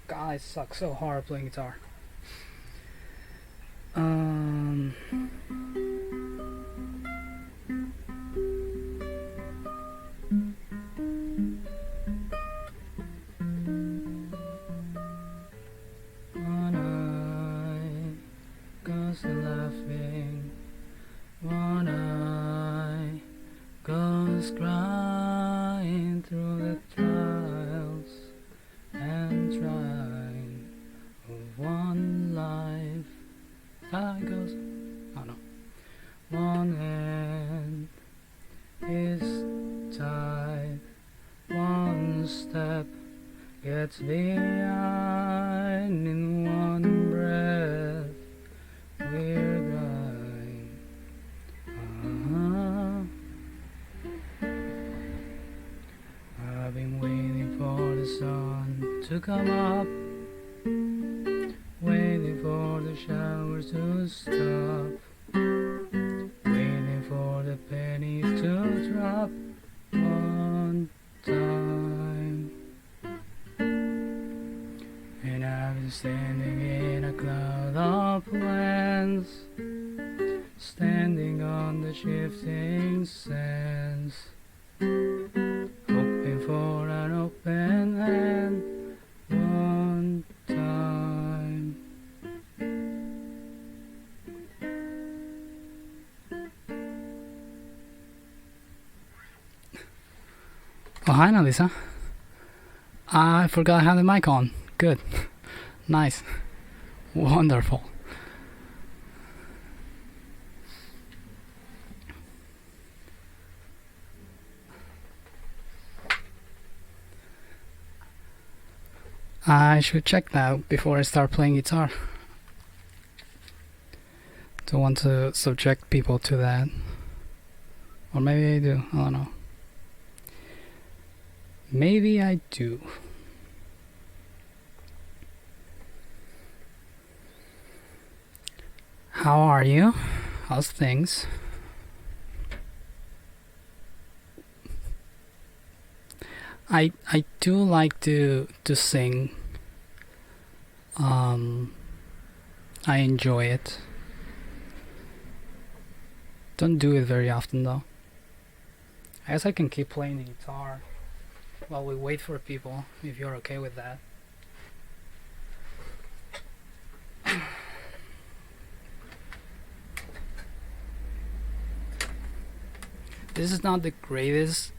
God, I suck so hard playing guitar. Um. One eye goes laughing, one eye goes crying through the trials and trying of one life that goes. Oh no. One hand is tied, one step gets behind, in one breath we're dying. I've been waiting for the sun to come up, waiting for the showers to stop, waiting for the pennies to drop one time. And I've been standing in a cloud of plans, standing on the shifting sands, hoping for an open hand one time. Oh, hi, Nalisa. I forgot I had the mic on. Good. Nice. Wonderful. I should check that before I start playing guitar. Don't want to subject people to that. Or maybe I do. I don't know. Maybe I do. How are you? How's things? I do like to sing. I enjoy it. Don't do it very often though. I guess I can keep playing the guitar while we wait for people, if you're okay with that. This is not the greatest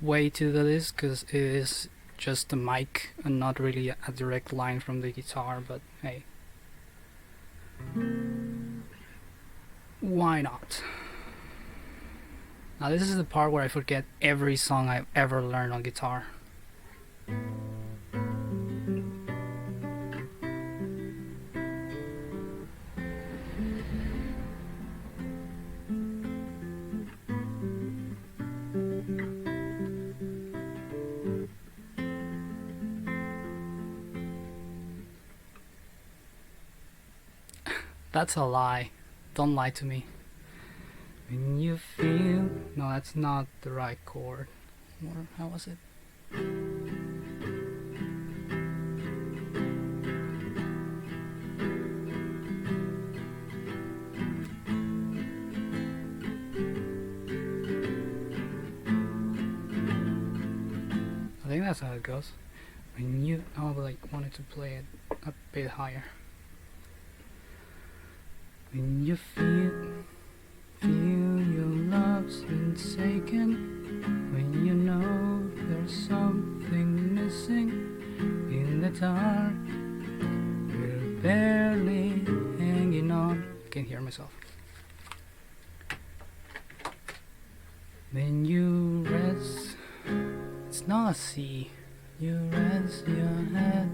way to do this because it is just the mic and not really a direct line from the guitar, but hey, why not? Now this is the part where I forget every song I've ever learned on guitar. That's a lie. Don't lie to me. When you feel... No, that's not the right chord. Or how was it? I think that's how it goes. When you... Oh, but I wanted to play it a bit higher. When you feel your love's been taken, when you know there's something missing in the dark, we're barely hanging on. I can't hear myself. Then you rest, it's not a C, you rest your head.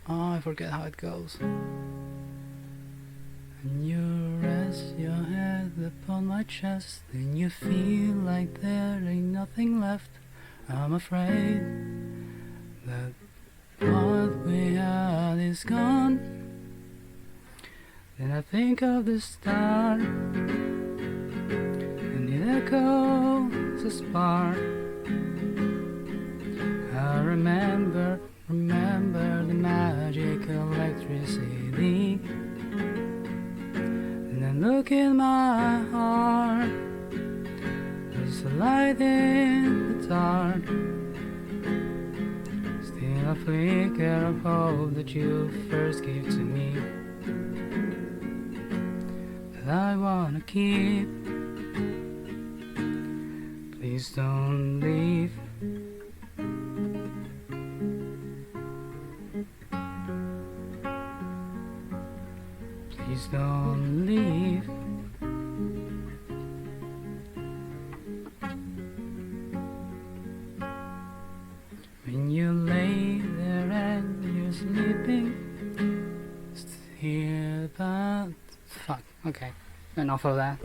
Oh, I forget how it goes. And you rest your head upon my chest, then you feel like there ain't nothing left. I'm afraid that what we had is gone. Then I think of the star, and it echoes a spark. I remember remember the magic electricity. And then look in my heart, there's a light in the dark, still a flicker of hope that you first gave to me, that I wanna keep. Please don't leave. Please don't leave. When you lay there and you're sleeping, still but fuck. Okay, enough of that.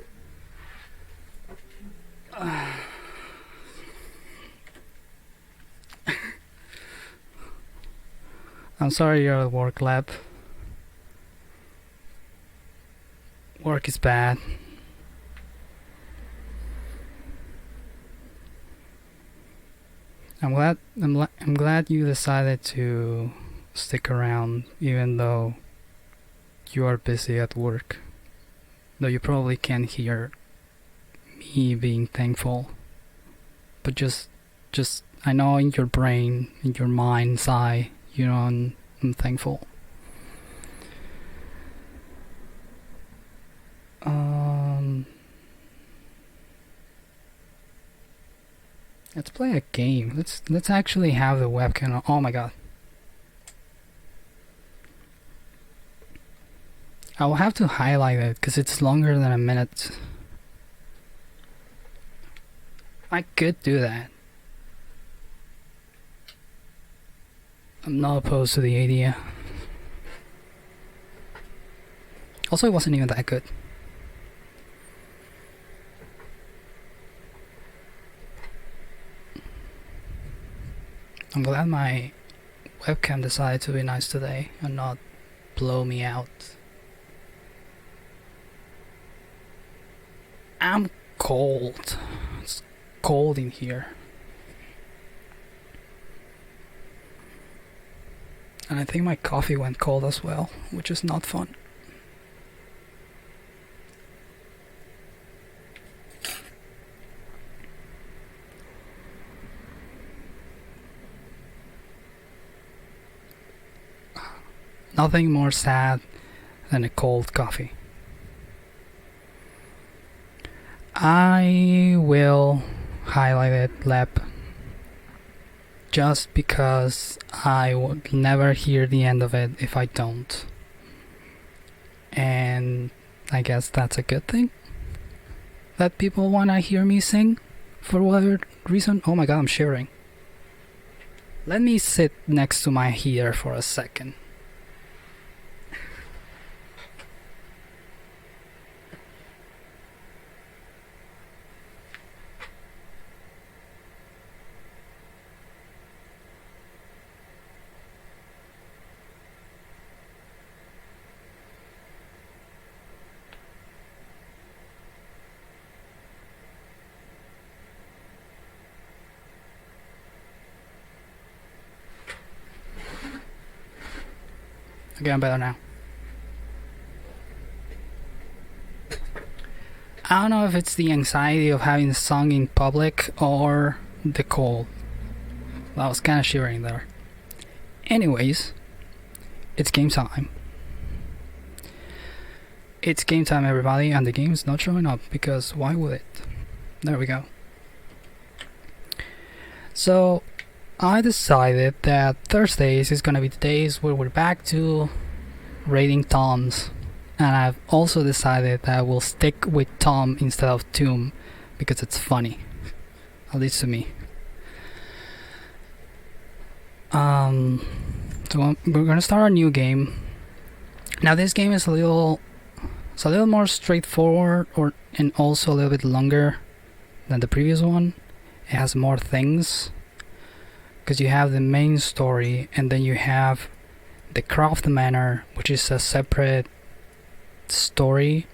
I'm sorry you're at work, lab. Work is bad. I'm glad you decided to stick around even though you are busy at work. Though you probably can't hear me being thankful. But just I know in your brain, in your mind's eye, you know I'm thankful. Let's play a game. Let's actually have the webcam on. Oh my god. I will have to highlight it because it's longer than a minute. I could do that. I'm not opposed to the idea. Also, it wasn't even that good. I'm glad my webcam decided to be nice today and not blow me out. I'm cold. It's cold in here. And I think my coffee went cold as well, which is not fun. Nothing more sad than a cold coffee. I will highlight it, Lep, just because I would never hear the end of it if I don't. And I guess that's a good thing. That people wanna hear me sing for whatever reason. Oh my god, I'm shivering. Let me sit next to my heater for a second. Okay, I'm better now. I don't know if it's the anxiety of having sung in public or the cold. I was kind of shivering there. Anyways, it's game time. It's game time, everybody, and the game's not showing up because why would it? There we go. So, I decided that Thursdays is gonna be the days where we're back to rating toms, and I've also decided that I will stick with Tom instead of Tomb because it's funny, at least to me. So we're gonna start a new game. Now this game is a little more straightforward, and also a little bit longer than the previous one. It has more things. Because you have the main story, and then you have the Craft Manor, which is a separate story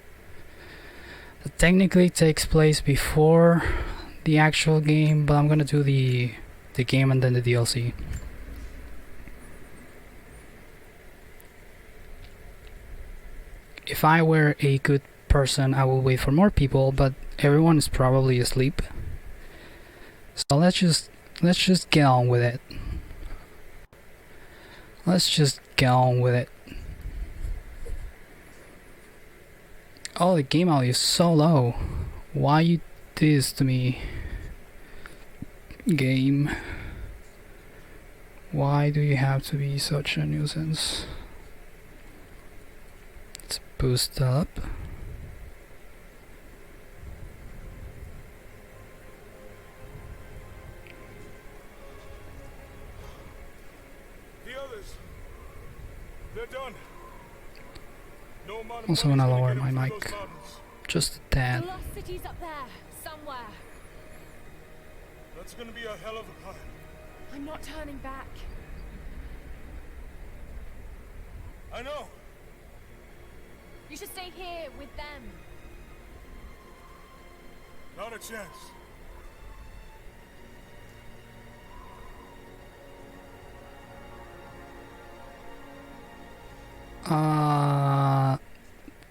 that technically takes place before the actual game, but I'm gonna do the game and then the DLC. if I were a good person, I would wait for more people, but everyone is probably asleep. So let's just get on with it. Let's just get on with it. Oh, the game audio is so low. Why you do this to me? Game. Why do you have to be such a nuisance? Let's boost up. The others, they're done. No amount of Also money's gonna gonna lower get my them through mic those mountains. just a tad. The lost city's up there, somewhere. That's gonna be a hell of a climb. I'm not turning back. I know. You should stay here with them. Not a chance.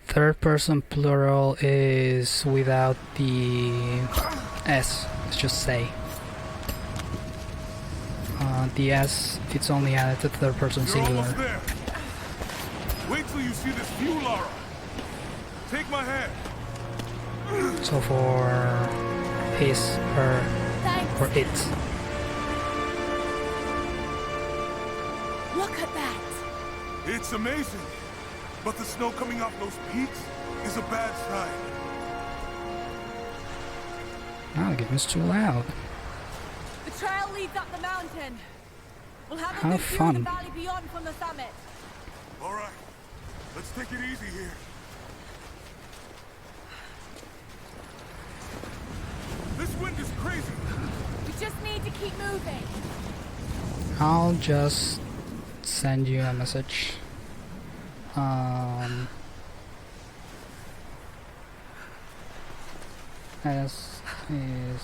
Third person plural is without the S, let's just say. The S, it's only added to third person You're singular. almost there. Wait till you see this view, Lara. Take my hand. So for his, her, Thanks. or it. Look at that. It's amazing. But the snow coming off those peaks is a bad sign. Ah, the game is too loud. The trail leads up the mountain. We'll have a Have good view of the fun. valley beyond from the summit. All right, let's take it easy here. This wind is crazy. We just need to keep moving. I'll just send you a message. S is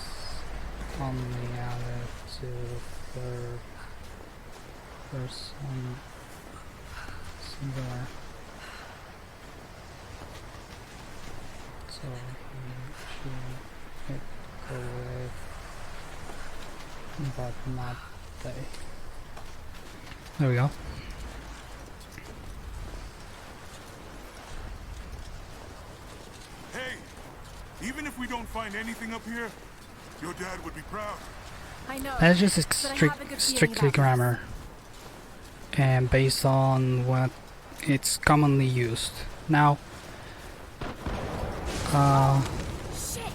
only added to third person singular. So he should go with, but not they. There we go. Hey, even if we don't find anything up here, your dad would be proud. I know. That's just but I have a good feeling strictly about grammar, and based on what it's commonly used. Now, this. Shit!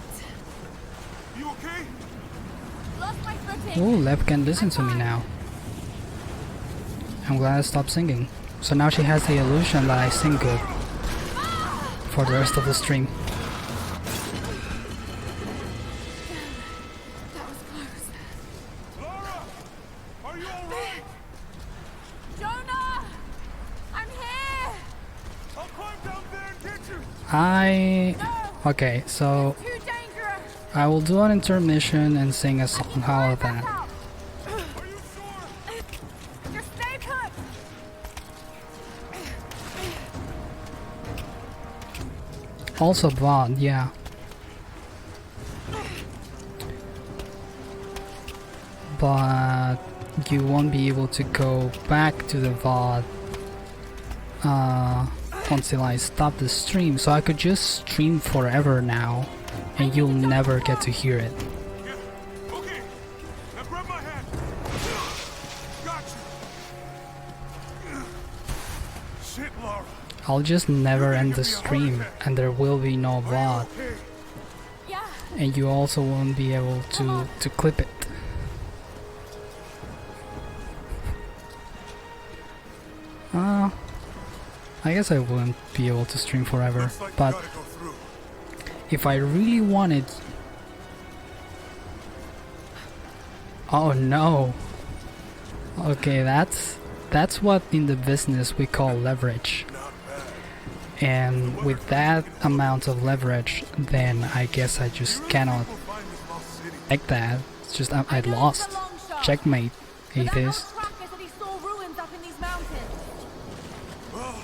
You okay? Lost my footing. ooh, Lev can listen to me now. I'm glad I stopped singing. So now she has the illusion that I sing good for the rest of the stream. That was close. Lara, are you all right? Jonah! I'm here! I'll climb down there and get you. No! Okay, so Too dangerous! I will do an intermission and sing a song. How about that? Out. Are you sure? Just stay put! Also VOD, yeah. But you won't be able to go back to the VOD until I stop the stream, so I could just stream forever now and you'll never get to hear it. Yeah. Okay. Now grab my hand. Got you. Shit, Lara. I'll just never end the stream and there will be no VOD, Okay. Yeah, and you also won't be able to clip it. I guess I wouldn't be able to stream forever, Looks like we but gotta go through. if I really wanted... Oh no! Okay, that's what in the business we call leverage. Not bad. And with that amount of leverage, then I guess I just cannot We'll find this lost city. like that. It's just I know it's a lost. long shot, Checkmate, but that atheist. old tracker said he saw ruins up in these mountains. Well,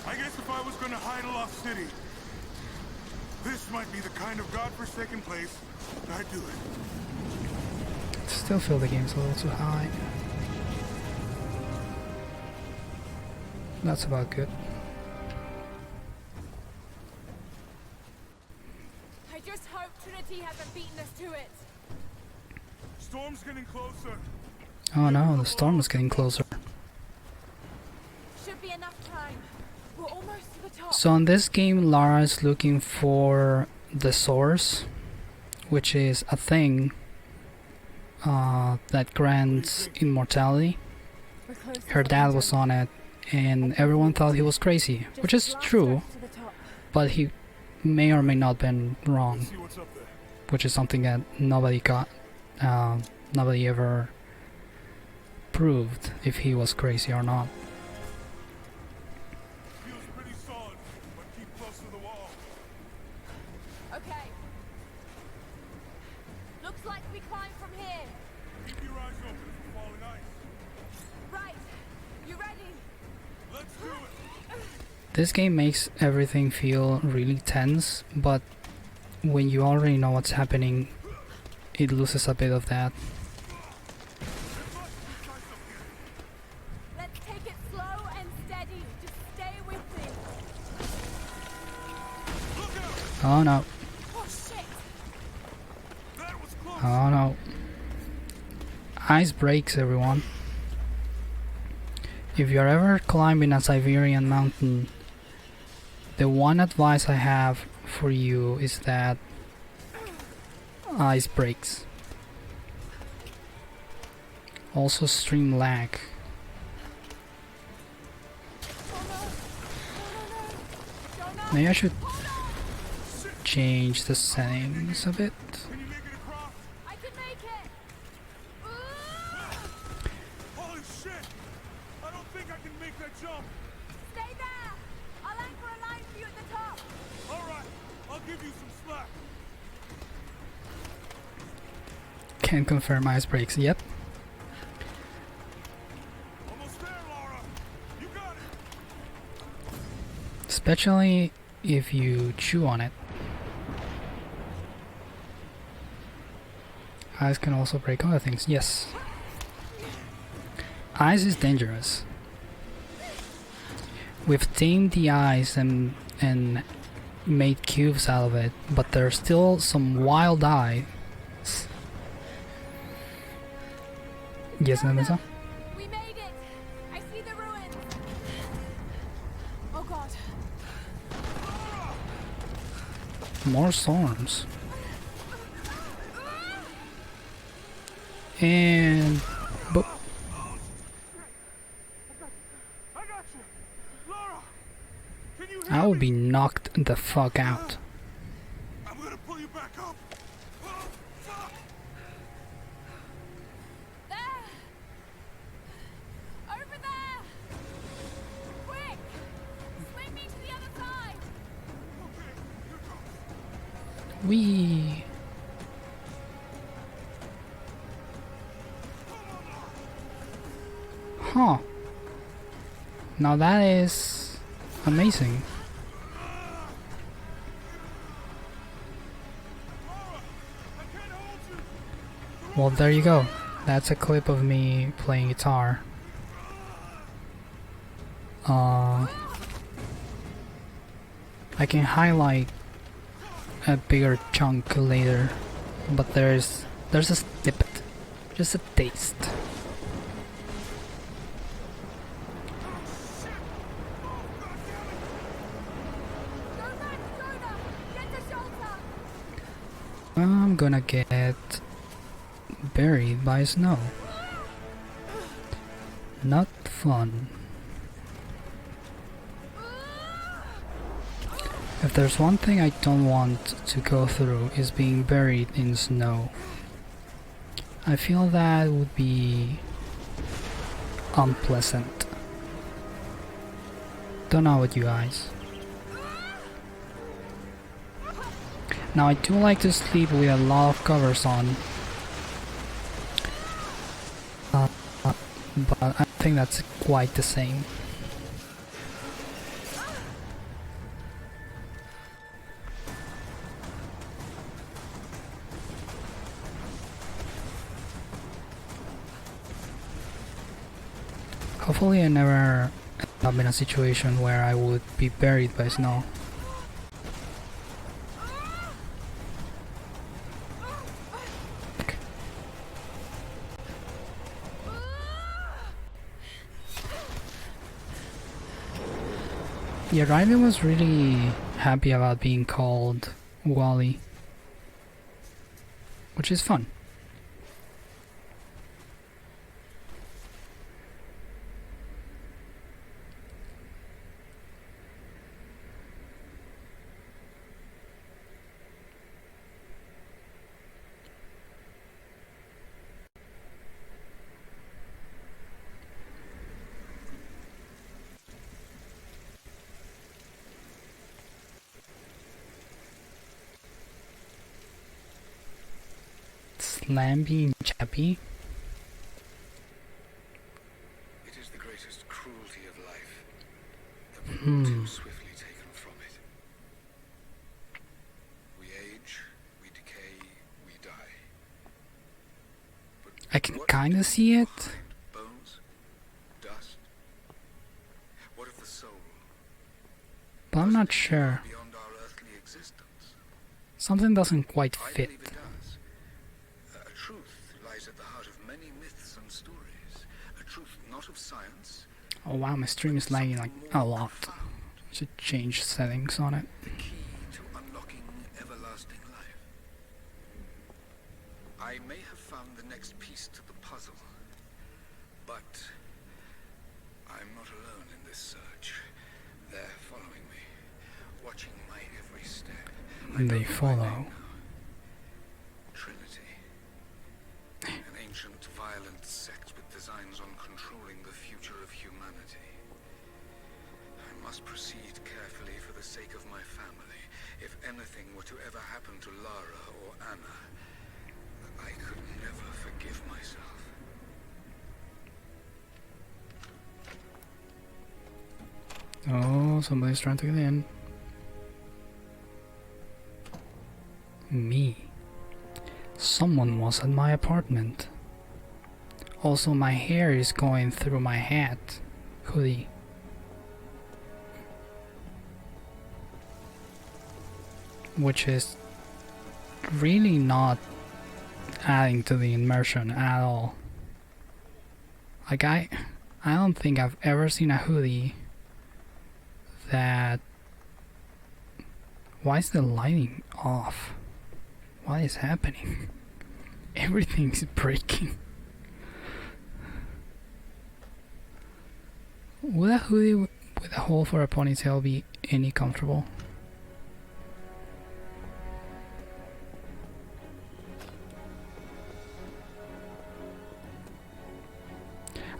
I I guess if I was gonna hide a lost city, this might be the kind of godforsaken place I'd do it. Still feel the game's a little too high. That's about good. I just hope Trinity hasn't beaten us to it. Storm's getting closer. Oh no, the storm is getting closer. Should be enough time. We're almost to the top. So in this game, Lara is looking for the source, which is a thing that grants immortality. We're close to Her the dad dungeon. was on it, and everyone thought he was crazy, Just which is last true, stretch to the top. but he may or may not been wrong, See what's up there. which is something that nobody ever proved if he was crazy or not. Feels pretty solid, but keep close to the wall. Okay. Looks like we climb from here. Keep your eyes open for falling ice. Right. You ready? Let's do it. This game makes everything feel really tense, but when you already know what's happening, it loses a bit of that. Let's take it slow and steady. Just stay with me. Look out! Oh no, Oh shit! That was close. oh no. Ice breaks, everyone. If you're ever climbing a Siberian mountain, the one advice I have for you is that ice breaks. Also stream lag. Oh no! Oh no! Maybe I should change the settings a bit. Can you make it across? I can make it! Holy shit! I don't think I can make that jump. Stay there! I'll anchor a line for you at the top. Alright, I'll give you some slack. Can confirm ice breaks. Yep. Almost there, Laura. You got it. Especially if you chew on it. Ice can also break other things. Yes. Ice is dangerous. We've tamed the ice and made cubes out of it, but there's still some wild ice. Yes, Nemeza? We made it! I see the ruins! Oh god. More storms. And boop. I got you. Laura, can you hear I will me? be knocked the fuck out. I'm gonna pull you back up. Oh, fuck. There! Over there! Quick! Swing me to the other side! Okay, here goes. Wee. Huh. Now that is amazing. Well, there you go. That's a clip of me playing guitar. I can highlight a bigger chunk later, but there's a snippet, just a taste. Go back, Jonah! Get the shelter! I'm gonna get buried by snow. Not fun. If there's one thing I don't want to go through is being buried in snow. I feel that would be unpleasant. Don't know about you guys. Now I do like to sleep with a lot of covers on. But I think that's quite the same. Hopefully I never end up in a situation where I would be buried by snow. Yeah, Riley was really happy about being called Wally, which is fun. Slamby and Chappy. It is the greatest cruelty of life, that we too swiftly taken from it. We age, we decay, we die. But I can what kinda do see we it. find? Bones? Dust? What of the soul? But I'm Does not it sure. beyond our earthly existence? Something doesn't quite I fit. believe it does. A truth lies at the heart of many myths and stories. A truth not of science, Oh wow, my stream is lagging like a lot. Should change settings on it. the key to unlocking everlasting life. I may have found the next piece to the puzzle, but I'm not alone in this search. They're following me, watching my every step. I They know who I follow. am now. Trinity. An ancient, violent sect with designs on controlling the future of humanity. I must proceed carefully for the sake of my family. If anything were to ever happen to Lara or Anna, I could never forgive myself. Oh, somebody's trying to get in. Me. Someone was at my apartment. Also, my hair is going through my hat. Hoodie. Which is really not adding to the immersion at all. Like I don't think I've ever seen a hoodie that... Why is the lighting off? What is happening? Everything's breaking. Would a hoodie with a hole for a ponytail be any comfortable?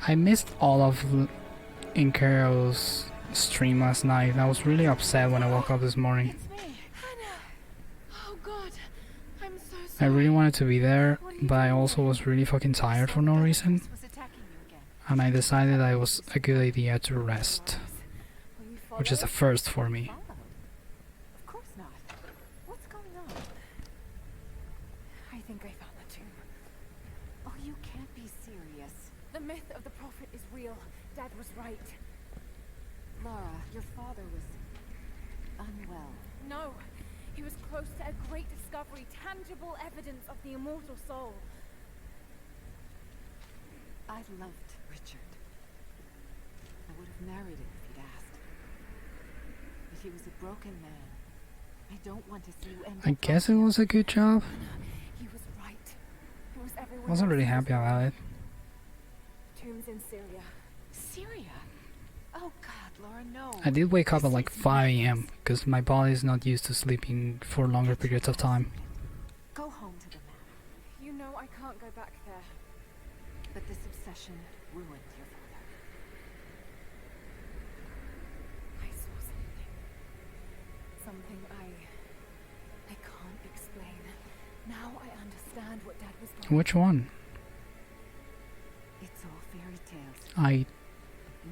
I missed all of Incaro's stream last night. I was really upset when I woke up this morning. It's me, Hannah. Oh God, I'm so I sorry. really wanted to be there, but I also was really fucking tired for no reason. Was attacking you again. And I decided that it was a good idea to rest, Were you which is a followed? first for me. Followed? Of course not. What's going on? I think I found the tomb. Oh, you can't be serious. The myth of the prophet is real. Dad was right. Lara, your father was unwell. No, he was close to a great discovery, tangible evidence of the immortal soul. I loved Richard. I would have married him if he'd asked. But he was a broken man. I don't want to see you end I up guess it like him. was a good job. He was right. It was everyone Wasn't really else's happy about it. Tombs in Syria. Syria? Oh God, Laura, no. I did wake up at like 5 AM because my body is not used to sleeping for longer periods of time. Go home to the manor. You know I can't go back there. But this obsession ruined your father. I saw something. Something I can't explain. Now I understand what Dad was going Which one? It's all fairy tales. I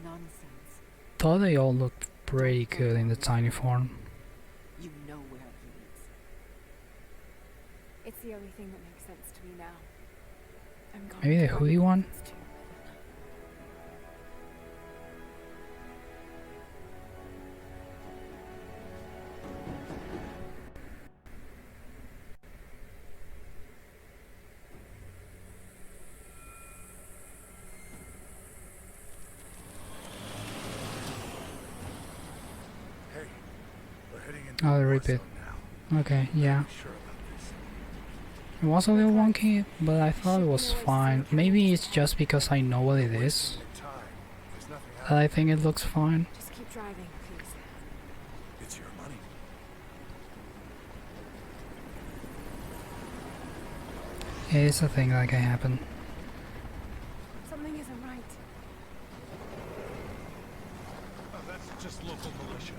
Nonsense. thought they all looked pretty good in the tiny form. You know where he is. It's the only thing that makes sense to me now. I'm going Maybe the to hoodie find one? Father's tomb. I'll repeat. Okay, yeah. It was a little wonky, but I thought it was fine. Maybe it's just because I know what it is that I think it looks fine. Just keep driving, please. It's your money. It's a thing that can happen. Something isn't right. That's just local militia.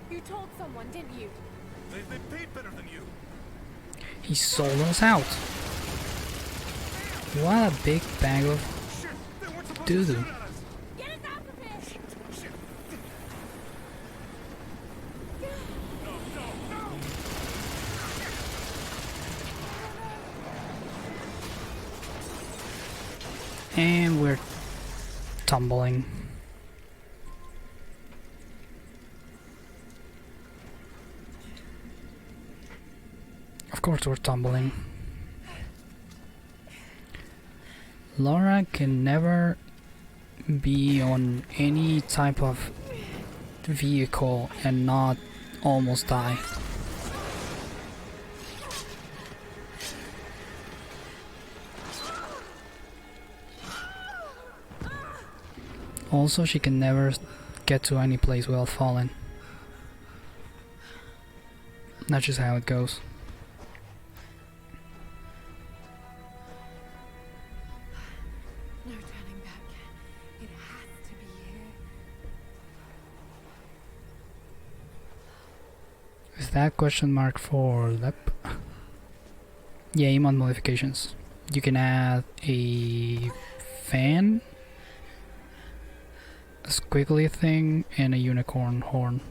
You told someone, didn't you? They paid better than you. He sold us out. What a big bag of Shit, they weren't supposed to doo-doo. shoot at us. Get us out of here! Shit. And we're tumbling. Of course we're tumbling. Laura can never be on any type of vehicle and not almost die. Also, she can never get to any place without falling. That's just how it goes. No turning back. It has to be here. Is that question mark for lep? Yeah, emote modifications. You can add a fan, a squiggly thing, and a unicorn horn.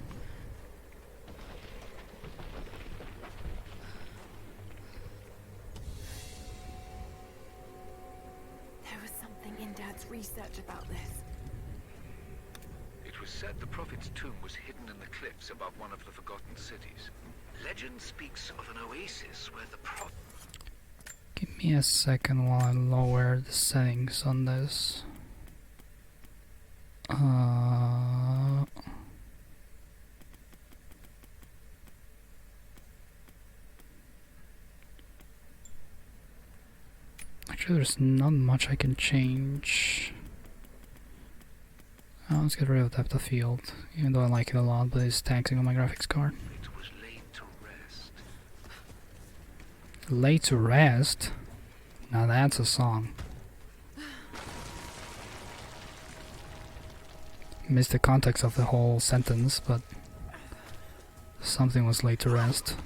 There was something in Dad's research about this. It was said the Prophet's tomb was hidden in the cliffs above one of the forgotten cities. Legend speaks of an oasis where the Prophet... Give me a second while I lower the settings on this. Actually, there's not much I can change. Let's get rid of depth of field, even though I like it a lot, but it's taxing on my graphics card. It was laid to rest. Laid to rest? Now that's a song. Missed the context of the whole sentence, but something was laid to rest.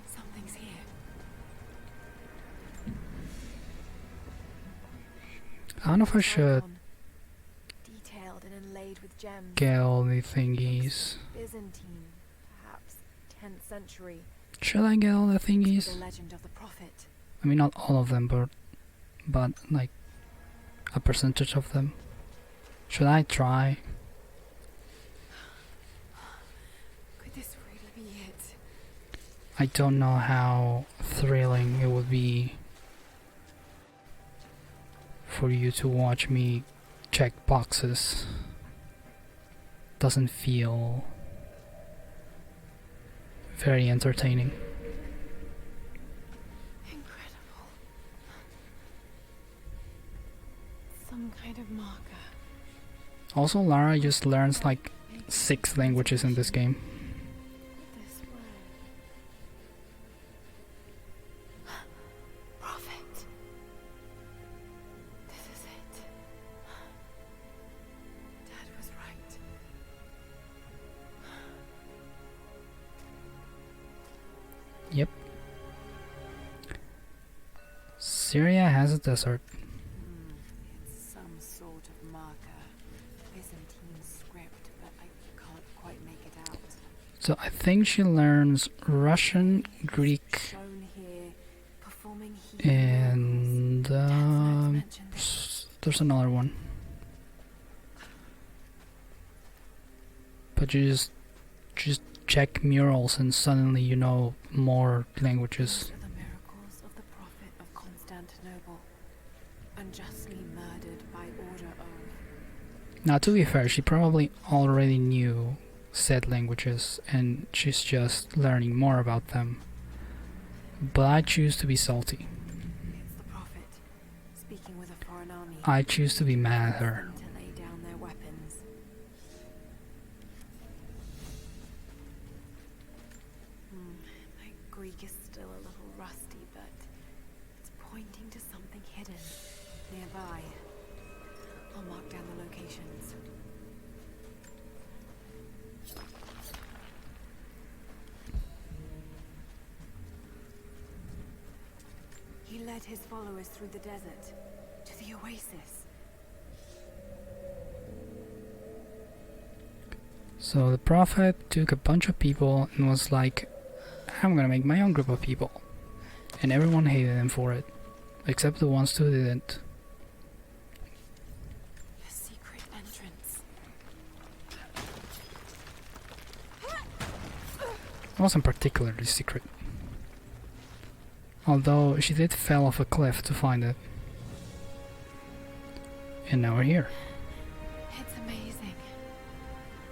Something's here. I don't know if I should Detailed and inlaid with gems. get all the thingies. Byzantine, perhaps 10th century. Should I get all the The thingies? legend of the Prophet. I mean, not all of them, but like a percentage of them. Should I try? Could this really be it? I don't know how thrilling it would be for you to watch me check boxes. Doesn't feel very entertaining. Incredible. Some kind of marker. Also, Lara just learns like 6 languages in this game. This way. Prophet. This is it. Dad was right. Yep. Syria has a desert. It's some sort of marker. Byzantine script, but I can't quite make it out. So I think she learns Russian, Greek, Shown here, performing healing and miracles. Dad's notes mentioned this. there's another one. But you just check murals and suddenly you know more languages. Those are the Now, to be fair, she probably already knew said languages and she's just learning more about them. But I choose to be salty. It's the Prophet, speaking with a foreign army. I choose to be mad at her. To lay down their weapons. My Greek is still a little rusty, but it's pointing to something hidden nearby. I'll mark down the locations. He led his followers through the desert to the oasis. So the Prophet took a bunch of people and was like, I'm gonna make my own group of people. And everyone hated him for it. Except the ones who didn't. A secret entrance. It wasn't particularly secret. Although she did fell off a cliff to find it. And now we're here. It's amazing.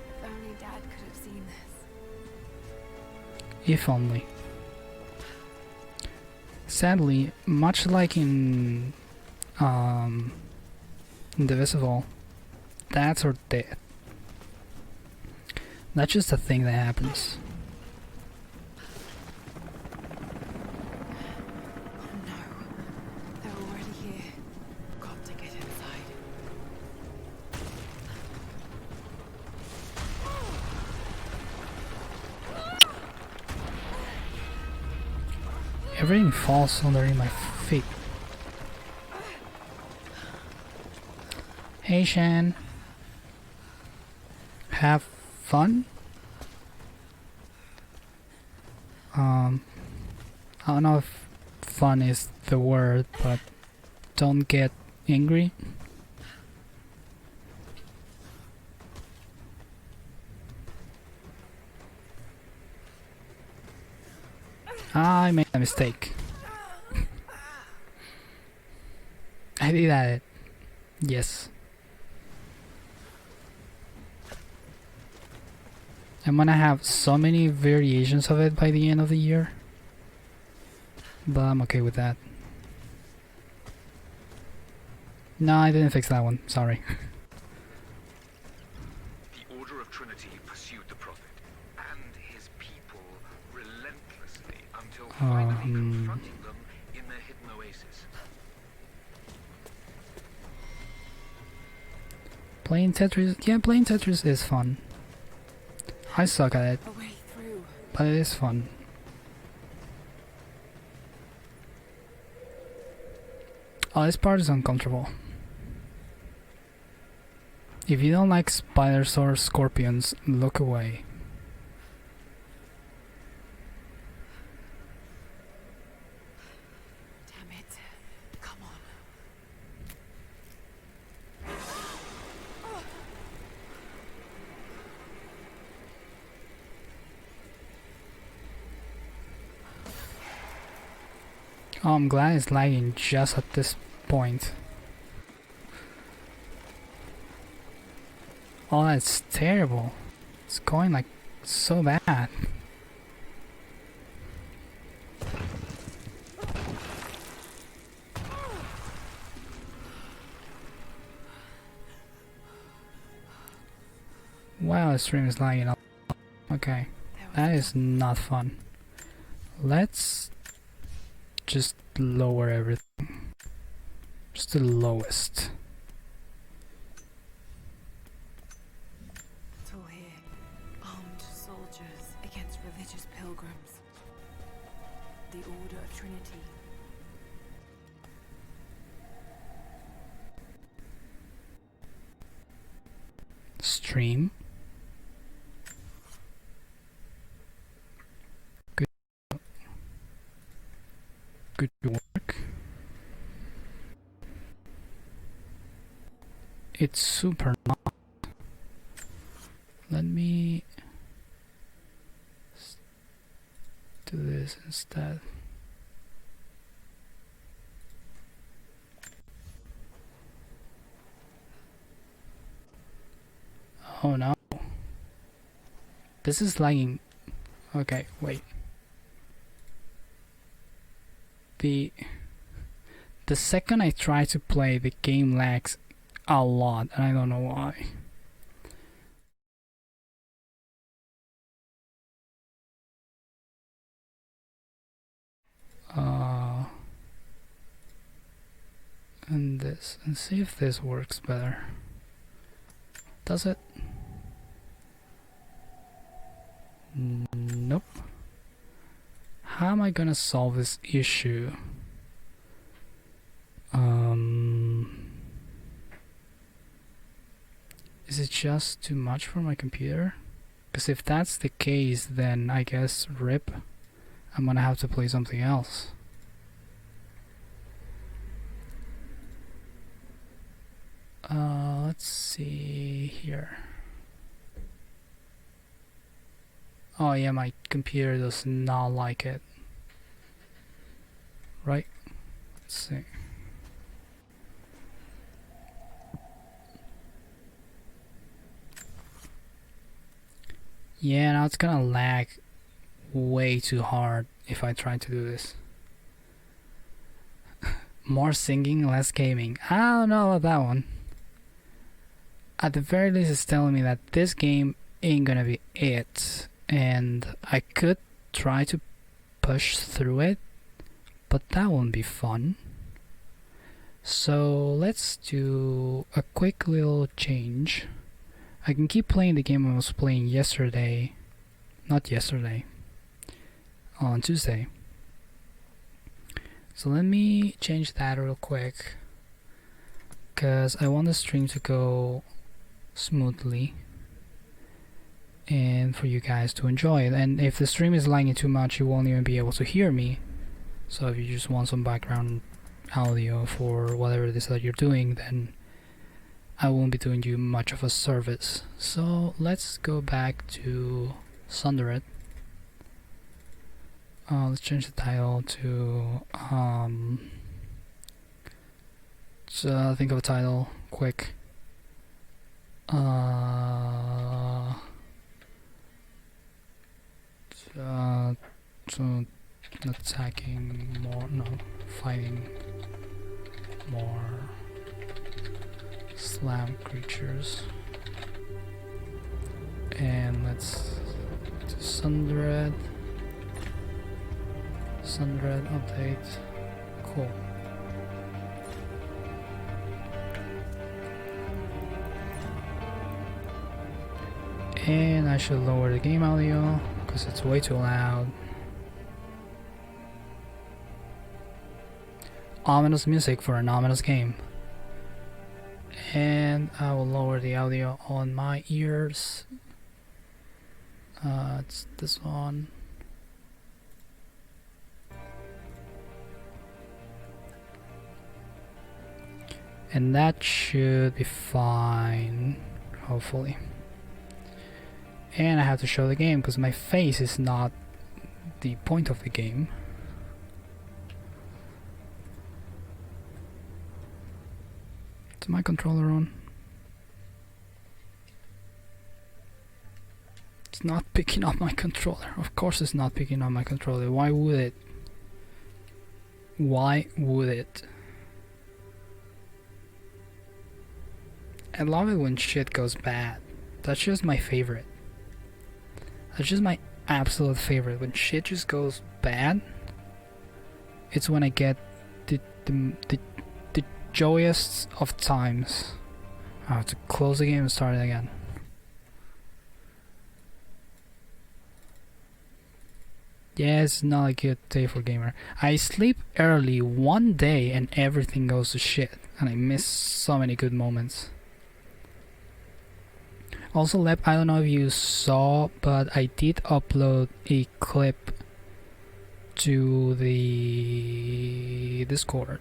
If only Dad could have seen this. If only. Sadly, much like in Indivisible, dads are dead. That's just a thing that happens. Oh no. They're already here. Got to get inside. Everything falls under my feet. Hey Shan. Have fun? I don't know if fun is the word, but don't get angry. I made a mistake. I did that. Yes. I'm gonna have so many variations of it by the end of the year. But I'm okay with that. No, I didn't fix that one. Sorry. The Order of Trinity pursued the Prophet and his people relentlessly until finally confronting them in their hidden oasis. Playing Tetris? Yeah, playing Tetris is fun. I suck at it, A way through. but it is fun. Oh, this part is uncomfortable. If you don't like spiders or scorpions, look away. Damn it. Come on. Oh, I'm glad it's lagging just at this point. Oh, that's terrible. It's going like so bad. Wow, the stream is lagging. Okay, that is not fun. Let's just lower everything. Just the lowest. All here. Armed soldiers against religious pilgrims. The Order of Trinity. Stream. Good work. It's super not. Let me do this instead. Oh no. This is lagging. Okay, wait. The second I try to play, the game lags a lot, and I don't know why. And this, and see if this works better. Does it? Nope. How am I gonna solve this issue? Is it just too much for my computer? Because if that's the case, then I guess RIP. I'm gonna have to play something else. Let's see here. Oh yeah, my computer does not like it. Right? Let's see. Yeah, now it's gonna lag way too hard if I try to do this. More singing, less gaming. I don't know about that one. At the very least, it's telling me that this game ain't gonna be it, and I could try to push through it, but that won't be fun. So let's do a quick little change. I can keep playing the game I was playing yesterday. Not yesterday. On Tuesday. So let me change that real quick, because I want the stream to go smoothly and for you guys to enjoy it. And if the stream is lagging too much, you won't even be able to hear me. So if you just want some background audio for whatever it is that you're doing, then I won't be doing you much of a service. So let's go back to Sundered. Let's change the title to think of a title quick. So attacking more, no, fighting more slam creatures. And let's do Sundered update. Cool. And I should lower the game audio because it's way too loud. Ominous music for an ominous game. And I will lower the audio on my ears. It's this one. And that should be fine, hopefully. And I have to show the game because my face is not the point of the game. Is my controller on? It's not picking up my controller. Of course it's not picking up my controller. Why would it? Why would it? I love it when shit goes bad. That's just my favorite. That's just my absolute favorite. When shit just goes bad, it's when I get the joyous of times. I have to close the game and start it again. Yeah, it's not a good day for gamer. I sleep early one day and everything goes to shit, and I miss so many good moments. Also, Lep, I don't know if you saw, but I did upload a clip to the Discord.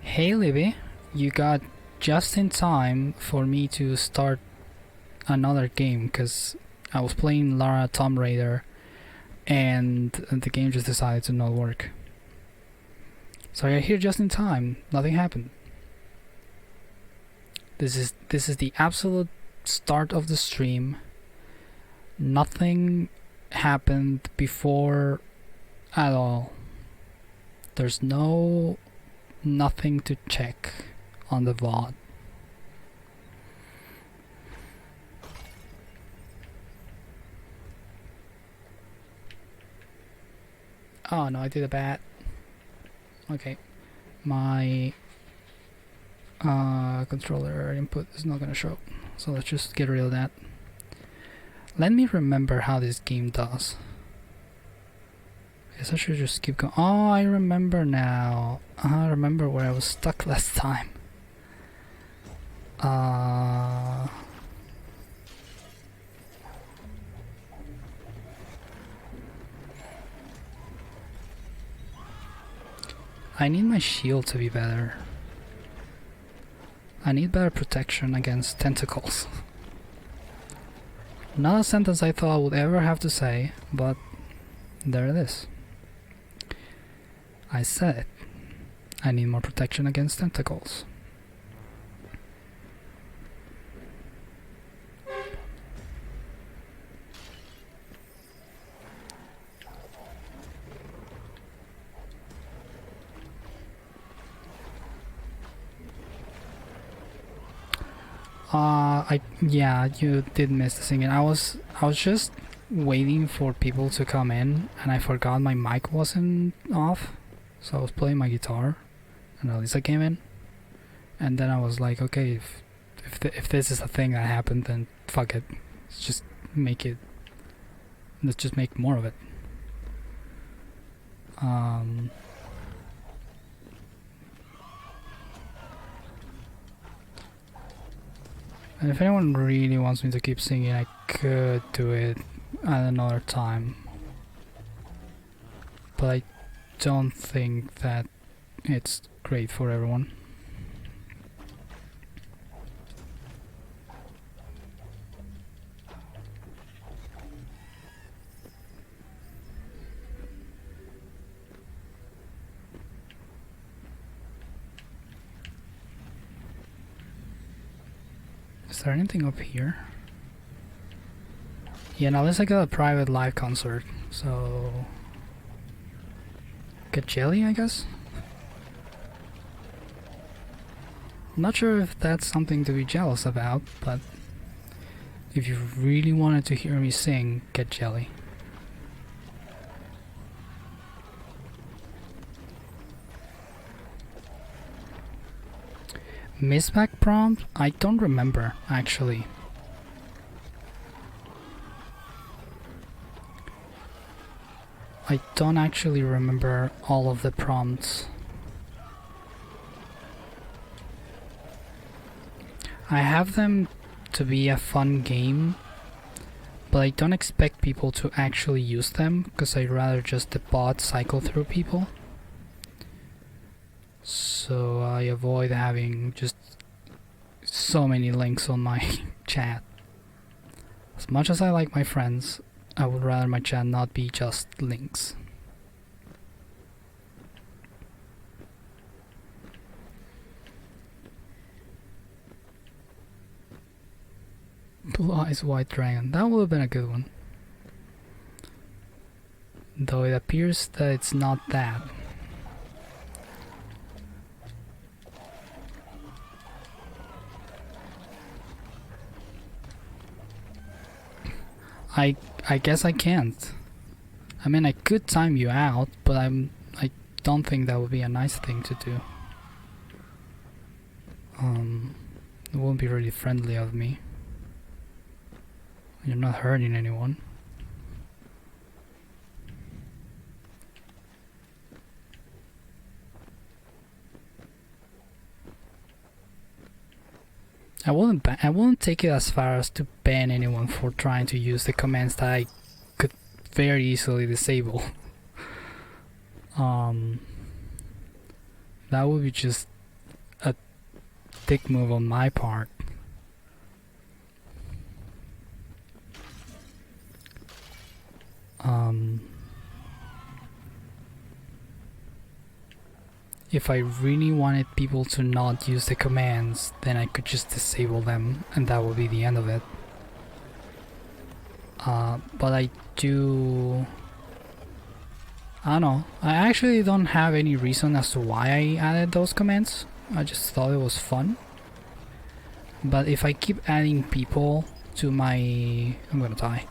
Hey Libby, you got just in time for me to start another game, because I was playing Lara Tomb Raider and the game just decided to not work. So I got here just in time. Nothing happened. This is the absolute start of the stream. Nothing happened before at all. There's nothing to check on the VOD. Oh no, I did a bad. Okay, my controller input is not gonna show, so let's just get rid of that. Let me remember how this game does. I guess I should just keep going. Oh, I remember now. I remember where I was stuck last time. I need my shield to be better. I need better protection against tentacles. Not a sentence I thought I would ever have to say, but there it is. I said it. I need more protection against tentacles. Yeah, you did miss the singing. I was just waiting for people to come in, and I forgot my mic wasn't off, so I was playing my guitar, and Alyssa came in, and then I was like, okay, if this is a thing that happened, then fuck it, let's just make more of it. And if anyone really wants me to keep singing, I could do it at another time. But I don't think that it's great for everyone. Is there anything up here? Yeah, now let's got a private live concert, so get jelly, I guess? I'm not sure if that's something to be jealous about, but if you really wanted to hear me sing, get jelly. Missback prompt? I don't remember, actually. I don't actually remember all of the prompts. I have them to be a fun game, but I don't expect people to actually use them, because I'd rather just the bot cycle through people. So I avoid having just so many links on my chat. As much as I like my friends, I would rather my chat not be just links. Blue Eyes White Dragon, that would have been a good one. Though it appears that it's not that. I guess I can't. I mean, I could time you out, but I don't think that would be a nice thing to do. It won't be really friendly of me. You're not hurting anyone. I wouldn't take it as far as to ban anyone for trying to use the commands that I could very easily disable. That would be just a dick move on my part. if I really wanted people to not use the commands, then I could just disable them and that would be the end of it. But I don't know. I actually don't have any reason as to why I added those commands. I just thought it was fun. But if I keep adding people to my... I'm gonna die.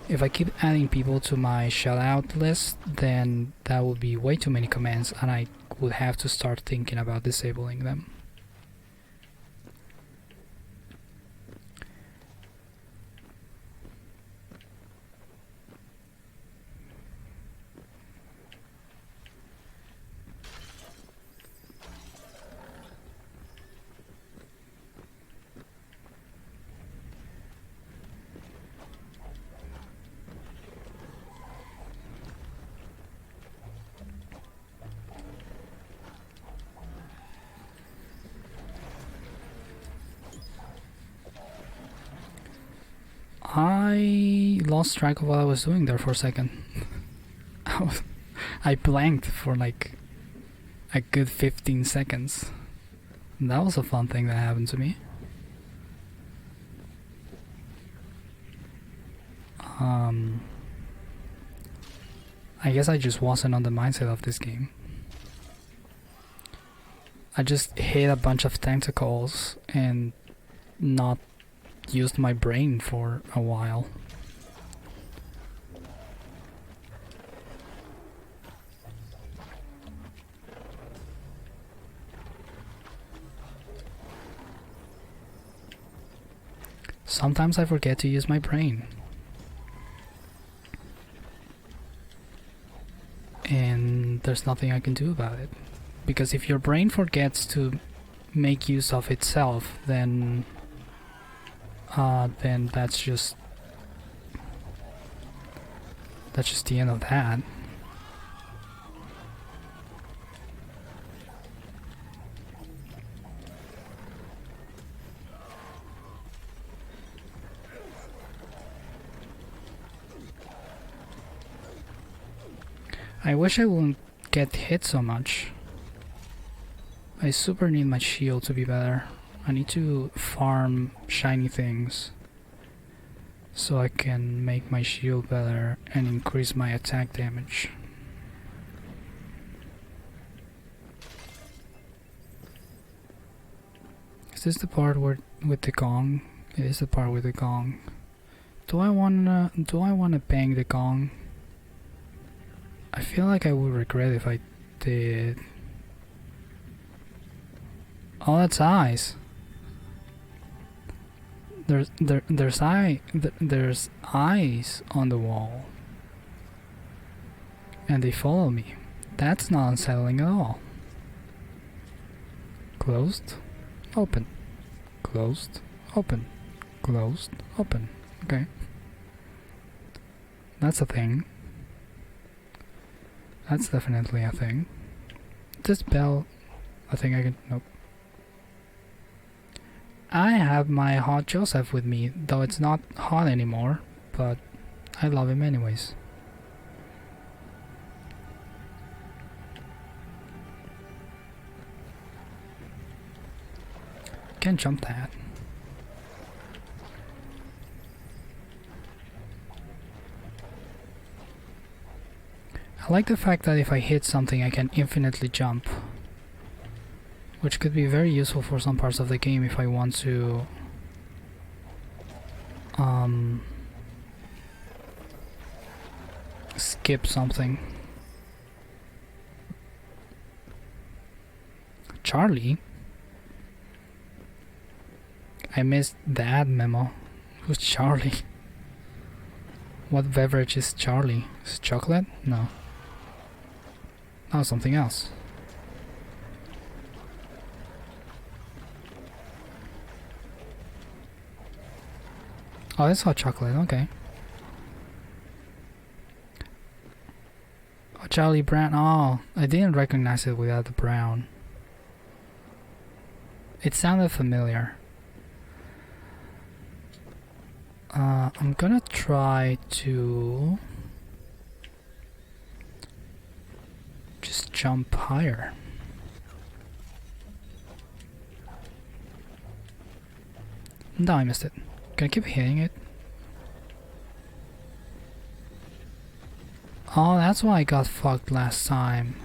If I keep adding people to my shoutout list, then that would be way too many commands and I would have to start thinking about disabling them. I lost track of what I was doing there for a second. I blanked for like a good 15 seconds. That was a fun thing that happened to me. I guess I just wasn't on the mindset of this game. I just hit a bunch of tentacles and not used my brain for a while. Sometimes I forget to use my brain. And there's nothing I can do about it. Because if your brain forgets to make use of itself, then that's just the end of that. I wish I wouldn't get hit so much. I super need my shield to be better. I need to farm shiny things so I can make my shield better and increase my attack damage. Is this the part with the gong? It is the part with the gong. Do I wanna bang the gong? I feel like I would regret if I did. Oh, that's eyes. There's eyes on the wall, and they follow me. That's not unsettling at all. Closed, open, closed, open, closed, open. Okay, that's a thing. That's definitely a thing. This bell, I think I can. Nope. I have my hot Joseph with me, though it's not hot anymore, but I love him anyways. Can't jump that. I like the fact that if I hit something I can infinitely jump, which could be very useful for some parts of the game if I want to skip something. Charlie? I missed that memo. Who's Charlie? What beverage is Charlie? Is it chocolate? No. Oh, something else. Oh, it's hot chocolate, okay. Oh, Charlie Brown. Oh, I didn't recognize it without the brown. It sounded familiar. I'm gonna try to just jump higher. No, I missed it. Can I keep hitting it? Oh, that's why I got fucked last time.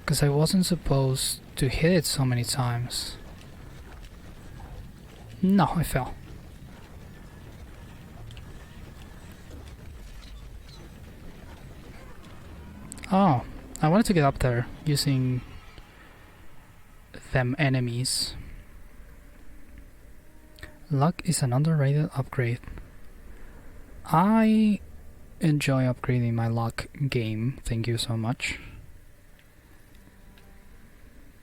Because I wasn't supposed to hit it so many times. No, I fell. Oh, I wanted to get up there using them enemies. Luck is an underrated upgrade. I enjoy upgrading my luck game. Thank you so much.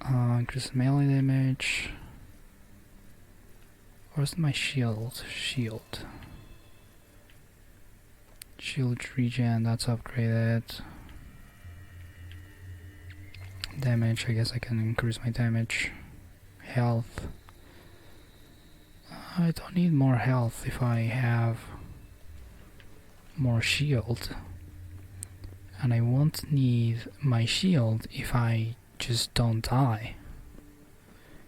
Increase melee damage. Where's my shield? Shield regen, that's upgraded. Damage, I guess I can increase my damage. Health. I don't need more health if I have more shield. And I won't need my shield if I just don't die.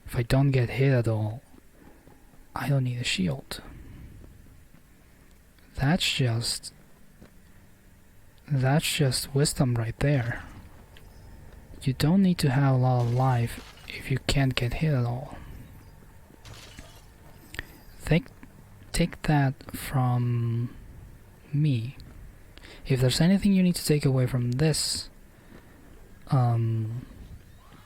If I don't get hit at all, I don't need a shield. That's just wisdom right there. You don't need to have a lot of life if you can't get hit at all. Take that from me. If there's anything you need to take away from this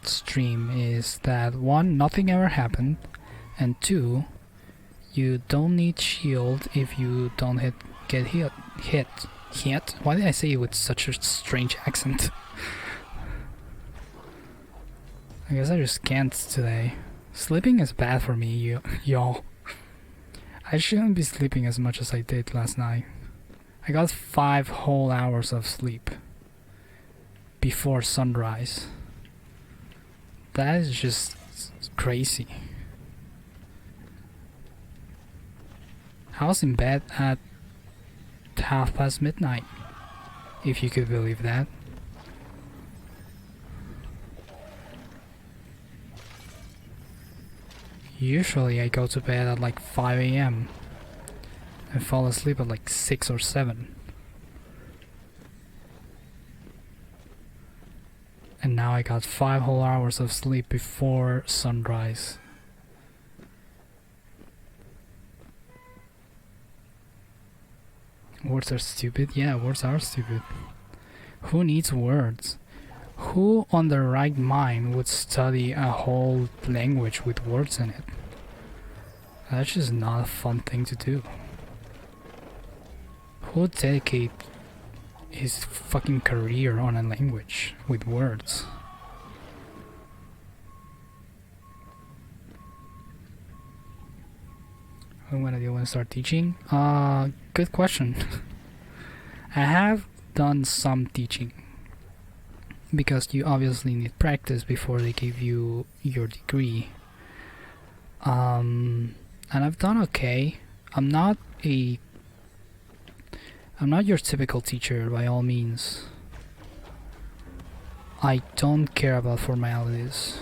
stream, is that 1, nothing ever happened, and 2, you don't need shield if you don't get hit. Why did I say it with such a strange accent? I guess I just can't today. Sleeping is bad for me, y'all. I shouldn't be sleeping as much as I did last night. I got 5 whole hours of sleep before sunrise. That is just crazy. I was in bed at midnight, if you could believe that. Usually I go to bed at like 5 AM and fall asleep at like 6 or 7. And now I got 5 whole hours of sleep before sunrise. Words are stupid? Yeah, words are stupid. Who needs words? Who on their right mind would study a whole language with words in it? That's just not a fun thing to do. Who would dedicate his fucking career on a language with words? When do you want to start teaching? Good question. I have done some teaching, because you obviously need practice before they give you your degree. And I've done okay. I'm not your typical teacher by all means. I don't care about formalities.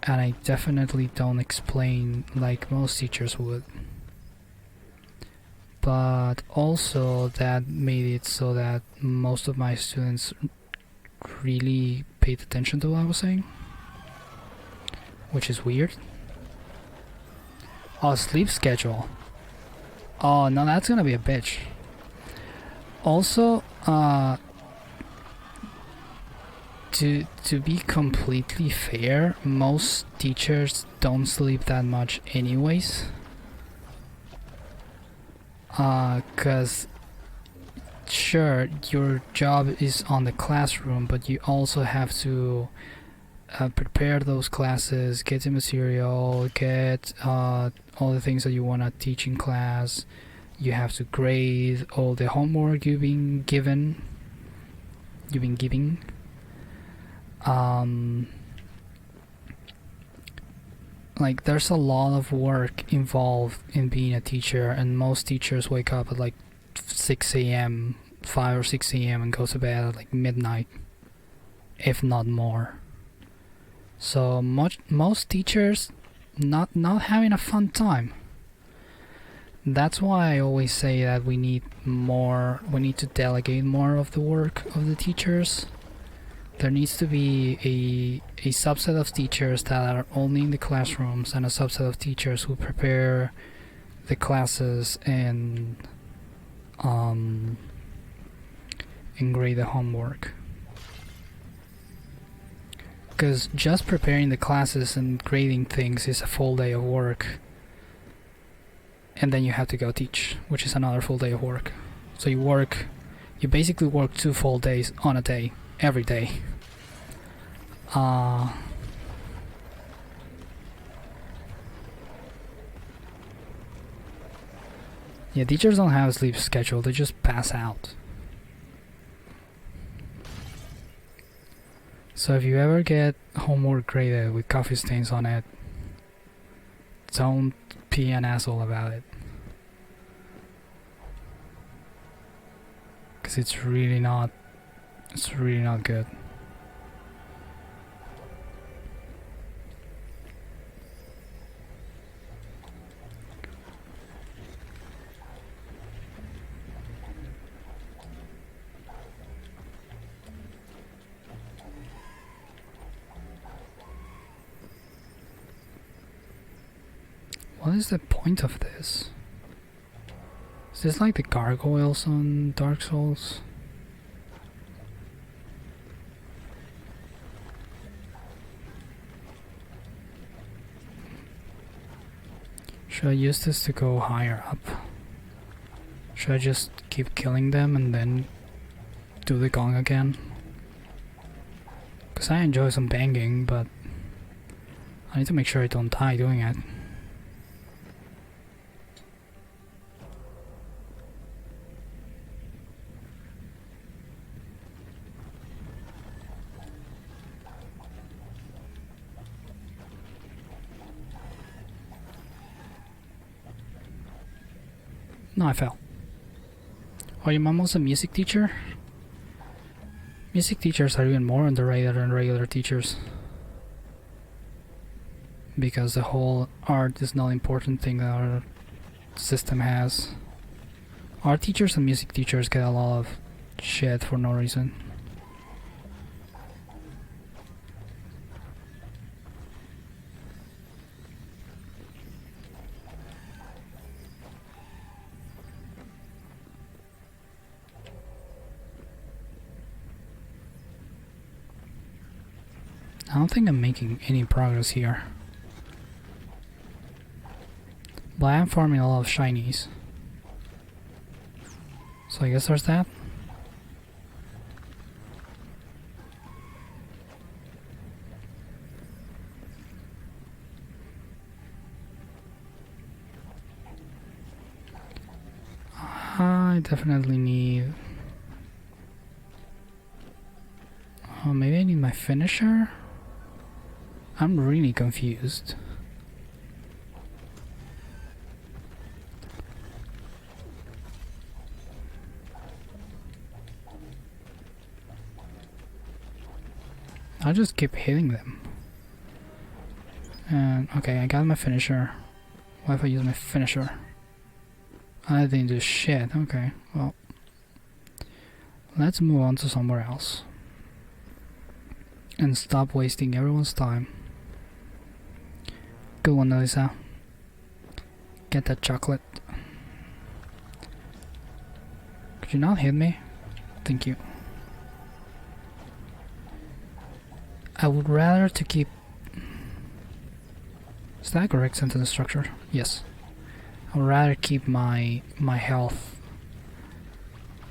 And I definitely don't explain like most teachers would. But also that made it so that most of my students really paid attention to what I was saying, which is weird. Oh, sleep schedule. Oh no, that's gonna be a bitch. Also, to be completely fair, most teachers don't sleep that much anyways. 'Cause sure, your job is on the classroom, but you also have to prepare those classes, get the material, get all the things that you want to teach in class. You have to grade all the homework you've been giving. Like there's a lot of work involved in being a teacher, and most teachers wake up at like 6 AM, 5 or 6 AM and go to bed at like midnight, if not more. So most teachers not having a fun time. That's why I always say that we need to delegate more of the work of the teachers. There needs to be a subset of teachers that are only in the classrooms and a subset of teachers who prepare the classes and grade the homework. Because just preparing the classes and grading things is a full day of work. And then you have to go teach, which is another full day of work. So you basically work 2 full days on a day, every day. Yeah, teachers don't have a sleep schedule, they just pass out. So if you ever get homework graded with coffee stains on it, don't be an asshole about it. Because it's really not good. What is the point of this? Is this like the gargoyles on Dark Souls? Should I use this to go higher up? Should I just keep killing them and then do the gong again? Because I enjoy some banging, but I need to make sure I don't die doing it. No, I fell. Oh, your mom was a music teacher? Music teachers are even more underrated than regular teachers. Because the whole art is not important thing that our system has. Art teachers and music teachers get a lot of shit for no reason. I don't think I'm making any progress here. But I am farming a lot of shinies. So I guess there's that. I definitely need... Oh, maybe I need my finisher? I'm really confused. I'll just keep hitting them. And okay, I got my finisher. What if I use my finisher? I didn't do shit. Okay, well. Let's move on to somewhere else. And stop wasting everyone's time. Good one, Elisa. Get that chocolate. Could you not hit me? Thank you. I would rather to keep... Is that a correct sentence structure? Yes. I would rather keep my health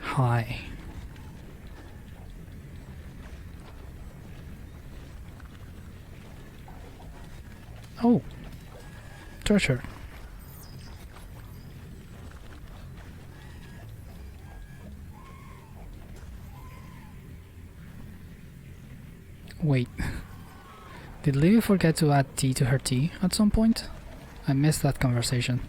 high. Oh! Treasure. Wait. Did Livy forget to add tea to her tea at some point? I missed that conversation.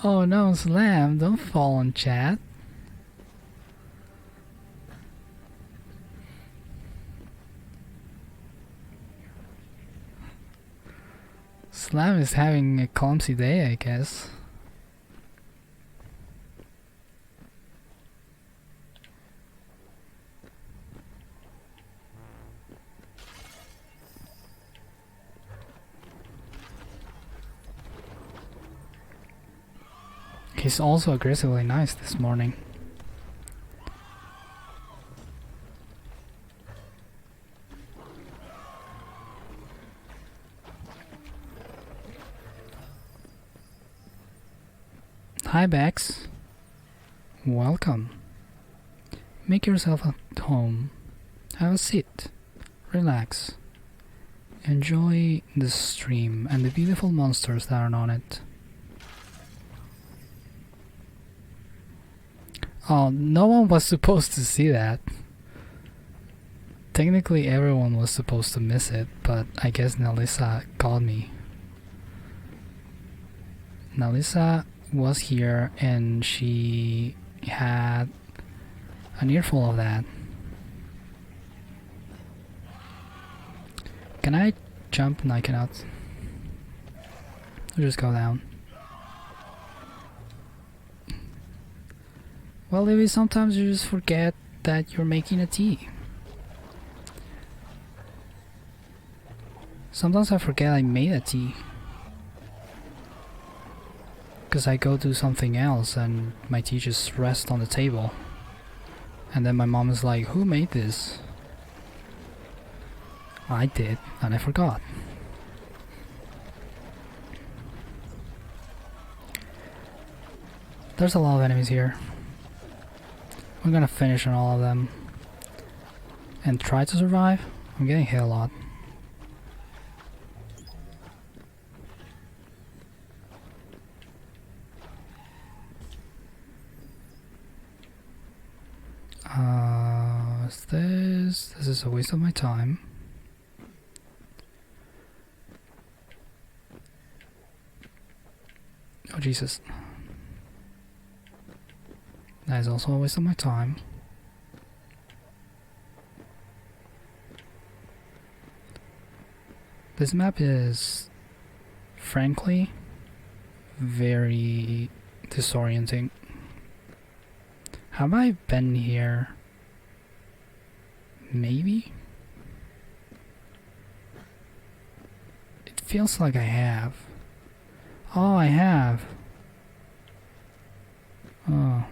Oh no, Slam, don't fall on chat. Slam is having a clumsy day, I guess. He's also aggressively nice this morning. Hi Bex. Welcome. Make yourself at home. Have a seat. Relax. Enjoy the stream and the beautiful monsters that are on it. Oh, no one was supposed to see that. Technically everyone was supposed to miss it, but I guess Nalissa called me. Nalissa was here and she had an earful of that. Can I jump? No, I cannot. I'll just go down. Well, maybe sometimes you just forget that you're making a tea. Sometimes I forget I made a tea. Because I go do something else and my tea just rests on the table. And then my mom is like, who made this? I did, and I forgot. There's a lot of enemies here. We're gonna finish on all of them and try to survive. I'm getting hit a lot. This is a waste of my time. Oh Jesus. That is also a waste of my time. This map is, frankly, very disorienting. Have I been here? Maybe? It feels like I have. Oh, I have. Oh.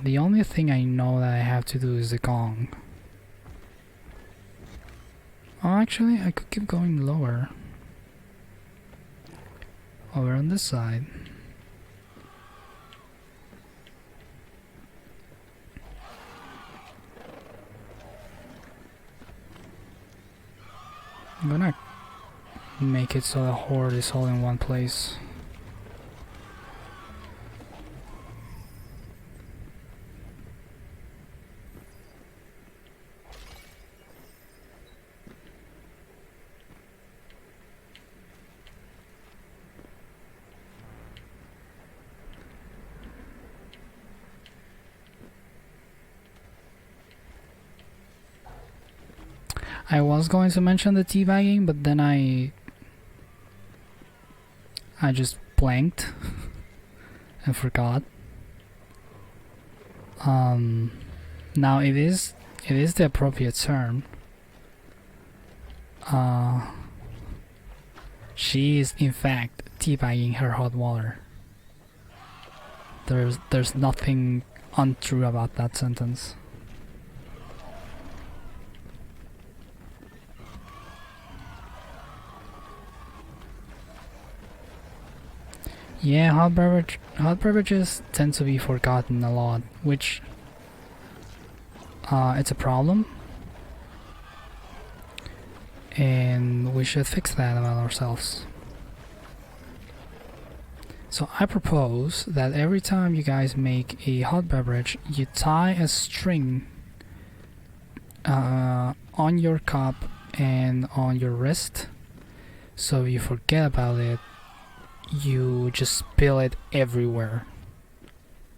The only thing I know that I have to do is the gong. Oh, actually, I could keep going lower. Over on this side. I'm gonna make it so the horde is all in one place. I was going to mention the teabagging, but then I just blanked and forgot. Now it is the appropriate term. She is in fact teabagging her hot water. There's nothing untrue about that sentence. Yeah, hot beverages tend to be forgotten a lot, which it's a problem, and we should fix that about ourselves. So I propose that every time you guys make a hot beverage, you tie a string on your cup and on your wrist, so if you forget about it, you just spill it everywhere.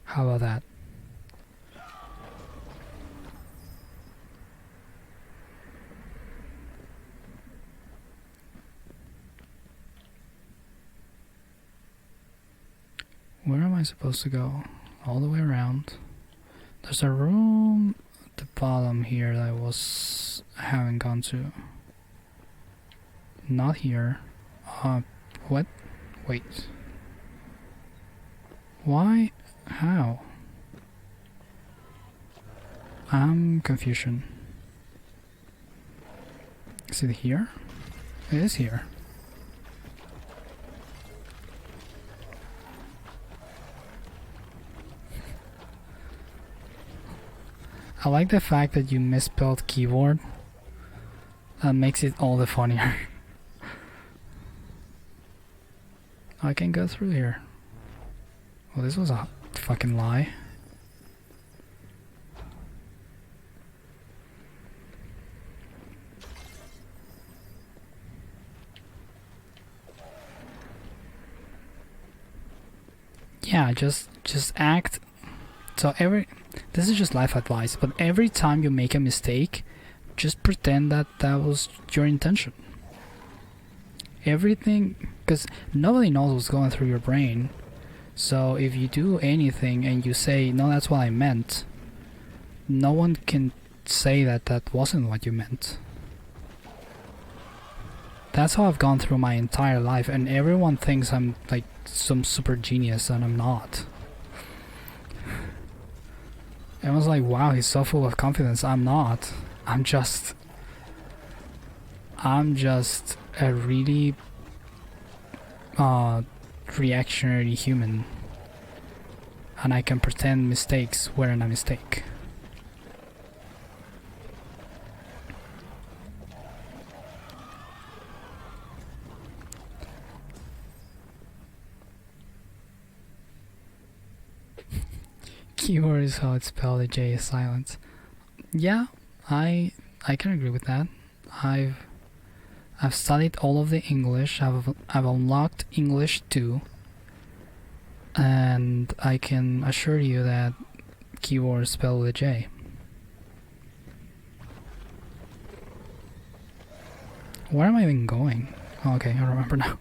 How about that? Where am I supposed to go? All the way around. There's a room at the bottom here that I haven't gone to. Not here. What? Wait. Why? How? I'm confusion. Is it here? It is here. I like the fact that you misspelled keyboard. That makes it all the funnier. I can go through here. Well, this was a fucking lie. Yeah, just act. So this is just life advice, but every time you make a mistake, just pretend that that was your intention. Everything, because nobody knows what's going through your brain. So if you do anything and you say, no, that's what I meant, no one can say that that wasn't what you meant. That's how I've gone through my entire life, and everyone thinks I'm like some super genius, and I'm not. Everyone's like, wow, he's so full of confidence. I'm not. I'm just a really reactionary human, and I can pretend mistakes weren't a mistake. Keyword is how it's spelled. The J is silent. Yeah, I can agree with that. I've studied all of the English. I've unlocked English 2, and I can assure you that keyword is spelled with a J. Where am I even going? Oh, okay, I remember now.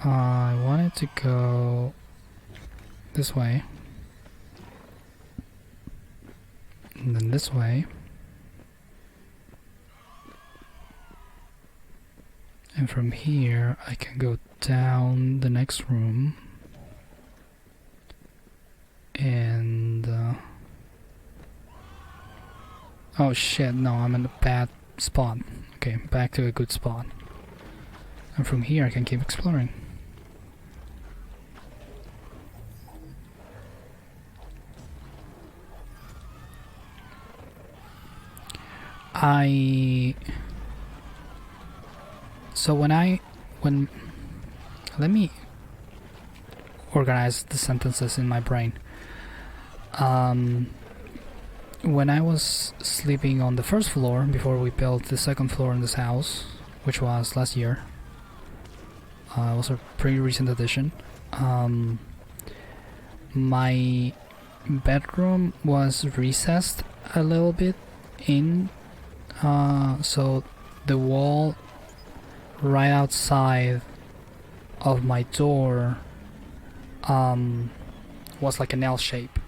I wanted to go this way, and then this way, and from here I can go down the next room, and oh shit, no, I'm in a bad spot. Okay, back to a good spot, and from here I can keep exploring. Let me organize the sentences in my brain. When I was sleeping on the first floor before we built the second floor in this house, which was last year, it was a pretty recent addition. My bedroom was recessed a little bit in, so the wall right outside of my door was like an L shape.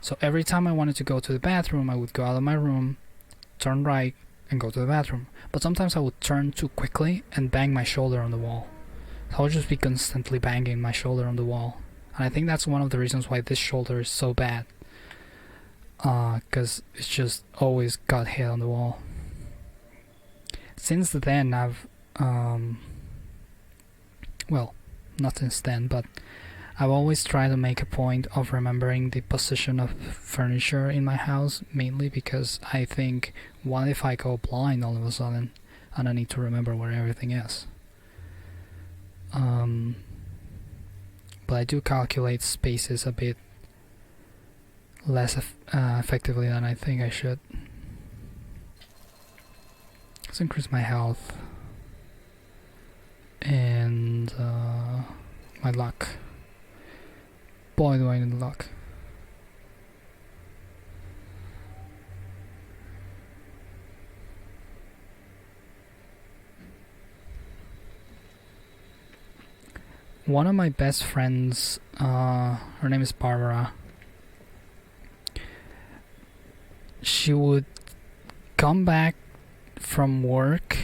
So every time I wanted to go to the bathroom, I would go out of my room, turn right, and go to the bathroom. But sometimes I would turn too quickly and bang my shoulder on the wall. So I would just be constantly banging my shoulder on the wall. And I think that's one of the reasons why this shoulder is so bad. Because it's just always got hit on the wall. Since then, I've well, not since then, but I've always tried to make a point of remembering the position of furniture in my house, mainly because I think, what if I go blind all of a sudden and I need to remember where everything is? But I do calculate spaces a bit less effectively than I think I should. Let's increase my health and my luck. Boy, do I need luck. one of my best friends, her name is Barbara. She would come back from work,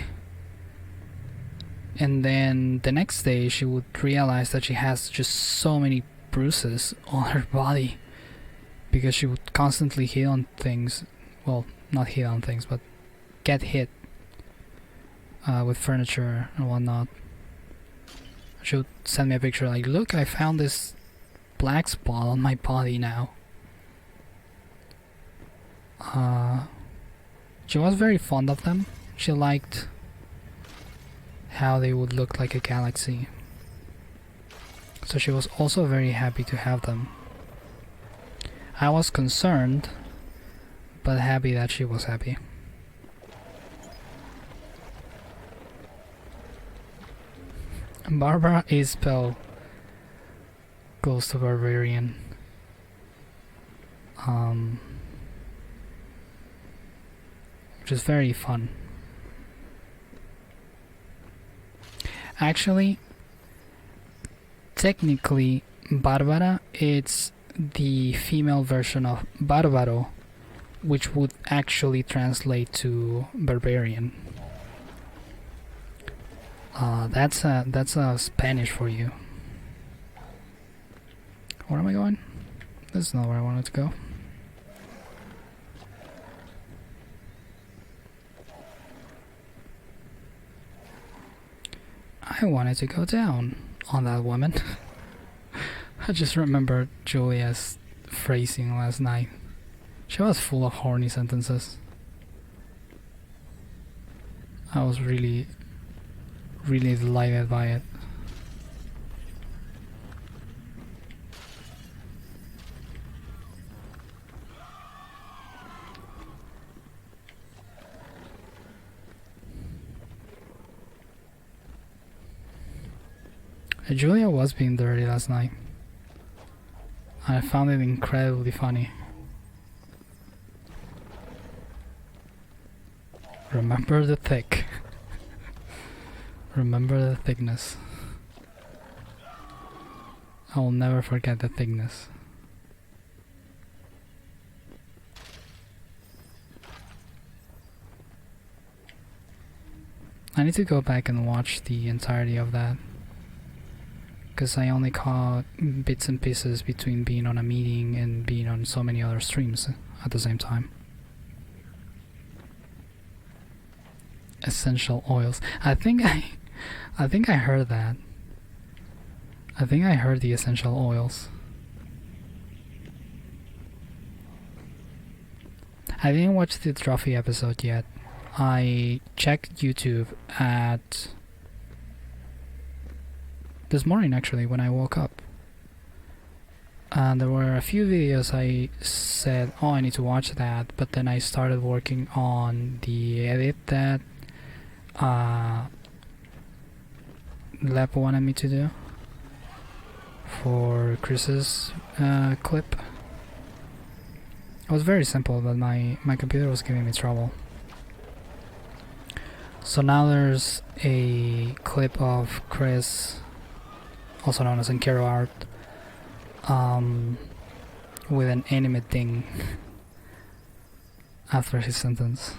and then the next day she would realize that she has just so many bruises on her body because she would constantly hit on things. Well, not hit on things, but get hit with furniture and whatnot. She would send me a picture like, look, I found this black spot on my body now. She was very fond of them. She liked how they would look like a galaxy. So she was also very happy to have them. I was concerned, but happy that she was happy. Barbara is spelled close to barbarian. Which is very fun. Actually, technically, Barbara it's the female version of Bárbaro, which would actually translate to barbarian. That's a Spanish for you. Where am I going? This is not where I wanted to go. I wanted to go down on that woman. I just remember Julia's phrasing last night. She was full of horny sentences. I was really delighted by it. Julia was being dirty last night. I found it incredibly funny. Remember the thick. Remember the thickness. I will never forget the thickness. I need to go back and watch the entirety of that, because I only caught bits and pieces between being on a meeting and being on so many other streams at the same time. Essential oils. I think I heard that. I think I heard the essential oils. I didn't watch the trophy episode yet. I checked YouTube at this morning actually when I woke up. And there were a few videos I said, oh, I need to watch that, but then I started working on the edit that Lep wanted me to do for Chris's clip. It was very simple, but my computer was giving me trouble. So now there's a clip of Chris, also known as Enkero Art, with an anime thing after his sentence.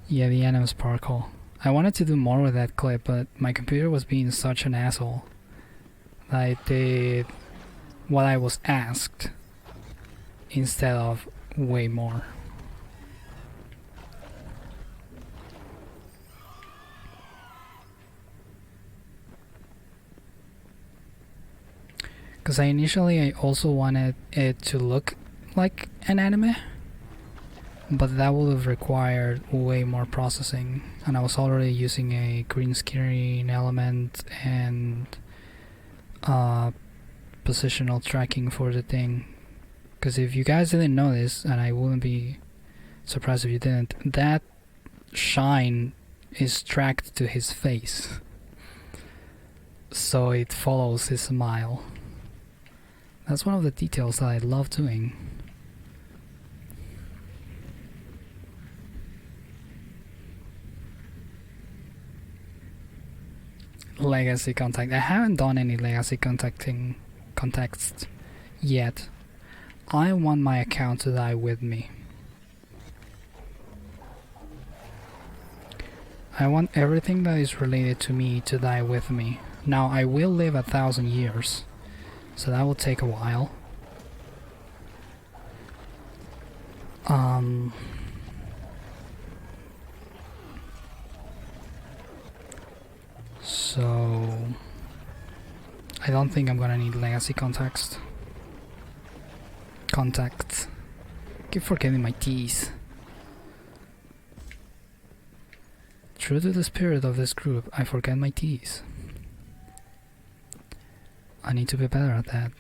Yeah, the anime sparkle. I wanted to do more with that clip, but my computer was being such an asshole that I did what I was asked instead of way more. Because I also wanted it to look like an anime, but that would have required way more processing, and I was already using a green screen element and positional tracking for the thing. Because if you guys didn't know this, and I wouldn't be surprised if you didn't, that shine is tracked to his face, so it follows his smile. That's one of the details that I love doing. legacy contact. I haven't done any legacy contacts yet. I want my account to die with me. I want everything that is related to me to die with me. Now, I will live 1,000 years, so that will take a while. So I don't think I'm gonna need legacy contacts. Keep forgetting my T's. True to the spirit of this group, I forget my T's. I need to be better at that.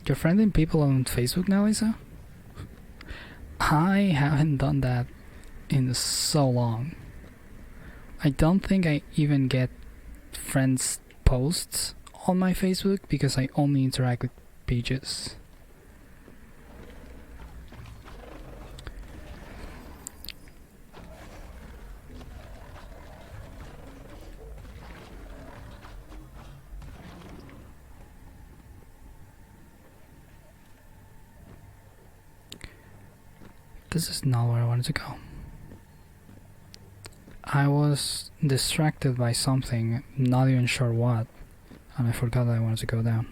You're friending people on Facebook now, Lisa? I haven't done that in so long. I don't think I even get friends' posts on my Facebook because I only interact with pages. This is not where I wanted to go. I was distracted by something, not even sure what, and I forgot that I wanted to go down.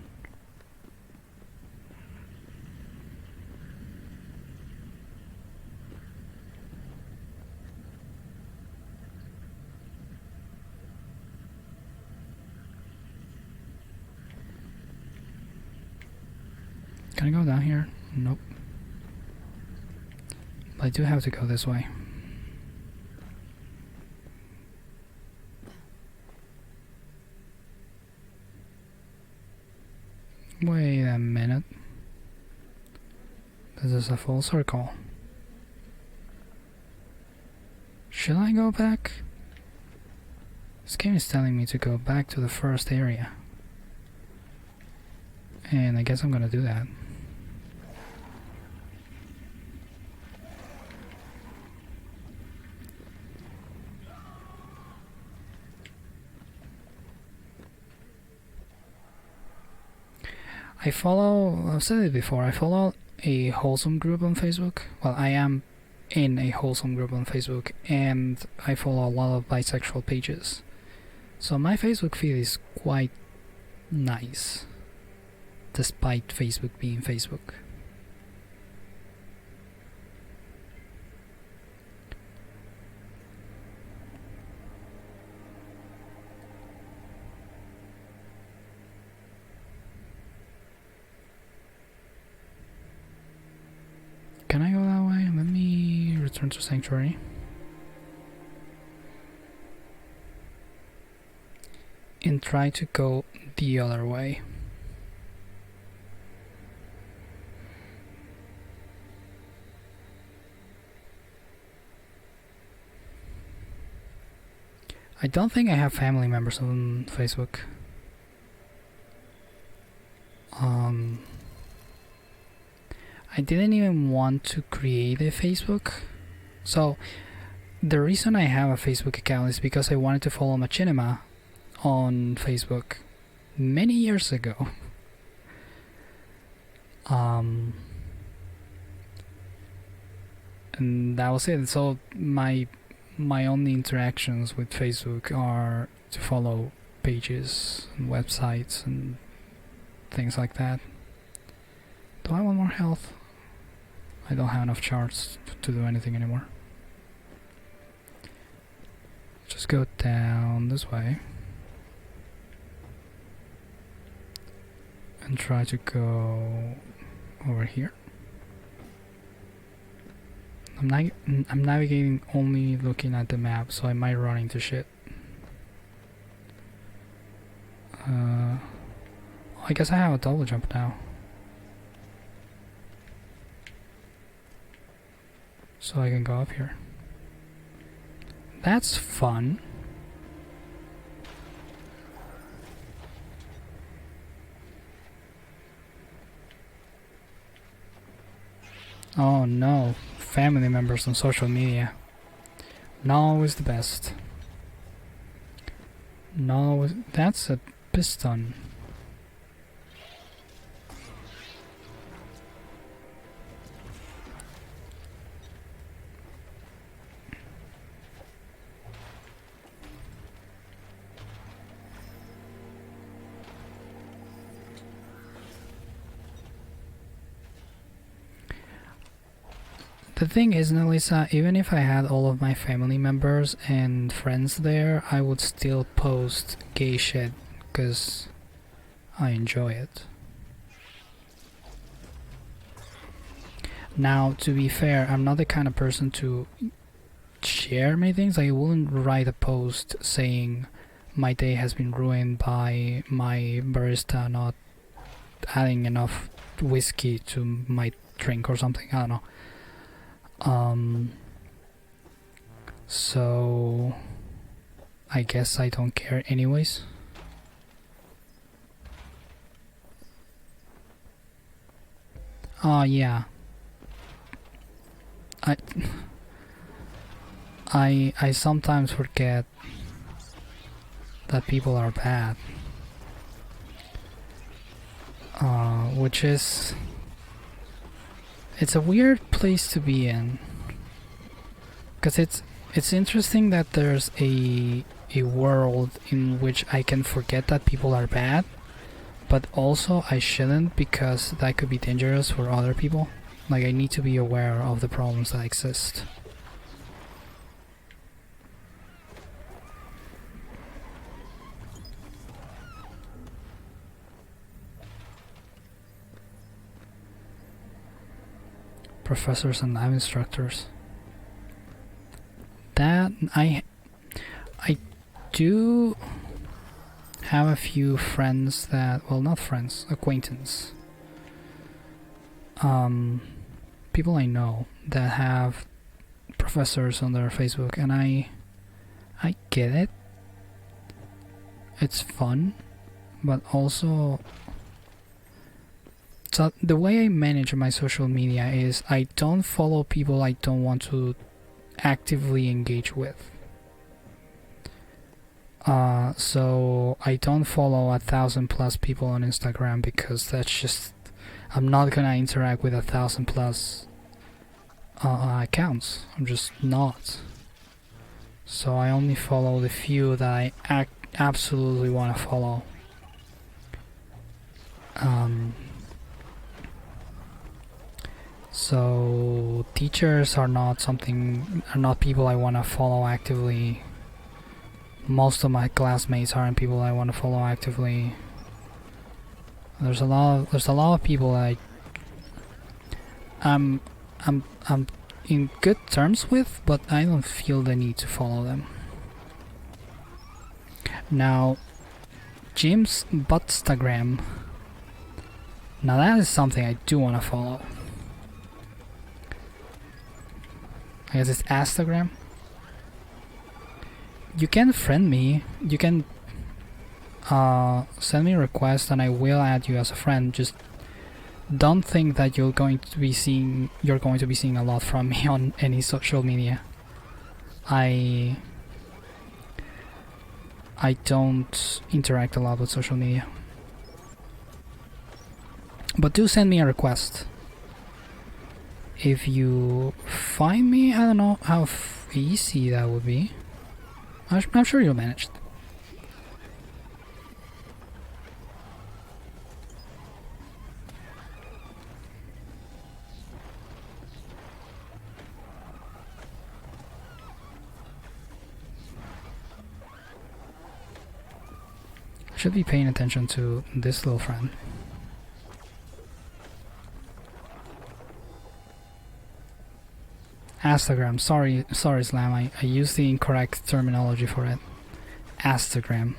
Can I go down here? Nope. I do have to go this way. Wait a minute. This is a full circle. Should I go back? This game is telling me to go back to the first area. And I guess I'm gonna do that. I've said it before, I follow a wholesome group on Facebook. Well, I am in a wholesome group on Facebook, and I follow a lot of bisexual pages. So my Facebook feed is quite nice, despite Facebook being Facebook. Can I go that way? Let me return to Sanctuary. And try to go the other way. I don't think I have family members on Facebook. I didn't even want to create a Facebook. So the reason I have a Facebook account is because I wanted to follow Machinima on Facebook many years ago. And that was it. So my only interactions with Facebook are to follow pages and websites and things like that. Do I want more health? I don't have enough charts to do anything anymore. Just go down this way and try to go over here. I'm navigating only looking at the map, so I might run into shit. I guess I have a double jump now. So I can go up here. That's fun. Oh no. family members on social media. Not always the best. No, that's a piston. The thing is, Nelisa, even if I had all of my family members and friends there, I would still post gay shit, because I enjoy it. Now, to be fair, I'm not the kind of person to share many things. I wouldn't write a post saying my day has been ruined by my barista not adding enough whiskey to my drink or something. I don't know. So I guess I don't care anyways. Yeah. I sometimes forget that people are bad. Which is, it's a weird place to be in, because it's interesting that there's a world in which I can forget that people are bad, but also I shouldn't, because that could be dangerous for other people. Like, I need to be aware of the problems that exist. Professors and lab instructors. That I do have a few friends that, well, not friends, acquaintance. People I know that have professors on their Facebook, and I get it. It's fun, but also, so the way I manage my social media is I don't follow people I don't want to actively engage with. So I don't follow 1,000+ people on Instagram, because that's just, I'm not gonna interact with 1,000+ accounts. I'm just not. So I only follow the few that I absolutely want to follow. So teachers are not people I want to follow actively. Most of my classmates aren't people I want to follow actively. There's a lot of people I'm in good terms with, but I don't feel the need to follow them. Now, Jim's Buttstagram. Now that is something I do want to follow. I guess it's Instagram. You can friend me. You can send me a request, and I will add you as a friend. Just don't think that you're going to be seeing a lot from me on any social media. I don't interact a lot with social media. But do send me a request. If you find me, I don't know how easy that would be. I'm sure you'll manage it. I should be paying attention to this little friend. Instagram. Sorry, Slam. I used the incorrect terminology for it. Instagram.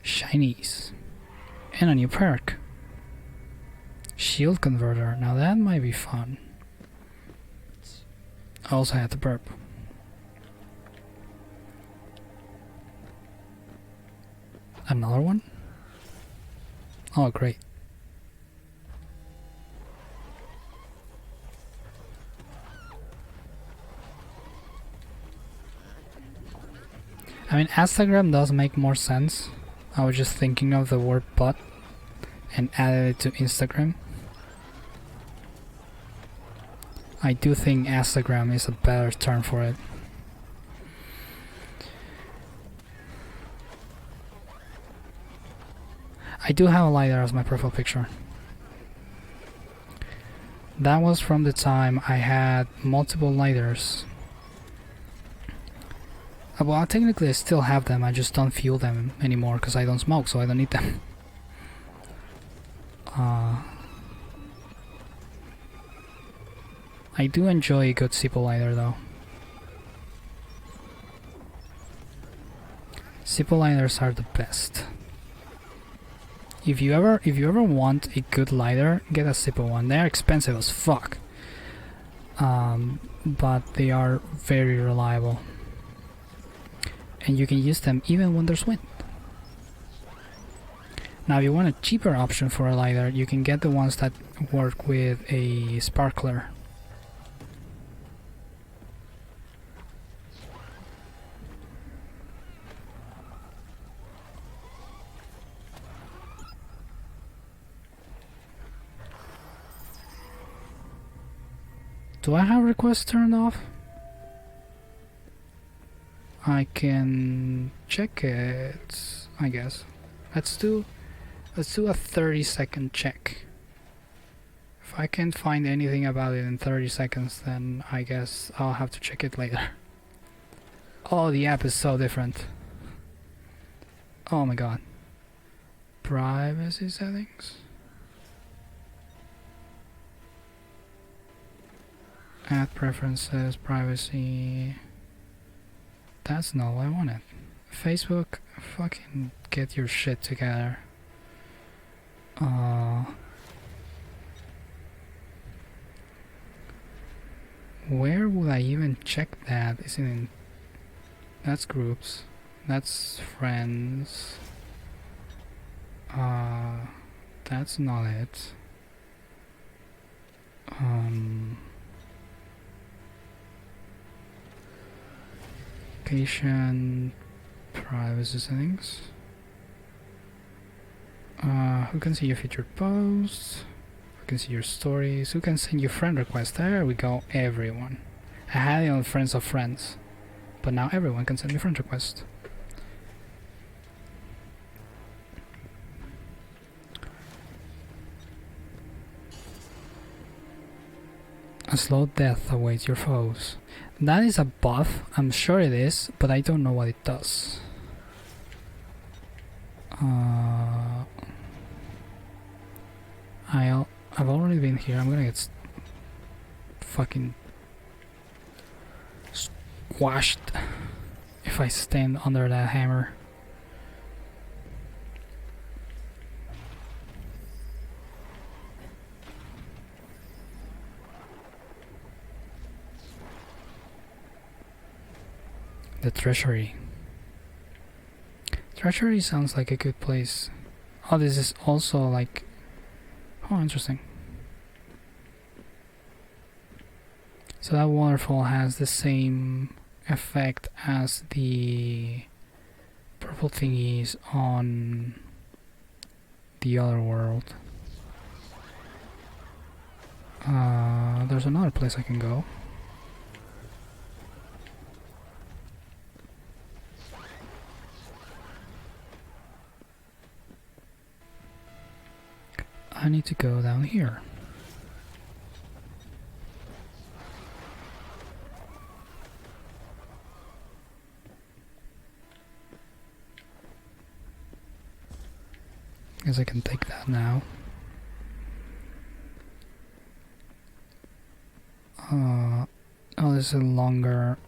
Shinies. And a new perk. Shield converter. Now that might be fun. I also had to burp. Another one? Oh, great. I mean, Instagram does make more sense. I was just thinking of the word butt and added it to Instagram. I do think Instagram is a better term for it. I do have a lighter as my profile picture. That was from the time I had multiple lighters. Well, technically I still have them, I just don't fuel them anymore because I don't smoke, so I don't need them. I do enjoy a good Zippo lighter though. Zippo lighters are the best. If you ever want a good lighter, get a Zippo one. They're expensive as fuck, but they are very reliable, and you can use them even when there's wind. Now, if you want a cheaper option for a lighter, you can get the ones that work with a sparkler. Do I have requests turned off? I can check it, I guess. Let's do a 30-second check. If I can't find anything about it in 30 seconds, then I guess I'll have to check it later. Oh, the app is so different. Oh my god. Privacy settings. Add preferences, privacy. That's not what I wanted. Facebook, fucking get your shit together. Where would I even check that? Is it in... That's groups. That's friends. That's not it. Location, privacy settings. Who can see your featured posts? Who can see your stories? Who can send you friend requests? There we go, everyone. I had it on friends of friends, but now everyone can send me friend requests. A slow death awaits your foes. That is a buff, I'm sure it is, but I don't know what it does. I've already been here. I'm gonna get fucking squashed if I stand under that hammer. The treasury. Treasury sounds like a good place. Oh, this is also like... Oh, interesting. So that waterfall has the same effect as the purple thingies on the other world. There's another place I can go. I need to go down here. Guess I can take that now. Oh, this is a longer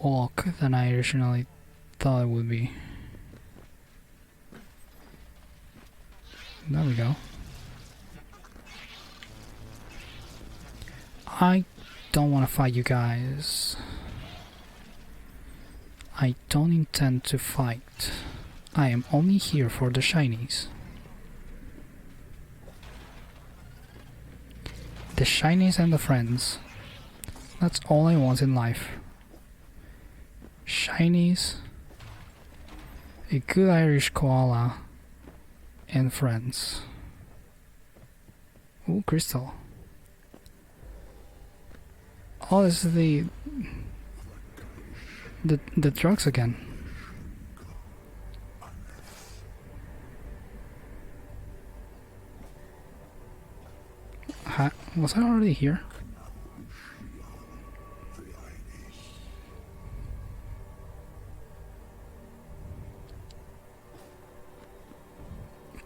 walk than I originally thought it would be. There we go. I don't want to fight you guys. I don't intend to fight. I am only here for the shinies. The shinies and the friends. That's all I want in life. Shinies, a good Irish koala, and friends. Ooh, crystal. Oh, this is the drugs again. Was I already here?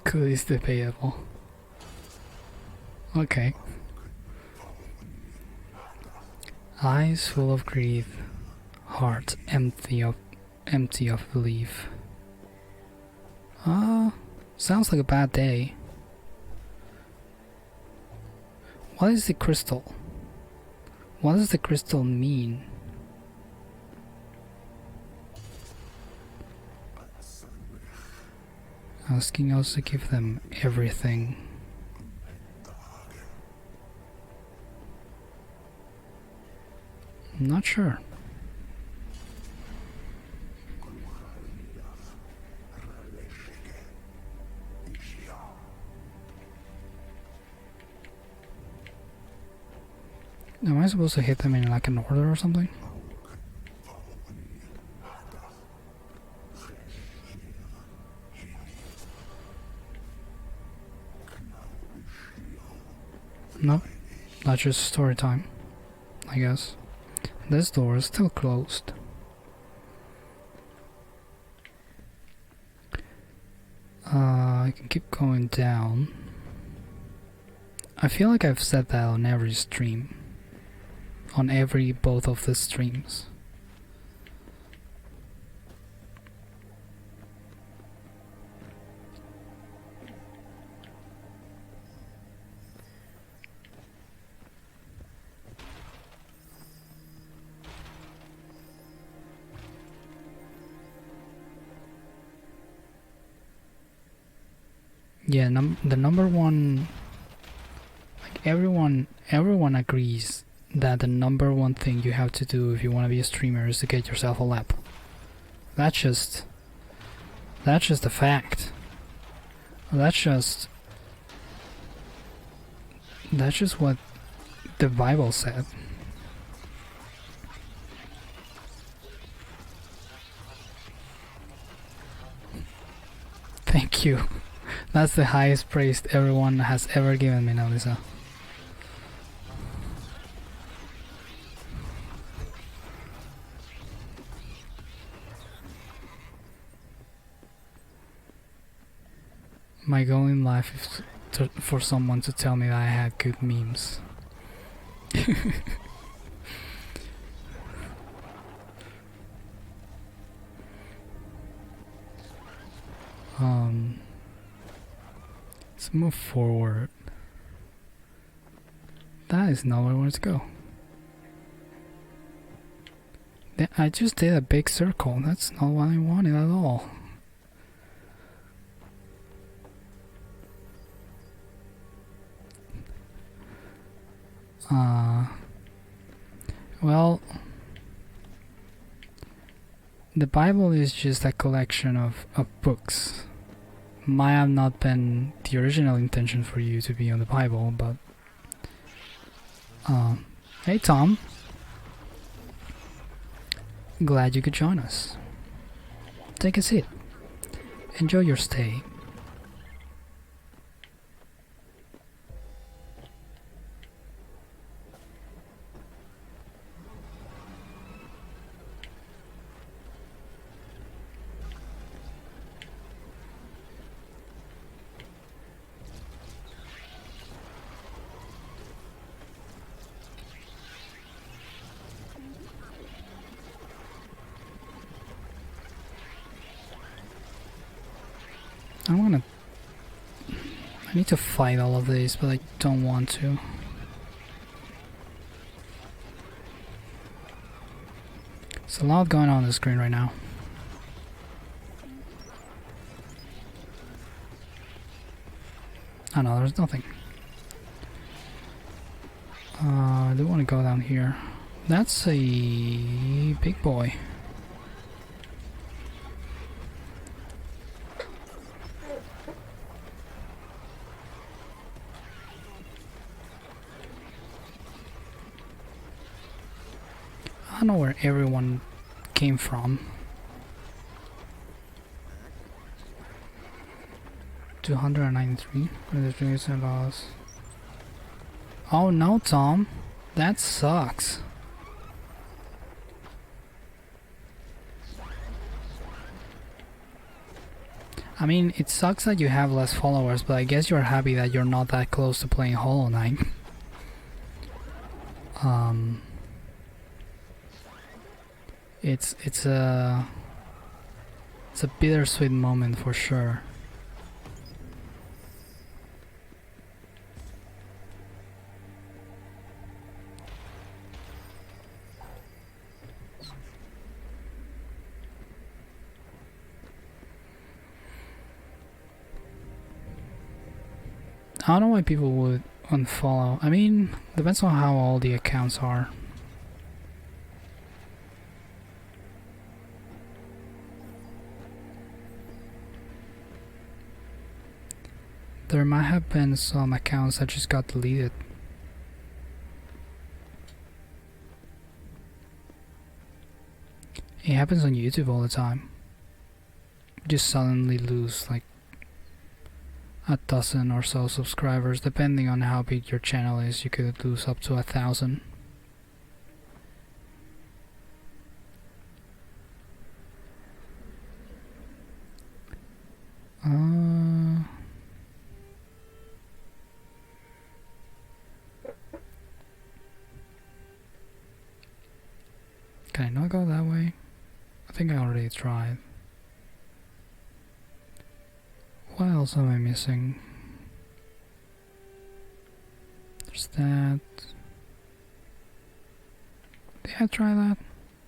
Good is debatable. Okay. Eyes full of greed, heart empty of belief. Sounds like a bad day. What is the crystal? What does the crystal mean? Asking us to give them everything. I'm not sure. Am I supposed to hit them in like an order or something? No, that's just story time, I guess. This door is still closed. I can keep going down. I feel like I've said that on every stream. On both of the streams. Yeah, the number one, like everyone agrees that the number one thing you have to do if you want to be a streamer is to get yourself a lap. That's just a fact. That's just what the Bible said. Thank you. That's the highest praise everyone has ever given me, Nalisa. My goal in life is for someone to tell me that I had good memes. Let's move forward. That is not where I want to go. I just did a big circle. That's not what I wanted at all. Well, the Bible is just a collection of books. Might have not been the original intention for you to be on the Bible, but hey Tom, glad you could join us. Take a seat. Enjoy your stay. I need to fight all of these, but I don't want to. There's a lot going on the screen right now. Oh no, there's nothing. I do want to go down here. That's a big boy. I don't know where everyone came from. 293. Oh no, Tom. That sucks. I mean, it sucks that you have less followers, but I guess you're happy that you're not that close to playing Hollow Knight. It's a bittersweet moment for sure. I don't know why people would unfollow. I mean, depends on how old the accounts are. There might have been some accounts that just got deleted. It happens on YouTube all the time. You just suddenly lose like a dozen or so subscribers, depending on how big your channel is. You could lose up to 1,000. Can I not go that way? I think I already tried. What else am I missing? There's that. Did I try that?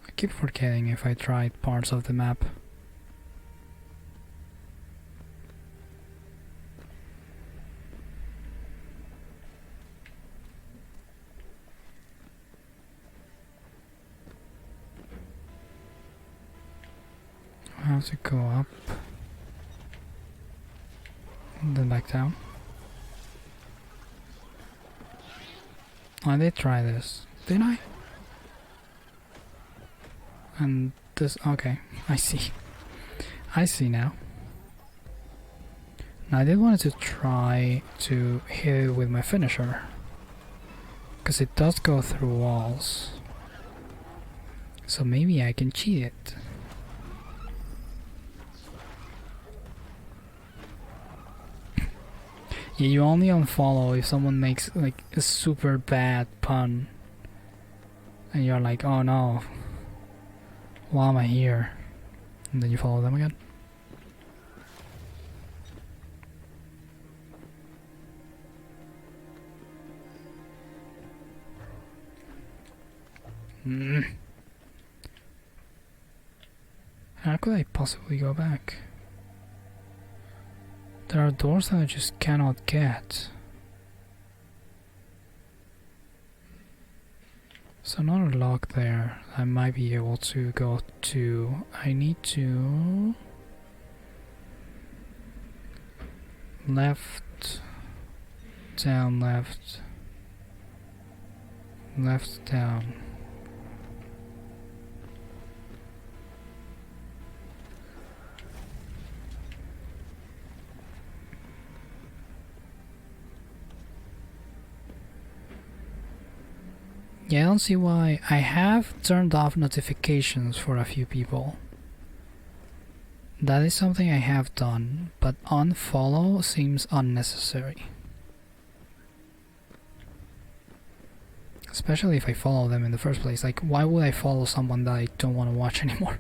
I keep forgetting if I tried parts of the map. I have to go up. And then back down. I did try this, didn't I? And this, okay, I see. I see now. Now I did want to try to hit it with my finisher, because it does go through walls. So maybe I can cheat it. Yeah, you only unfollow if someone makes like a super bad pun and you're like, oh no, why am I here? And then you follow them again. How could I possibly go back? There are doors that I just cannot get. So not a lock there. I might be able to go to. I need to left, down, left, left, down. Yeah, I don't see why. I have turned off notifications for a few people. That is something I have done, but unfollow seems unnecessary. Especially if I follow them in the first place. Like, why would I follow someone that I don't want to watch anymore?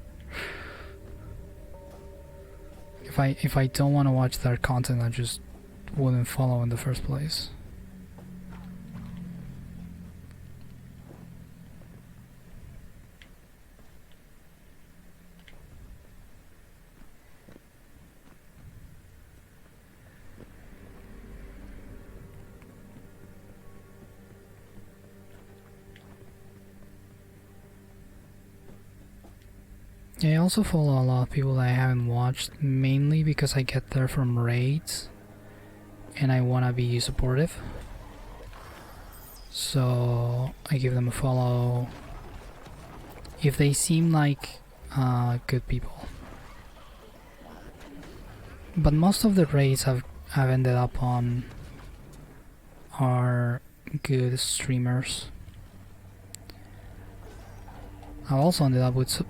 If I don't want to watch their content, I just wouldn't follow in the first place. Yeah, I also follow a lot of people that I haven't watched, mainly because I get there from raids and I wanna be supportive. So I give them a follow if they seem like good people. But most of the raids I've ended up on are good streamers. I've also ended up with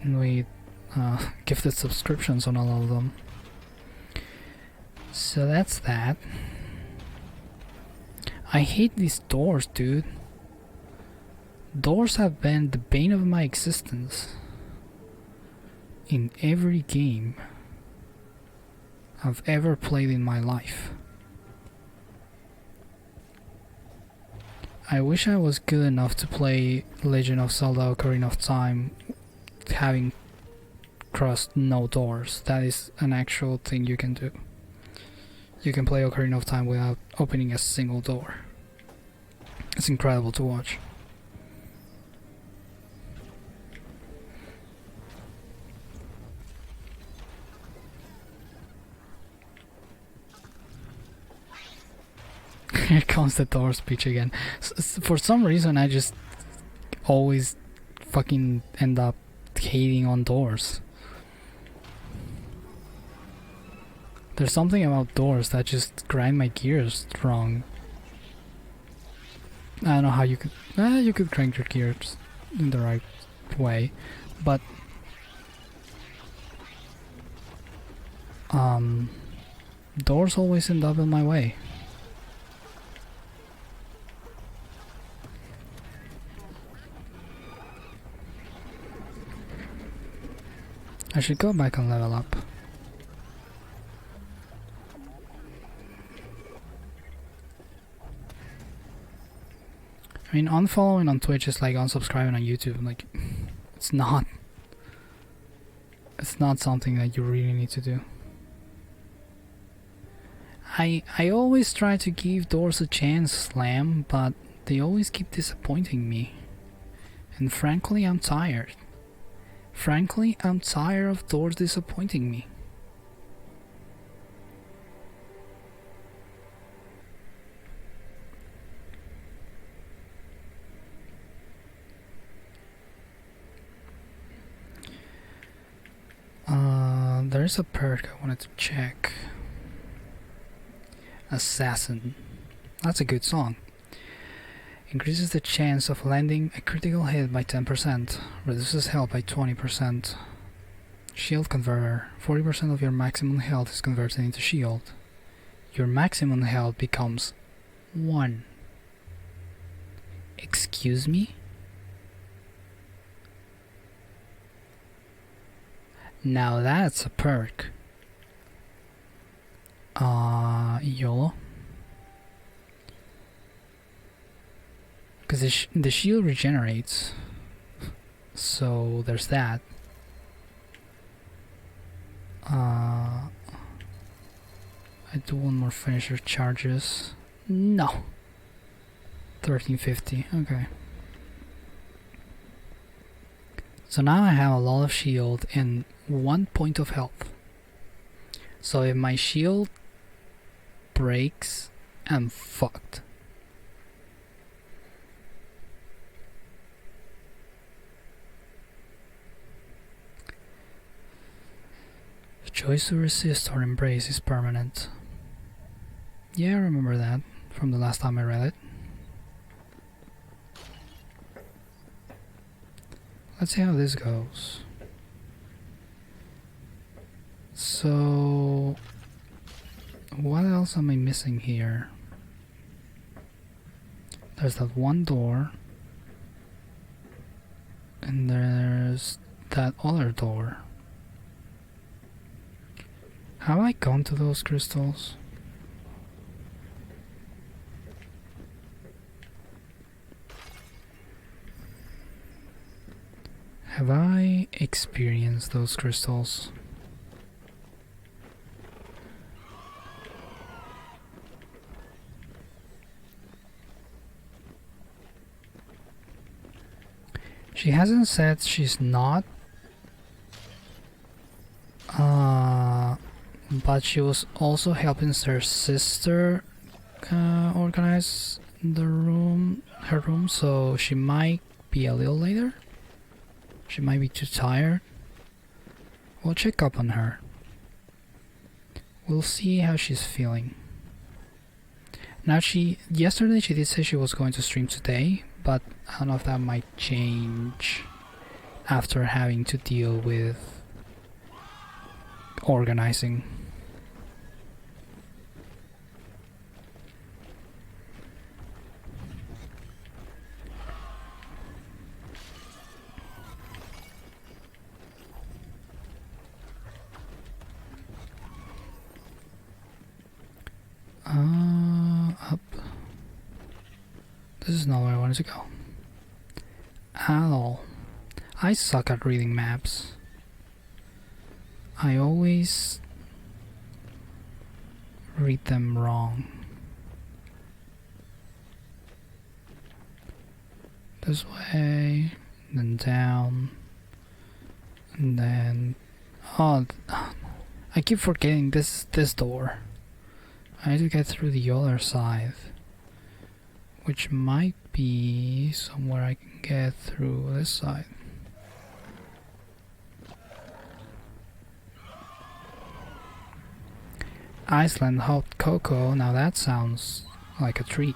gifted subscriptions on all of them. So that's that. I hate these doors, dude. Doors have been the bane of my existence in every game I've ever played in my life. I wish I was good enough to play Legend of Zelda: Ocarina of Time having crossed no doors. That is an actual thing you can do. You can play Ocarina of Time without opening a single door. It's incredible to watch. Here comes the door speech again. For some reason I just always fucking end up hating on doors. There's something about doors that just grind my gears wrong. I don't know how you could... you could grind your gears in the right way, but... doors always end up in my way. I should go back and level up. I mean, unfollowing on Twitch is like unsubscribing on YouTube. Like, it's not something that you really need to do. I always try to give doors a chance, Slam, but they always keep disappointing me. And frankly, I'm tired. Frankly, I'm tired of doors disappointing me. There's a perk I wanted to check. Assassin. That's a good song. Increases the chance of landing a critical hit by 10%. Reduces health by 20%. Shield converter. 40% of your maximum health is converted into shield. Your maximum health becomes 1. Excuse me? Now that's a perk. YOLO. Because the shield regenerates. So there's that. I do one more finisher charges. No. 1350. Okay. So now I have a lot of shield and 1 point of health. So if my shield breaks, I'm fucked. The choice to resist or embrace is permanent. Yeah, I remember that from the last time I read it. Let's see how this goes. So, what else am I missing here? There's that one door, and there's that other door. Have I gone to those crystals? Have I experienced those crystals? She hasn't said she's not but she was also helping her sister organize her room, so she might be a little later. She might be too tired. We'll check up on her. We'll see how she's feeling. Now yesterday she did say she was going to stream today, but I don't know if that might change after having to deal with organizing. Up. This is not where I wanted to go. At all. I suck at reading maps. I always read them wrong. This way, then down, and then... Oh, I keep forgetting this door. I need to get through the other side, which might be somewhere I can get through this side. Iceland hot cocoa, now that sounds like a treat.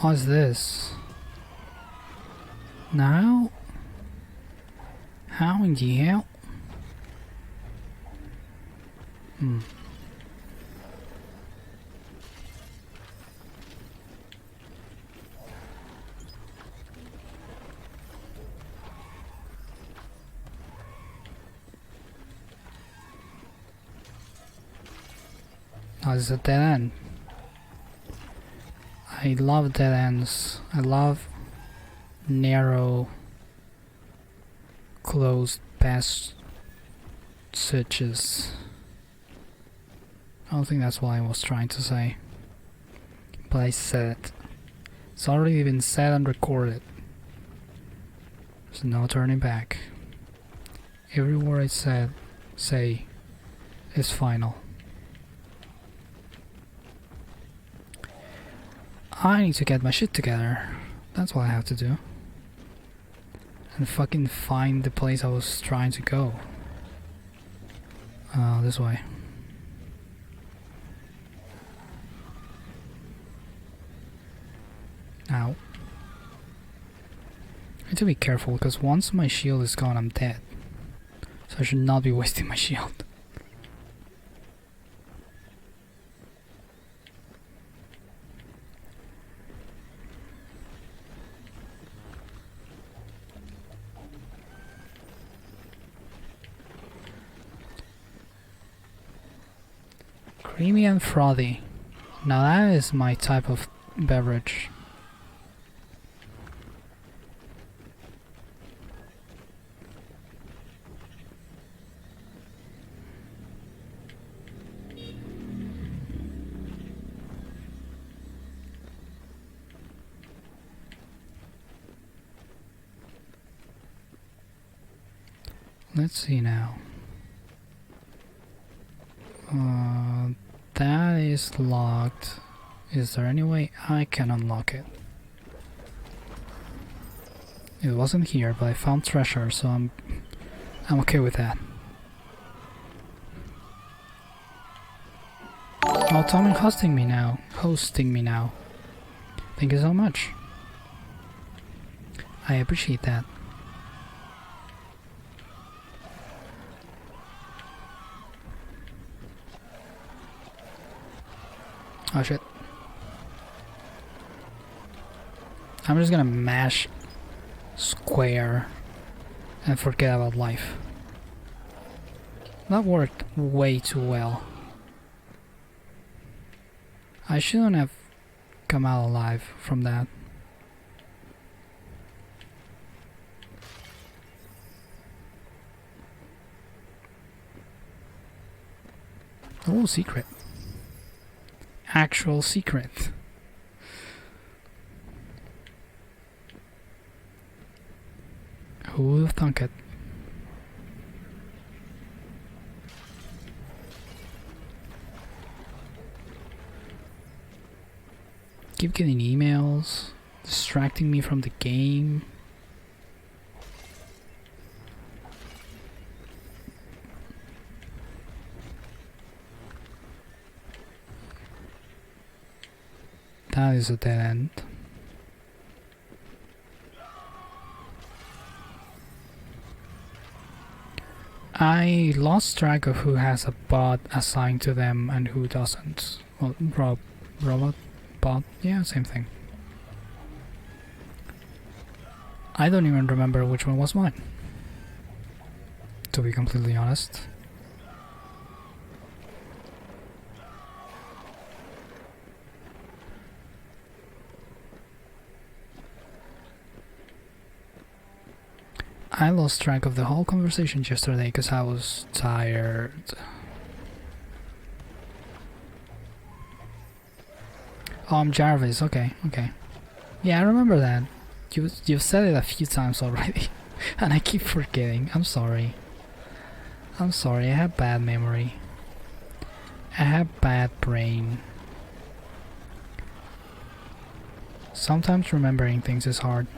What's this? Now? How in the hell? Oh, this is a dead end. I love dead ends. I love narrow, closed passages. I don't think that's what I was trying to say, but I said it. It's already been said and recorded. There's no turning back. Every word I say is final. I need to get my shit together. That's what I have to do. And fucking find the place I was trying to go. This way. Ow. I need to be careful because once my shield is gone, I'm dead. So I should not be wasting my shield. Creamy and frothy. Now that is my type of beverage. Let's see now. That is locked. Is there any way I can unlock it? It wasn't here, but I found treasure, so I'm okay with that. Oh, Tom is hosting me now. Thank you so much. I appreciate that. Oh shit. I'm just gonna mash square and forget about life. That worked way too well. I shouldn't have come out alive from that. Oh, secret. Actual secret. Who would have thunk it? Keep getting emails, distracting me from the game. That is a dead end. I lost track of who has a bot assigned to them and who doesn't. Well, robot bot, yeah, same thing. I don't even remember which one was mine, to be completely honest. I lost track of the whole conversation yesterday because I was tired. Oh, I'm Jarvis. Okay. Yeah, I remember that. You've said it a few times already, and I keep forgetting. I'm sorry. I have bad memory. I have bad brain. Sometimes remembering things is hard.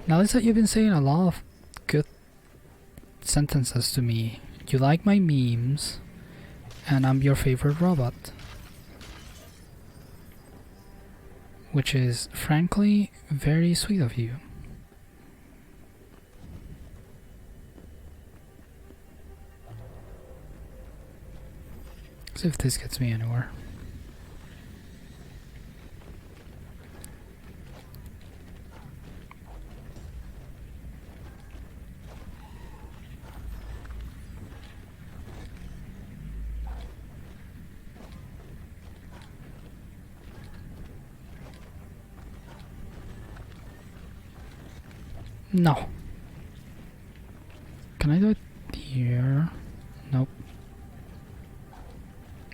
Now, Lisa, you've been saying a lot of good sentences to me. You like my memes, and I'm your favorite robot. Which is, frankly, very sweet of you. See if this gets me anywhere. No. Can I do it here? Nope.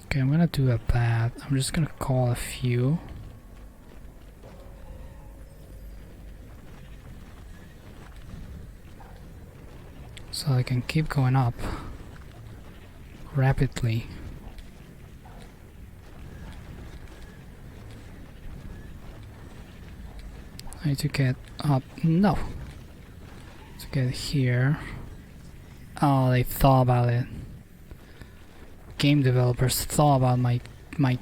Okay, I'm gonna do a bat. I'm just gonna call a few. So I can keep going up rapidly. I need to get up. No. To get here. Oh, they thought about it. Game developers thought about my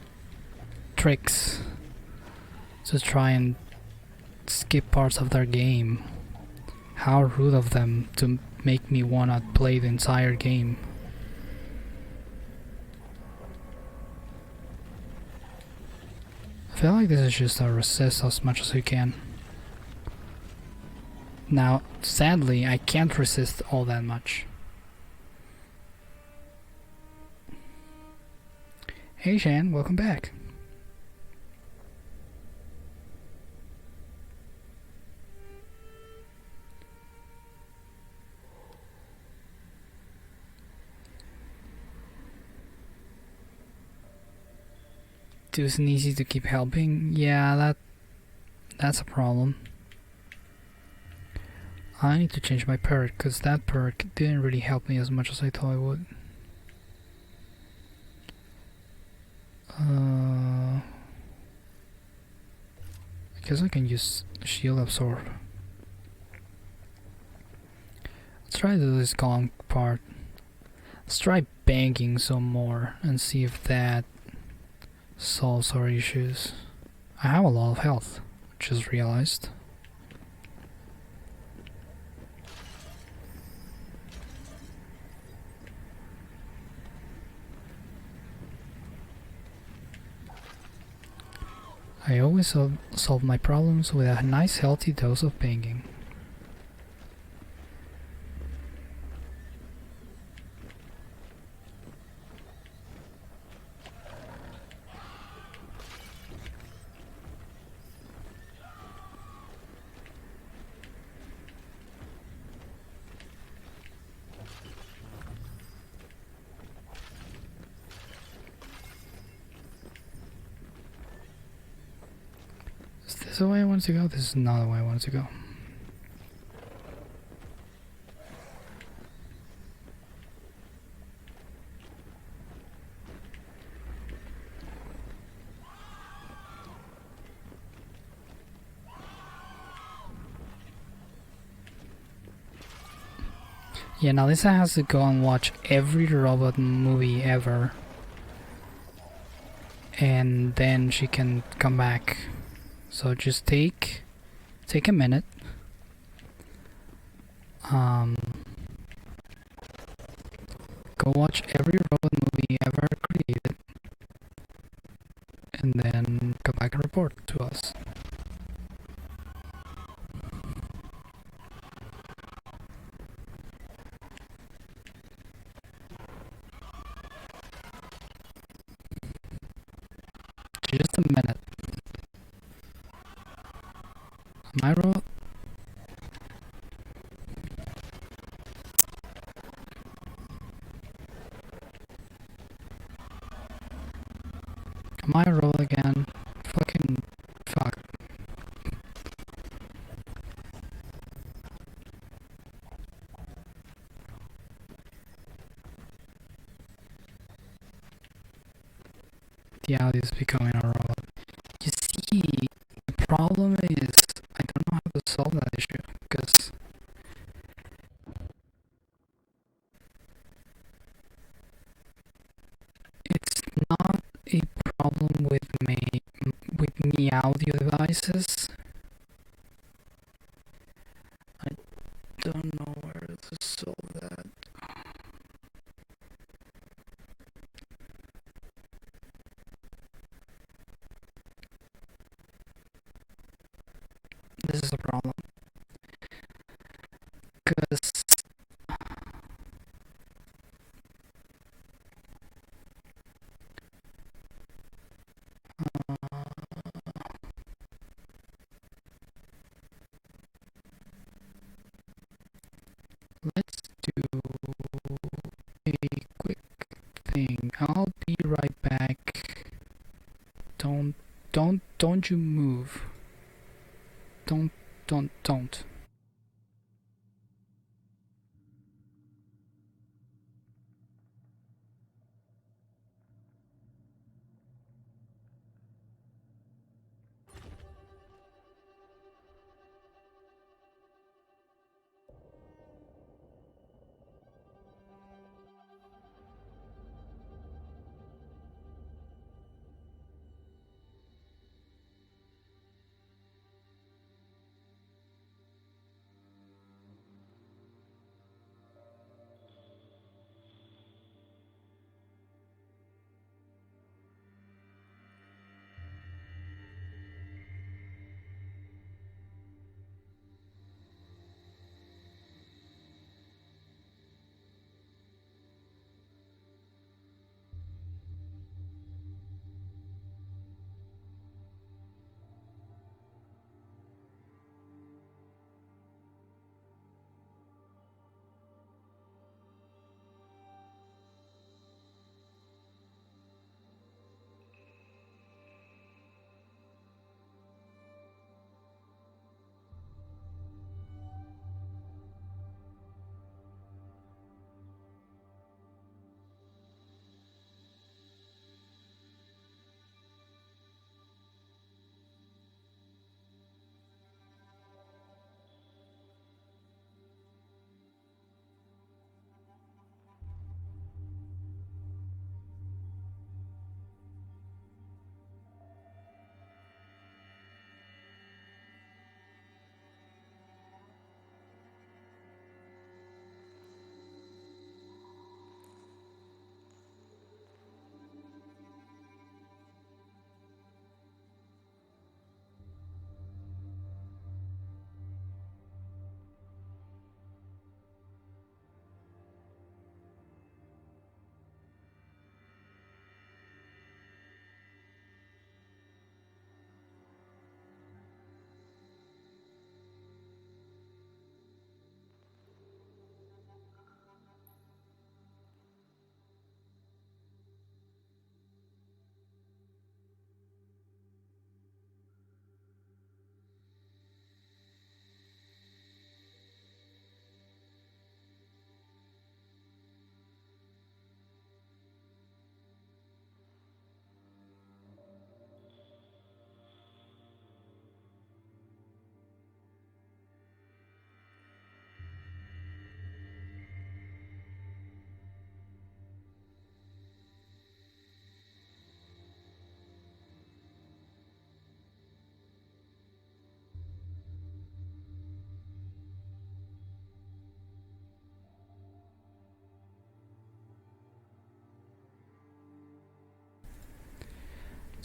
tricks to try and skip parts of their game. How rude of them to make me wanna play the entire game. I feel like this is just a resist as much as you can. Now, sadly, I can't resist all that much. Hey Shan, welcome back. Too sneezy to keep helping? Yeah, that's a problem. I need to change my perk, because that perk didn't really help me as much as I thought it would. I guess I can use shield absorb. Let's try to do this gong part. Let's try banging some more and see if that solves our issues. I have a lot of health, just realized. I always solve my problems with a nice healthy dose of banging. this the way I wanted to go? This is not the way I wanted to go. Yeah, now Lisa has to go and watch every robot movie ever. And then she can come back. So just take a minute. Go watch every robot movie ever created. And then come back and report to us. Just a minute. Am I wrong? Am I roll again? Fucking fuck. The audio is becoming a robot. You see, the problem is I don't know how to solve that issue because it's not a problem with me audio devices. I don't know where to solve that. This is a problem because let's do a quick thing. I'll be right back. Don't you move. Don't.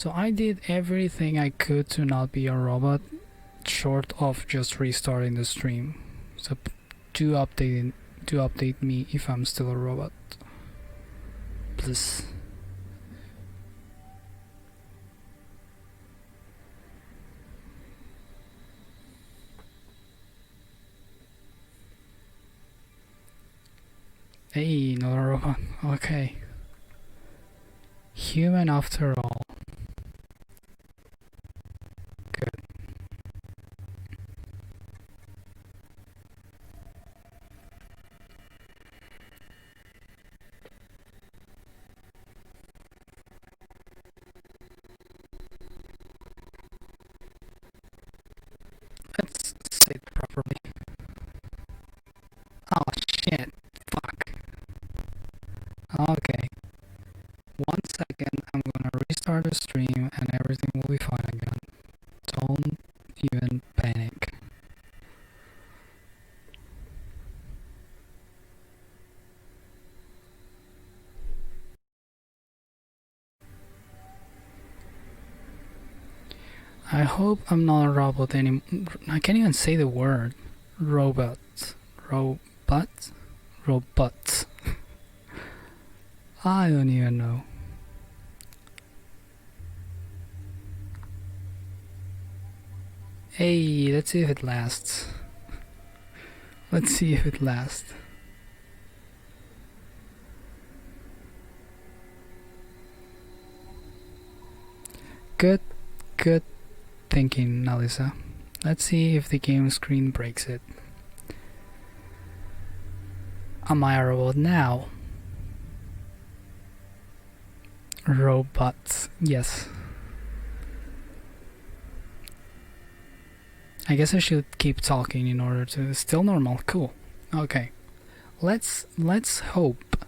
So I did everything I could to not be a robot, short of just restarting the stream. So do update me if I'm still a robot, please. Hey, not a robot. Okay. Human after all. Good. Let's say it properly. Oh shit. Fuck. Okay. 1 second, I'm gonna restart the stream and everything will be fine again. Don't even panic. I hope I'm not a robot anymore. I can't even say the word. Robot. Robot? Robot. I don't even know. Hey, let's see if it lasts. Let's see if it lasts. Good thinking, Alyssa. Let's see if the game screen breaks it. Am I a robot now? Robots, yes. I guess I should keep talking in order to... Still normal, cool. Okay. Let's hope.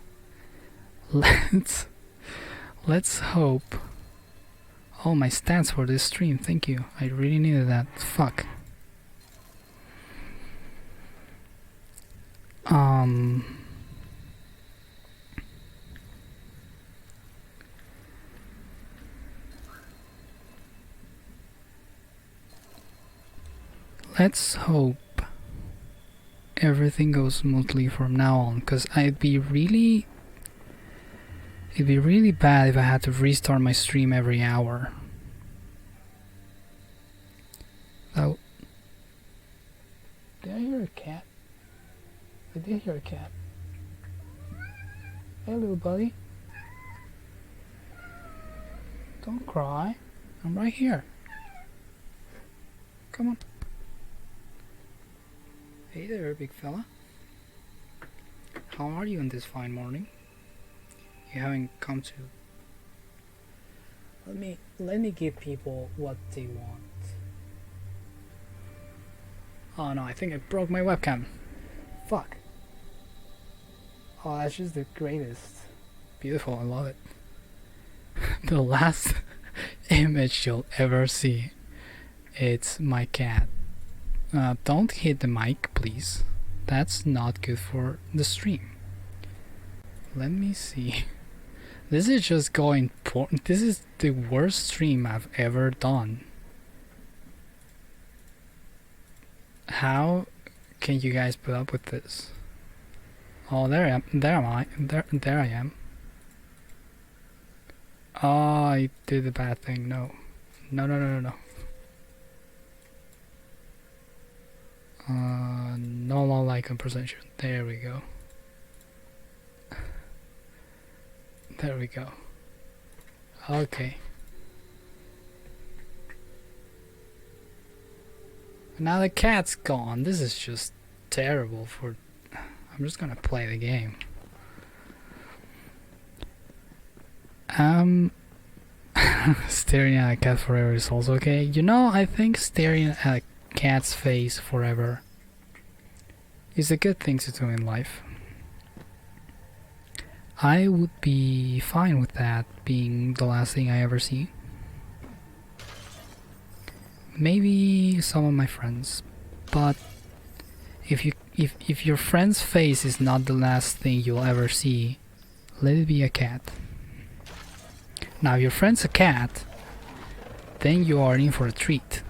Let's hope. Oh, my stats for this stream, thank you. I really needed that. Fuck. Let's hope everything goes smoothly from now on, because it'd be really bad if I had to restart my stream every hour. So, did I hear a cat? I did hear a cat. Hey, little buddy. Don't cry. I'm right here. Come on. Hey there, big fella. How are you on this fine morning? You haven't come to... Let me give people what they want. Oh no, I think I broke my webcam. Fuck. Oh, that's just the greatest. Beautiful, I love it. The last image you'll ever see. It's my cat. Don't hit the mic, please. That's not good for the stream. Let me see. This is just going poor. This is the worst stream I've ever done. How can you guys put up with this? Oh, there I am. There I am. Oh, I did the bad thing. No. No low light composition. There we go. There we go. Okay. Now the cat's gone. This is just terrible for... I'm just gonna play the game. Staring at a cat forever is also okay. You know, I think staring at a cat's face forever is a good thing to do in life. I would be fine with that being the last thing I ever see. Maybe some of my friends, but if your friend's face is not the last thing you'll ever see, let it be a cat. Now, if your friend's a cat, then you are in for a treat.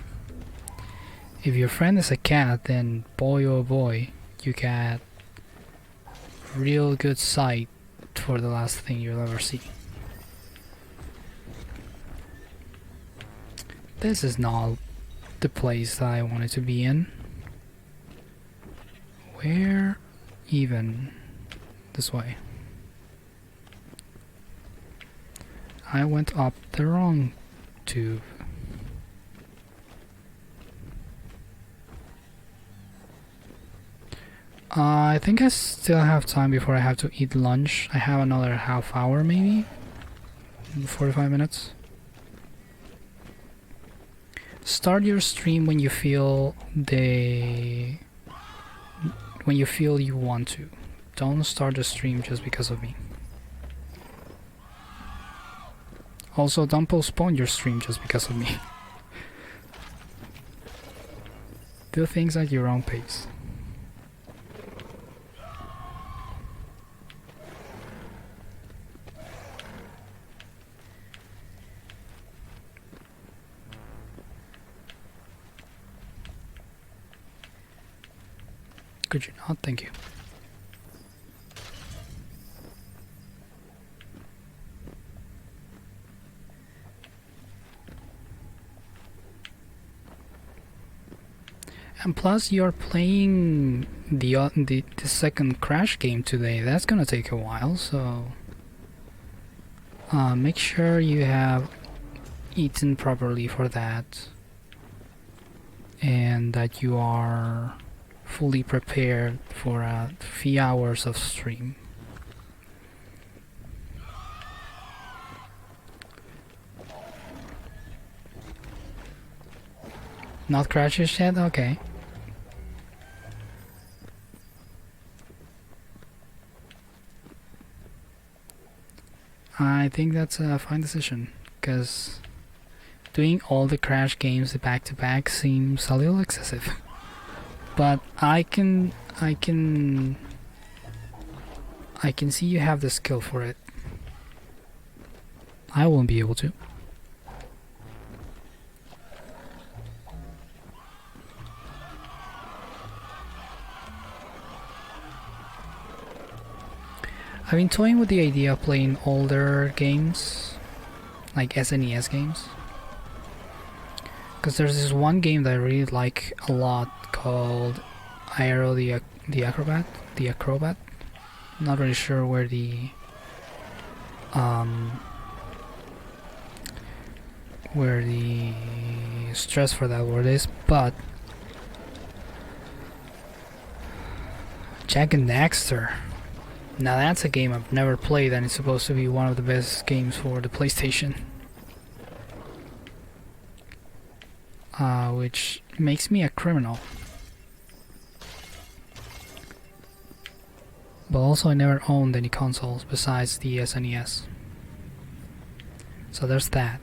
If your friend is a cat, then boy oh boy, you get real good sight for the last thing you'll ever see. This is not the place that I wanted to be in. Where even? This way. I went up the wrong tube. I think I still have time before I have to eat lunch. I have another half hour maybe? 45 minutes. Start your stream when you feel you want to. Don't start the stream just because of me. Also, don't postpone your stream just because of me. Do things at your own pace. Could you not? Thank you. And plus, you're playing the second Crash game today. That's gonna take a while, so make sure you have eaten properly for that, and that you are fully prepared for a few hours of stream. Not crashes yet? Okay. I think that's a fine decision, because doing all the Crash games back to back seems a little excessive. But I can see you have the skill for it. I won't be able to. I've been toying with the idea of playing older games, like SNES games. Because there's this one game that I really like a lot called Aero the Acrobat. Not really sure where the stress for that word is, but Jak and Daxter. Now that's a game I've never played, and it's supposed to be one of the best games for the PlayStation. Which makes me a criminal. But also I never owned any consoles besides the SNES. So there's that.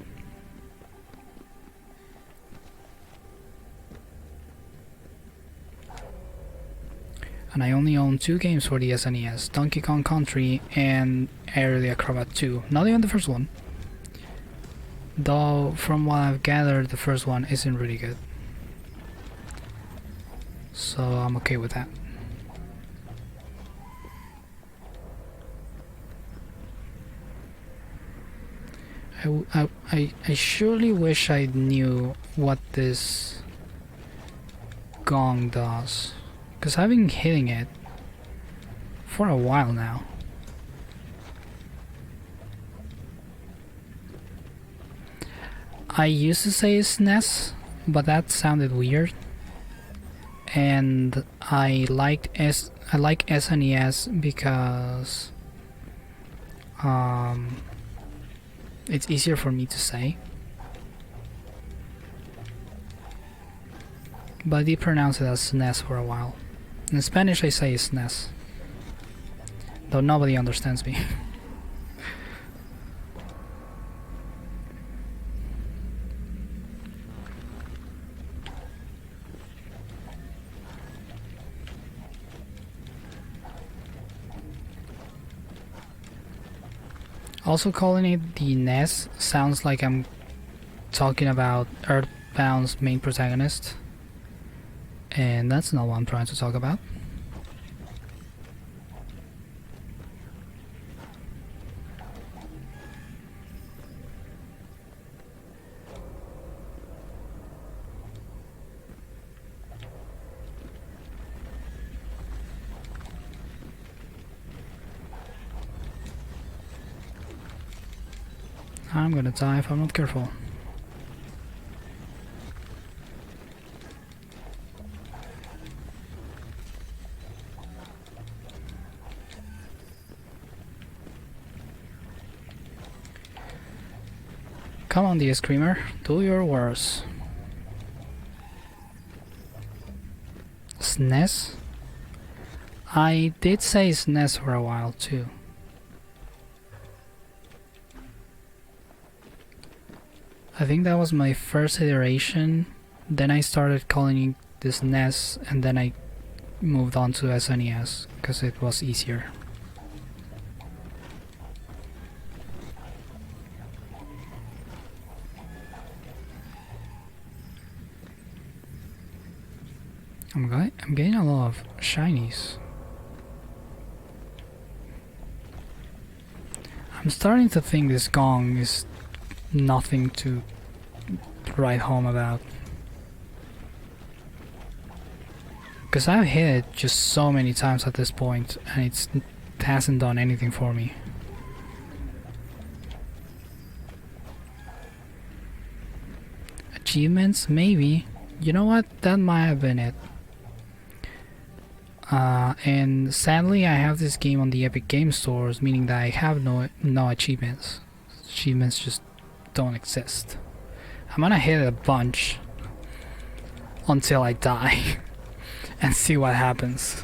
And I only own 2 games for the SNES, Donkey Kong Country and Aero the Acrobat 2. Not even the first one. Though, from what I've gathered, the first one isn't really good. So I'm okay with that. I surely wish I knew what this gong does. Because I've been hitting it for a while now. I used to say SNES, but that sounded weird. And I like SNES because it's easier for me to say. But I did pronounce it as SNES for a while. In Spanish I say SNES, though nobody understands me. Also, calling it the NES sounds like I'm talking about Earthbound's main protagonist, and that's not what I'm trying to talk about. I'm gonna die if I'm not careful. Come on, the Screamer, do your worst. SNES? I did say SNES for a while too. I think that was my first iteration, then I started calling it this NES, and then I moved on to SNES because it was easier. I'm getting a lot of shinies. I'm starting to think this gong is nothing to write home about. Because I've hit it just so many times at this point and it hasn't done anything for me. Achievements? Maybe. You know what? That might have been it. And sadly I have this game on the Epic Game Stores, meaning that I have no achievements. Achievements just don't exist. I'm gonna hit it a bunch until I die and see what happens.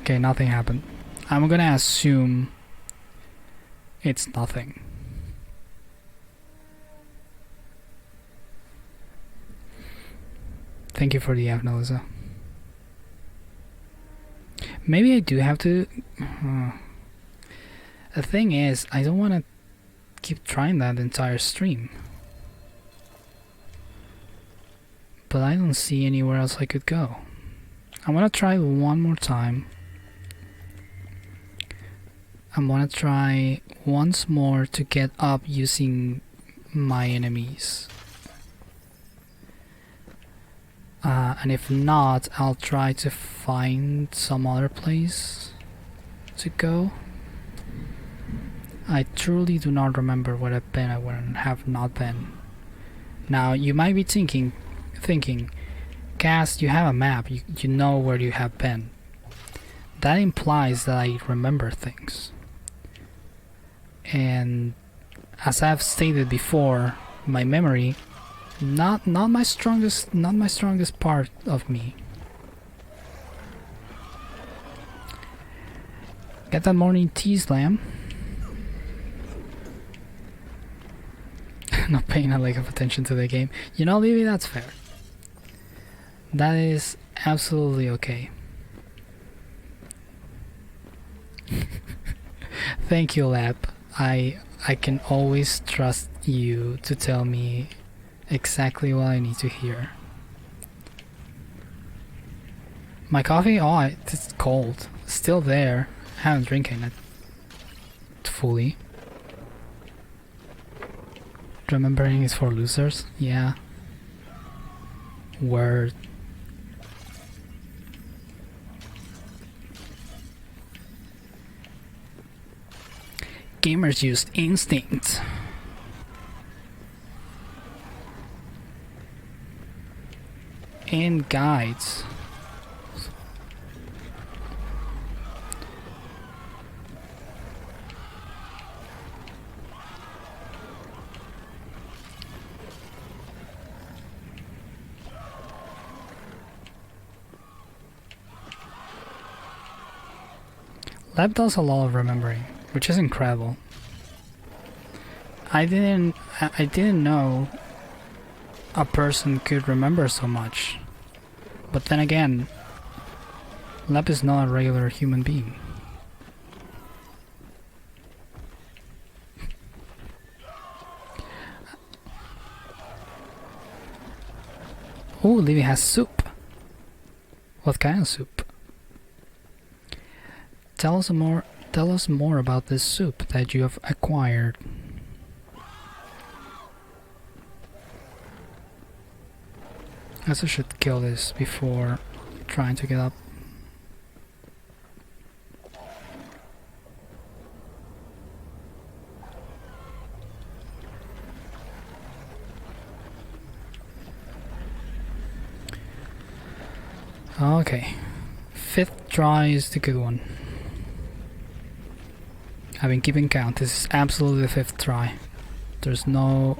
Okay, nothing happened. I'm gonna assume it's nothing. Thank you for the F, Melissa. Maybe I do have to... The thing is, I don't want to keep trying that entire stream. But I don't see anywhere else I could go. I'm gonna try one more time. I'm gonna try once more to get up using my enemies. And if not, I'll try to find some other place to go. I truly do not remember where I've been and where I have not been. Now, you might be thinking, Kaz, you have a map, you know where you have been. That implies that I remember things. And as I've stated before, my memory, not my strongest part of me. Get that morning tea, Slam. Not paying a lack of attention to the game. You know, Livy, that's fair. That is absolutely okay. Thank you, Lap. I can always trust you to tell me exactly what I need to hear. My coffee? Oh, it's cold. Still there. I haven't drinking it fully. Remembering is for losers? Yeah. Word. Gamers used instinct. And guides. Lab does a lot of remembering, which is incredible. I didn't know a person could remember so much. But then again, Lab is not a regular human being. Oh, Livy has soup. What kind of soup? Tell us more about this soup that you have acquired. I guess I should kill this before trying to get up. Okay, 5th try is the good one. I've been keeping count. This is absolutely the 5th try. No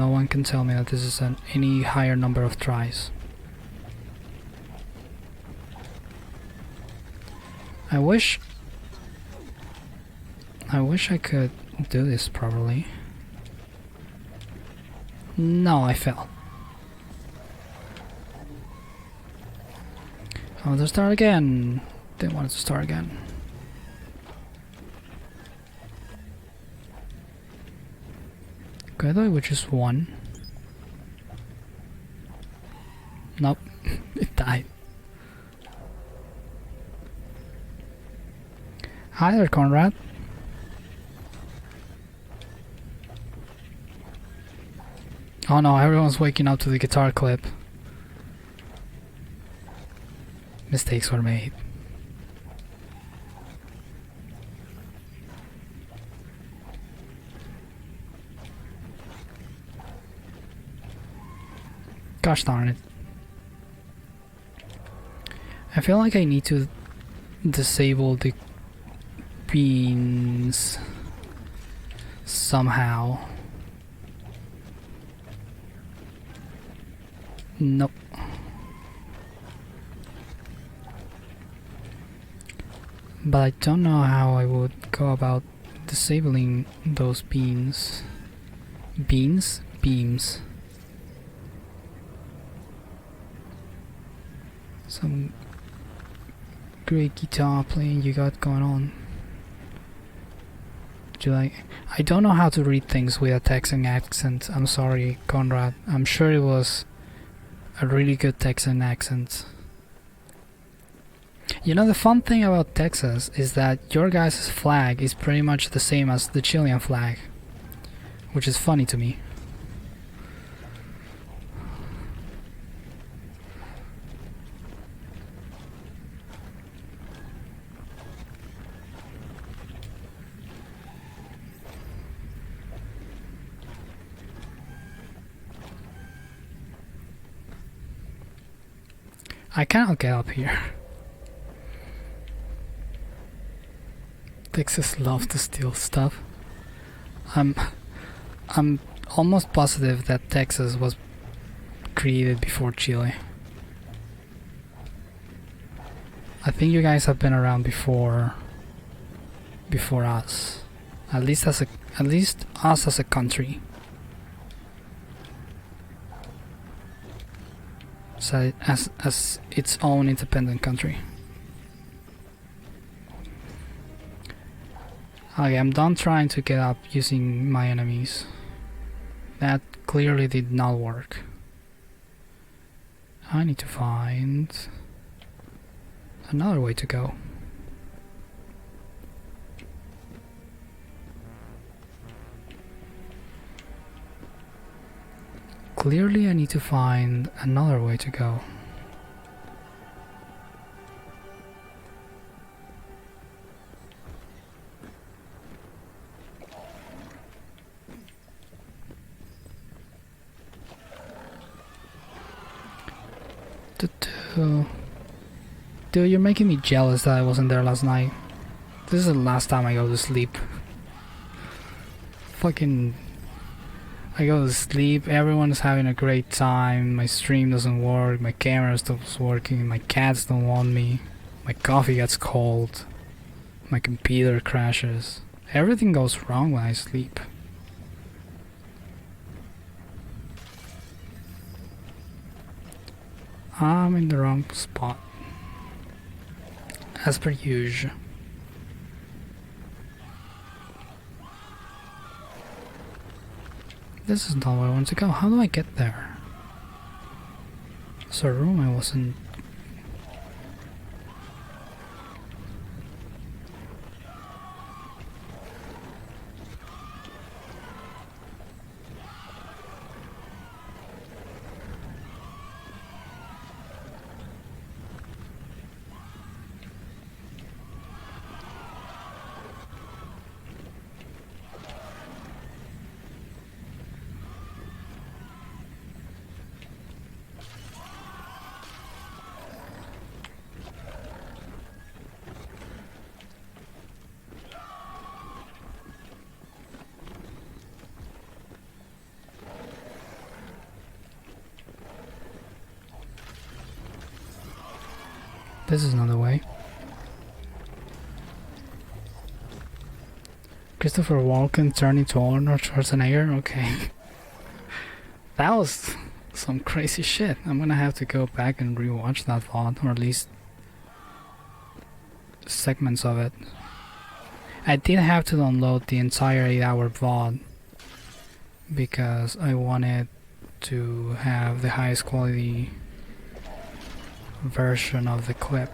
one can tell me that this is any higher number of tries. I wish I could do this properly. No, I fell. I want to start again. Didn't want it to start again. Okay, I thought it was just one. Nope, it died. Hi there, Conrad. Oh no, everyone's waking up to the guitar clip. Mistakes were made. Gosh darn it. I feel like I need to disable the beans somehow. Nope. But I don't know how I would go about disabling those beans. Beans? Beams. Some great guitar playing you got going on. Do you like? I don't know how to read things with a Texan accent. I'm sorry, Conrad. I'm sure it was a really good Texan accent. You know, the fun thing about Texas is that your guys' flag is pretty much the same as the Chilean flag, which is funny to me. I cannot get up here. Texas loves to steal stuff. I'm almost positive that Texas was created before Chile. I think you guys have been around before us. At least us as a country. So as its own independent country. Okay, I'm done trying to get up using my enemies. That clearly did not work. I need to find another way to go. Clearly I need to find another way to go. Dude, you're making me jealous that I wasn't there last night. This is the last time I go to sleep. Fucking... I go to sleep, everyone's having a great time, my stream doesn't work, my camera stops working, my cats don't want me, my coffee gets cold, my computer crashes. Everything goes wrong when I sleep. I'm in the wrong spot. As per usual. This is not where I want to go. How do I get there? It's a room I wasn't. This is another way. Christopher Walken turned into Arnold Schwarzenegger? Okay. That was some crazy shit. I'm gonna have to go back and rewatch that VOD, or at least segments of it. I did have to download the entire 8-hour VOD because I wanted to have the highest quality version of the clip,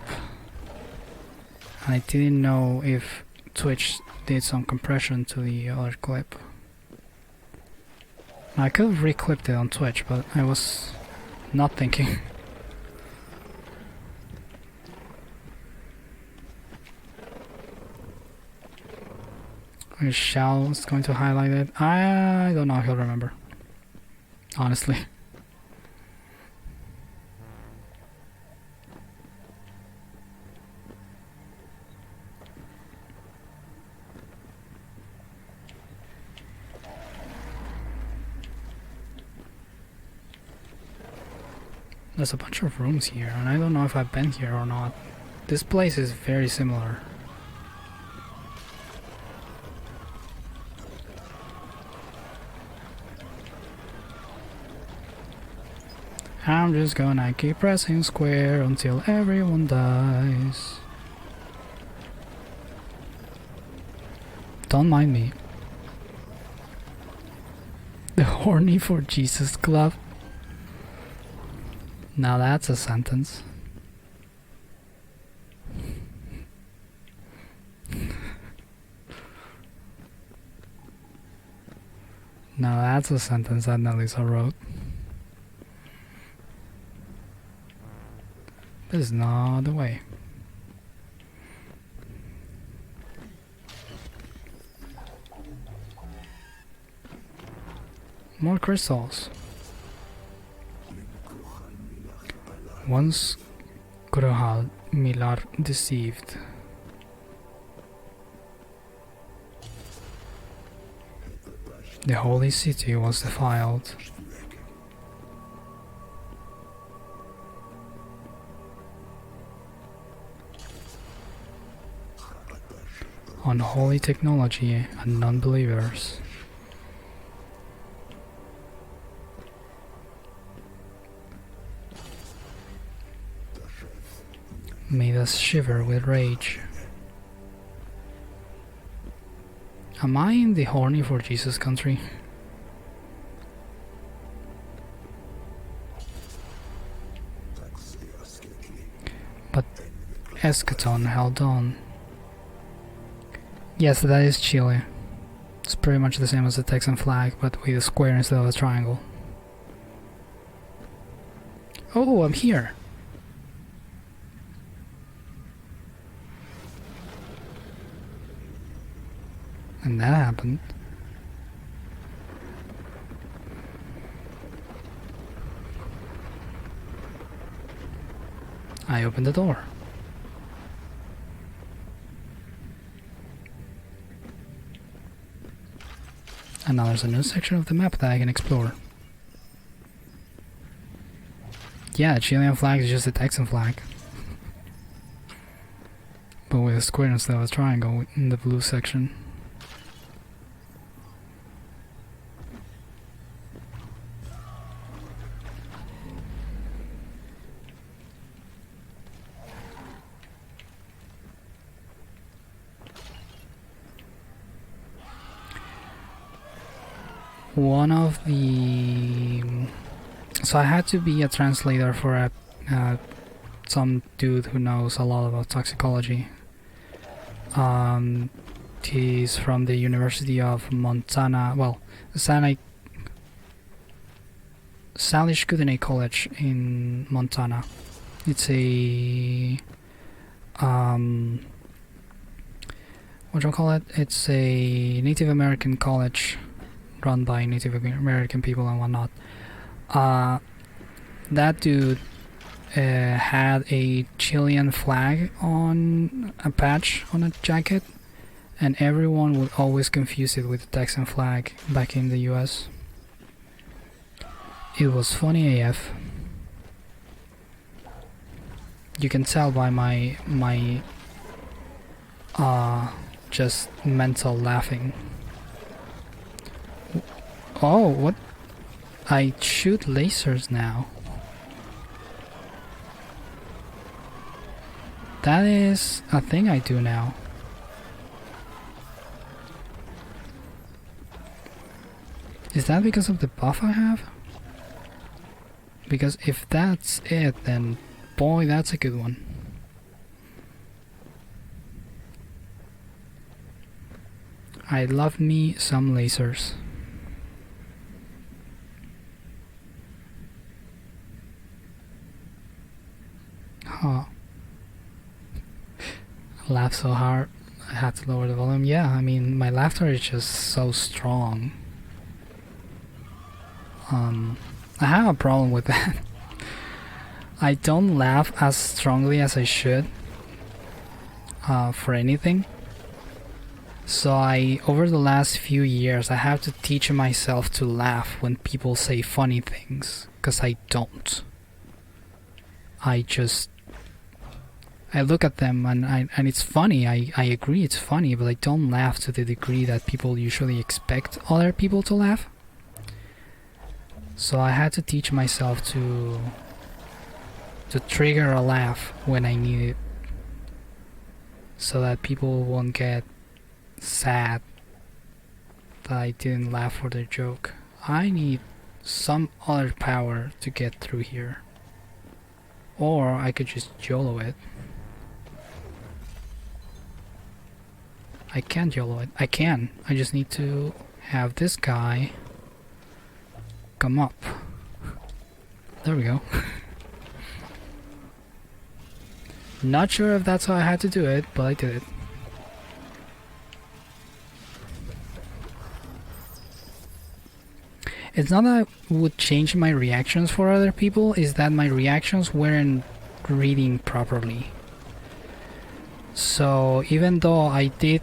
and I didn't know if Twitch did some compression to the other clip. I could have reclipped it on Twitch, but I was not thinking. Shao is going to highlight it. I don't know if he'll remember, honestly. There's a bunch of rooms here, and I don't know if I've been here or not. This place is very similar. I'm just gonna keep pressing square until everyone dies. Don't mind me. The Horny for Jesus Club. Now that's a sentence. Now that's a sentence that Nelisa wrote. This is not the way. More crystals. Once Kurohal Milar deceived. The holy city was defiled. Unholy technology and non-believers. Made us shiver with rage. Am I in the Horny for Jesus country? But Eschaton held on. Yes, that is Chile. It's pretty much the same as the Texan flag, but with a square instead of a triangle. Oh, I'm here! And that happened. I opened the door. And now there's a new section of the map that I can explore. Yeah, the Chilean flag is just a Texan flag. But with a square instead of a triangle in the blue section. One of the So I had to be a translator for some dude who knows a lot about toxicology. He's from the University of Montana, well, Salish Kootenai College in Montana. It's a what do you call it? It's a Native American college run by Native American people and whatnot. That dude had a Chilean flag on a patch on a jacket, and everyone would always confuse it with the Texan flag back in the US. It was funny AF. You can tell by my just mental laughing. Oh, what? I shoot lasers now. That is a thing I do now. Is that because of the buff I have? Because if that's it, then boy, that's a good one. I love me some lasers. Huh. I laughed so hard I had to lower the volume. Yeah, I mean, my laughter is just so strong. I have a problem with that. I don't laugh as strongly as I should for anything. So over the last few years, I have to teach myself to laugh when people say funny things, because I don't. I look at them and it's funny. I agree it's funny, but I don't laugh to the degree that people usually expect other people to laugh. So I had to teach myself to trigger a laugh when I need it, so that people won't get sad that I didn't laugh for their joke. I need some other power to get through here. Or I could just YOLO it. I can't YOLO it. I can. I just need to have this guy come up. There we go. Not sure if that's how I had to do it, but I did it. It's not that I would change my reactions for other people, it's that my reactions weren't reading properly. So even though I did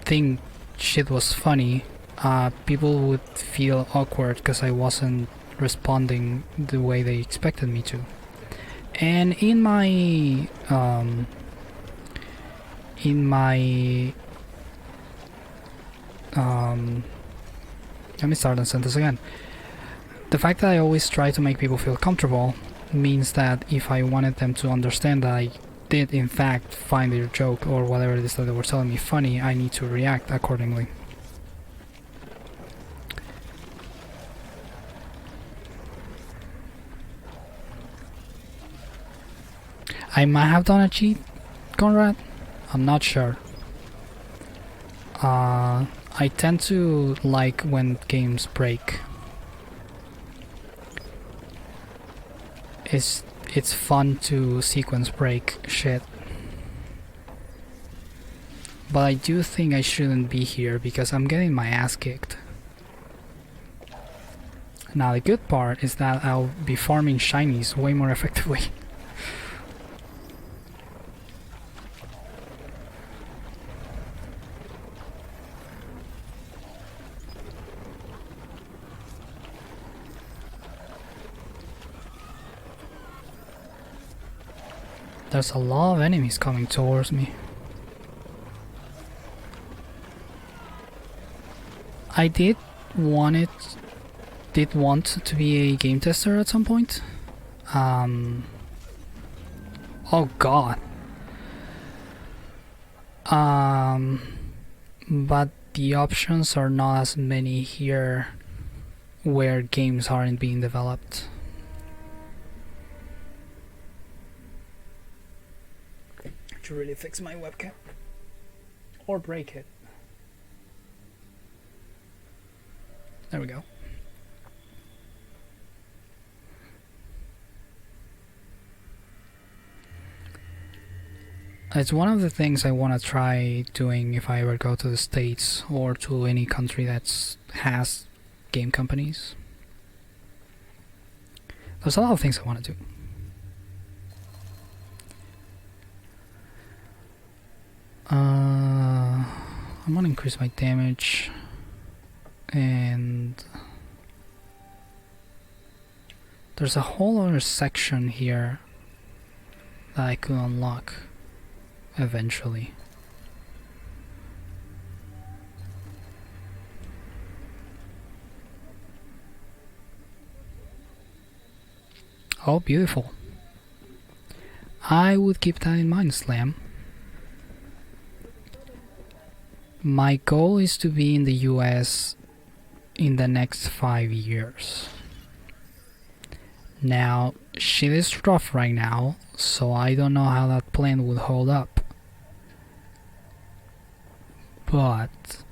think shit was funny, people would feel awkward because I wasn't responding the way they expected me to. And in my let me start the sentence again. The fact that I always try to make people feel comfortable means that if I wanted them to understand that I did in fact find their joke or whatever it is that they were telling me funny, I need to react accordingly. I might have done a cheat, Conrad. I'm not sure. I tend to like when games break. It's fun to sequence break shit. But I do think I shouldn't be here because I'm getting my ass kicked. Now the good part is that I'll be farming shinies way more effectively. There's a lot of enemies coming towards me. I did want to be a game tester at some point. Oh god. But the options are not as many here where games aren't being developed. to really fix my webcam. Or break it. There we go. It's one of the things I want to try doing if I ever go to the States or to any country that has game companies. There's a lot of things I want to do. I'm gonna increase my damage, and there's a whole other section here that I could unlock eventually. Oh, beautiful. I would keep that in mind, Slam. My goal is to be in the US in the next 5 years. Now, shit is rough right now, so I don't know how that plan would hold up. But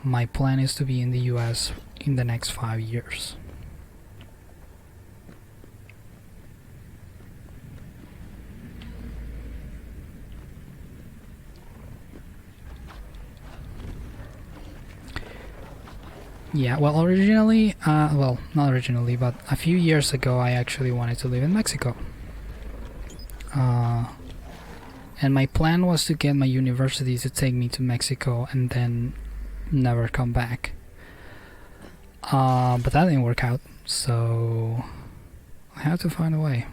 my plan is to be in the US in the next 5 years. Yeah, well, originally, well, not originally, but a few years ago, I actually wanted to live in Mexico. And my plan was to get my university to take me to Mexico and then never come back. But that didn't work out, so I had to find a way.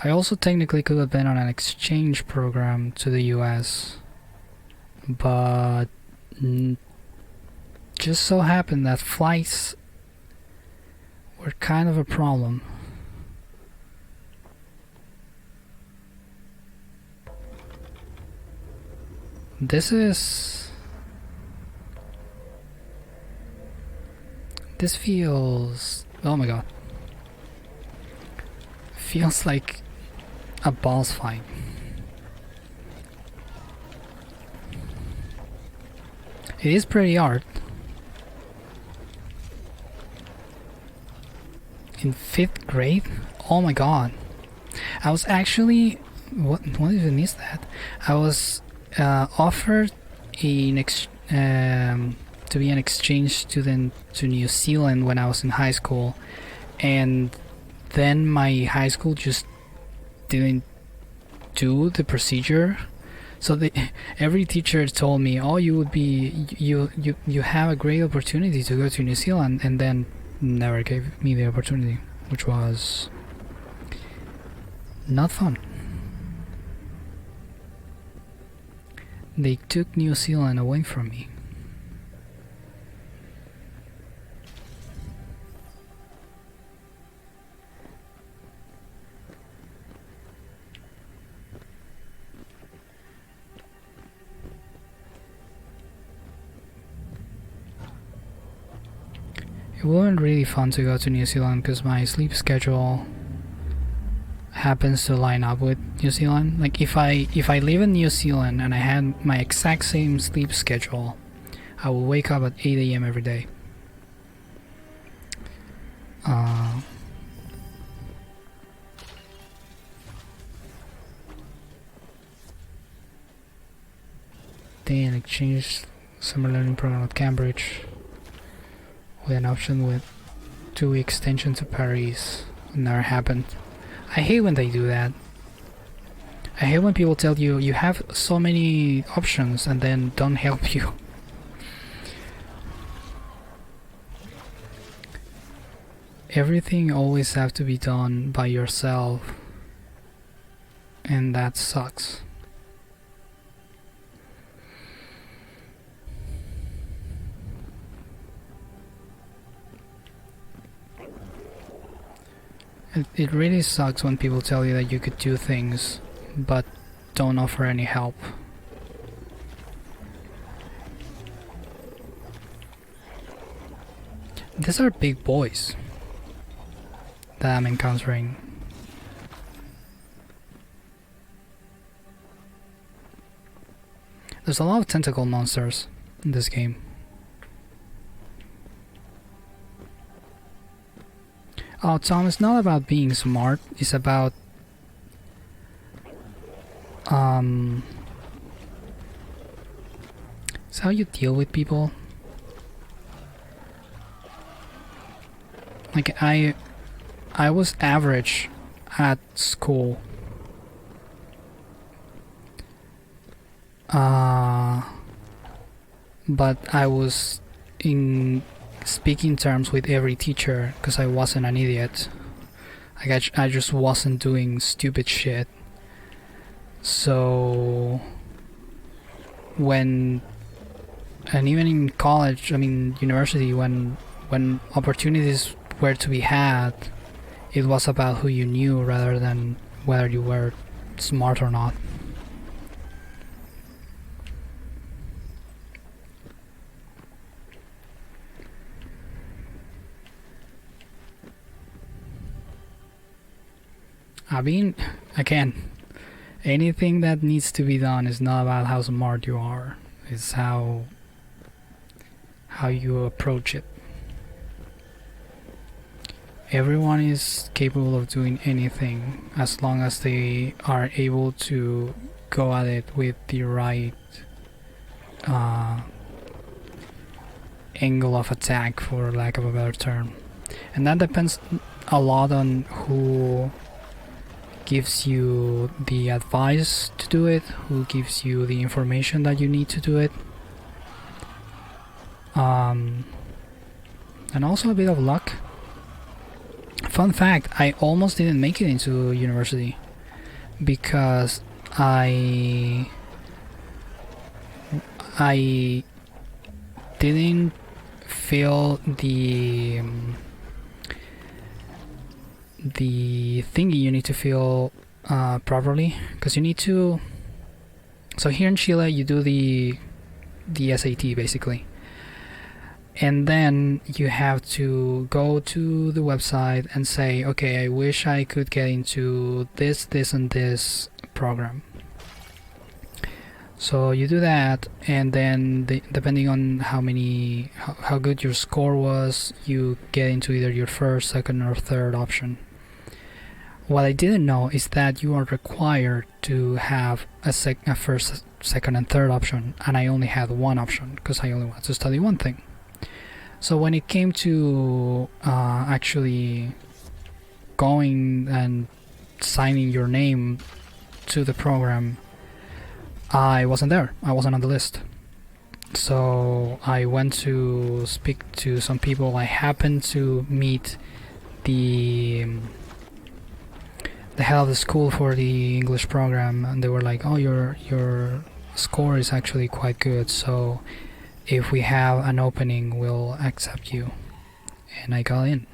I also technically could have been on an exchange program to the US, but just so happened that flights were kind of a problem. This feels, oh my god, feels like a boss fight. It is pretty hard. In 5th grade? Oh my god. I was actually, what even is that? I was offered to be an exchange student to New Zealand when I was in high school, and then my high school just didn't do the procedure. So every teacher told me, "Oh, you have a great opportunity to go to New Zealand," and then never gave me the opportunity, which was not fun. They took New Zealand away from me. It wasn't really fun to go to New Zealand because my sleep schedule happens to line up with New Zealand. Like if I live in New Zealand and I had my exact same sleep schedule, I will wake up at 8 AM every day. Then exchange summer learning program at Cambridge with an option with 2 extension to Paris. Never happened. I hate when they do that. I hate when people tell you you have so many options and then don't help you. Everything always have to be done by yourself, and that sucks. It really sucks when people tell you that you could do things, but don't offer any help. These are big boys that I'm encountering. There's a lot of tentacle monsters in this game. Oh, Tom, it's not about being smart. It's about it's how you deal with people. Like I was average at school. But I was in speaking terms with every teacher because I wasn't an idiot. Like I just wasn't doing stupid shit. So when, and even in college, I mean university, when opportunities were to be had, it was about who you knew rather than whether you were smart or not. I mean, again, anything that needs to be done is not about how smart you are. It's how you approach it. Everyone is capable of doing anything as long as they are able to go at it with the right angle of attack, for lack of a better term. And that depends a lot on who gives you the advice to do it, who gives you the information that you need to do it, and also a bit of luck. Fun fact, I almost didn't make it into university because I didn't feel the thingy you need to feel properly, because you need to. So here in Chile, you do the SAT basically, and then you have to go to the website and say, okay, I wish I could get into this, and this program. So you do that, and then depending on how good your score was, you get into either your first, second, or third option. What I didn't know is that you are required to have a first, second, and third option, and I only had one option because I only wanted to study one thing. So when it came to actually going and signing your name to the program, I wasn't there. I wasn't on the list. So I went to speak to some people. I happened to meet the head of the school for the English program, and they were like, oh, your score is actually quite good, so if we have an opening, we'll accept you. And I got in.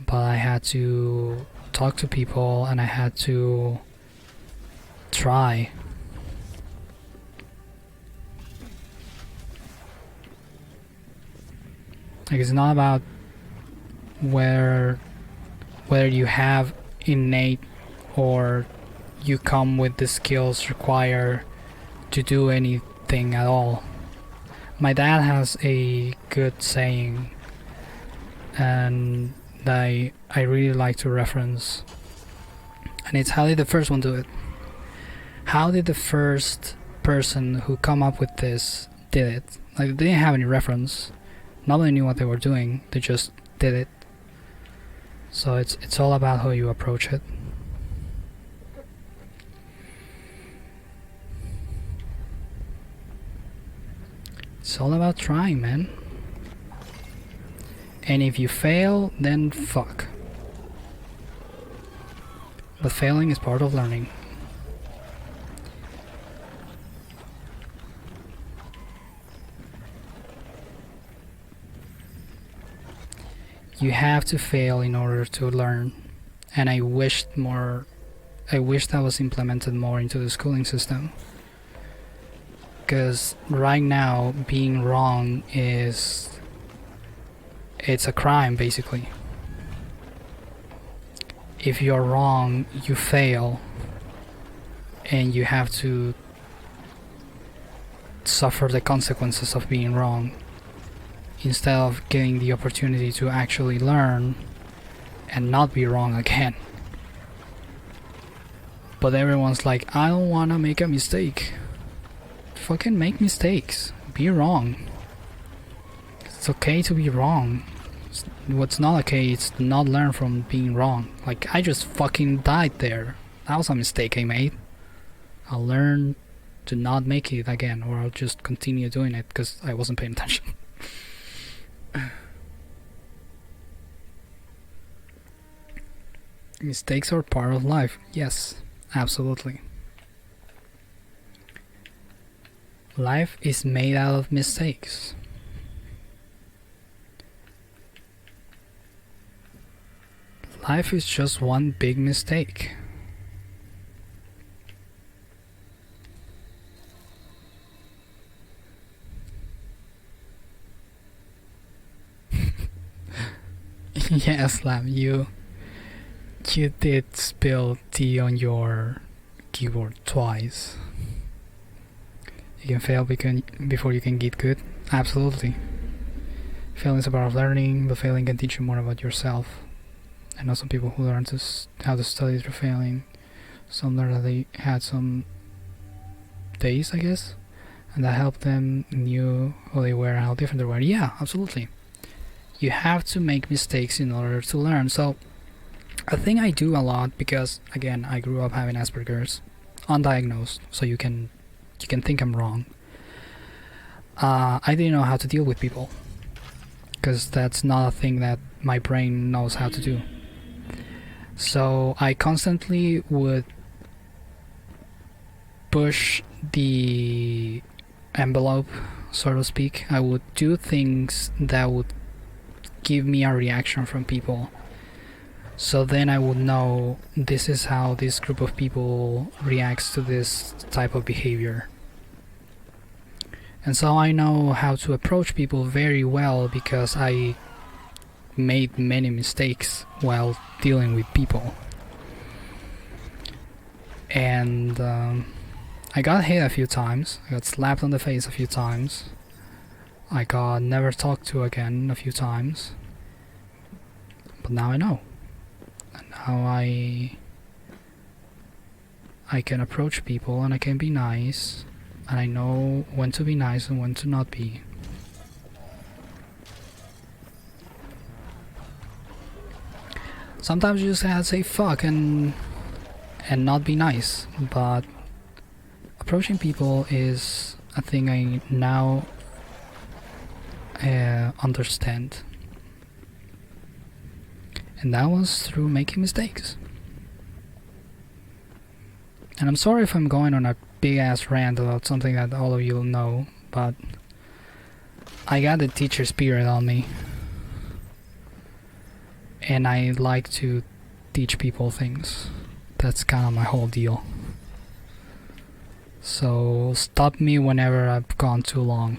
But I had to talk to people, and I had to try. Like, it's not about whether you have innate or you come with the skills required to do anything at all. My dad has a good saying, and that I really like to reference, and it's, how did the first one do it? How did the first person who come up with this did it? Like, they didn't have any reference. Nobody knew what they were doing. They just did it. So it's all about how you approach it. It's all about trying, man. And if you fail, then fuck. But failing is part of learning. You have to fail in order to learn, and I wish that was implemented more into the schooling system, because right now being wrong it's a crime basically. If you're wrong, you fail, and you have to suffer the consequences of being wrong instead of getting the opportunity to actually learn and not be wrong again. But everyone's like, I don't wanna make a mistake. Fucking make mistakes. Be wrong. It's okay to be wrong. What's not okay is to not learn from being wrong. Like, I just fucking died there. That was a mistake I made. I'll learn to not make it again, or I'll just continue doing it because I wasn't paying attention. Mistakes are part of life. Yes, absolutely. Life is made out of mistakes. Life is just one big mistake. Yes, Lam, you did spill tea on your keyboard twice. You can fail before you can get good. Absolutely. Failing is a part of learning, but failing can teach you more about yourself. I know some people who learn how to study through failing. Some learned that they had some days, I guess, and that helped them knew who they were and how different they were. Yeah, absolutely. You have to make mistakes in order to learn. So a thing I do a lot, because again I grew up having Asperger's, undiagnosed, so you can think I'm wrong. I didn't know how to deal with people, because that's not a thing that my brain knows how to do. So I constantly would push the envelope, so to speak. I would do things that would give me a reaction from people, so then I would know this is how this group of people reacts to this type of behavior. And so I know how to approach people very well because I made many mistakes while dealing with people. And I got hit a few times, I got slapped on the face a few times, I got never talked to again a few times, but now I know. And now I can approach people and I can be nice, and I know when to be nice and when to not be. Sometimes you just have to say fuck and not be nice, but approaching people is a thing I now understand. And that was through making mistakes. And I'm sorry if I'm going on a big ass rant about something that all of you know, but I got the teacher spirit on me. And I like to teach people things. That's kind of my whole deal. So stop me whenever I've gone too long.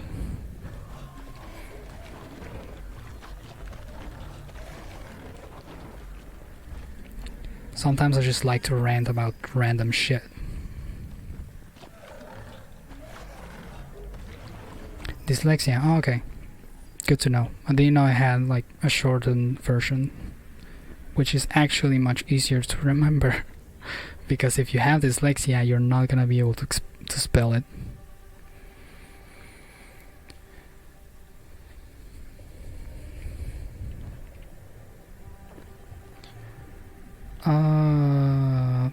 Sometimes I just like to rant about random shit. Dyslexia, oh, okay. Good to know. I didn't know I had like a shortened version, which is actually much easier to remember. Because if you have dyslexia, you're not gonna be able to spell it.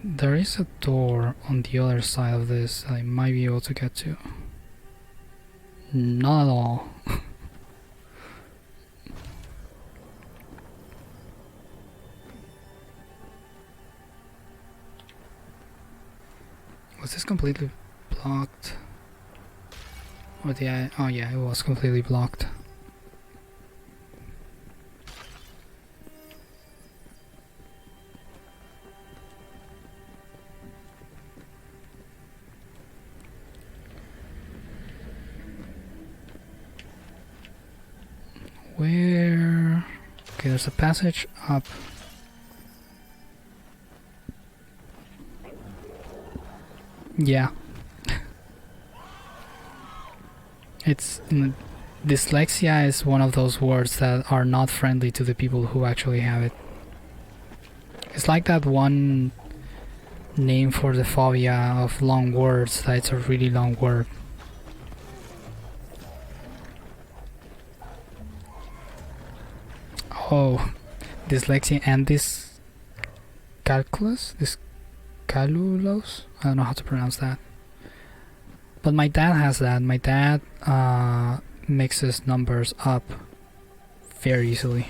There is a door on the other side of this that I might be able to get to. Not at all. Was this completely blocked? Or oh yeah, it was completely blocked. Where? Okay, there's a passage up. Yeah. It's dyslexia is one of those words that are not friendly to the people who actually have it. It's like that one name for the phobia of long words, that it's a really long word. Oh, dyslexia and this calculus? This calulos? I don't know how to pronounce that. But my dad has that. My dad mixes numbers up very easily.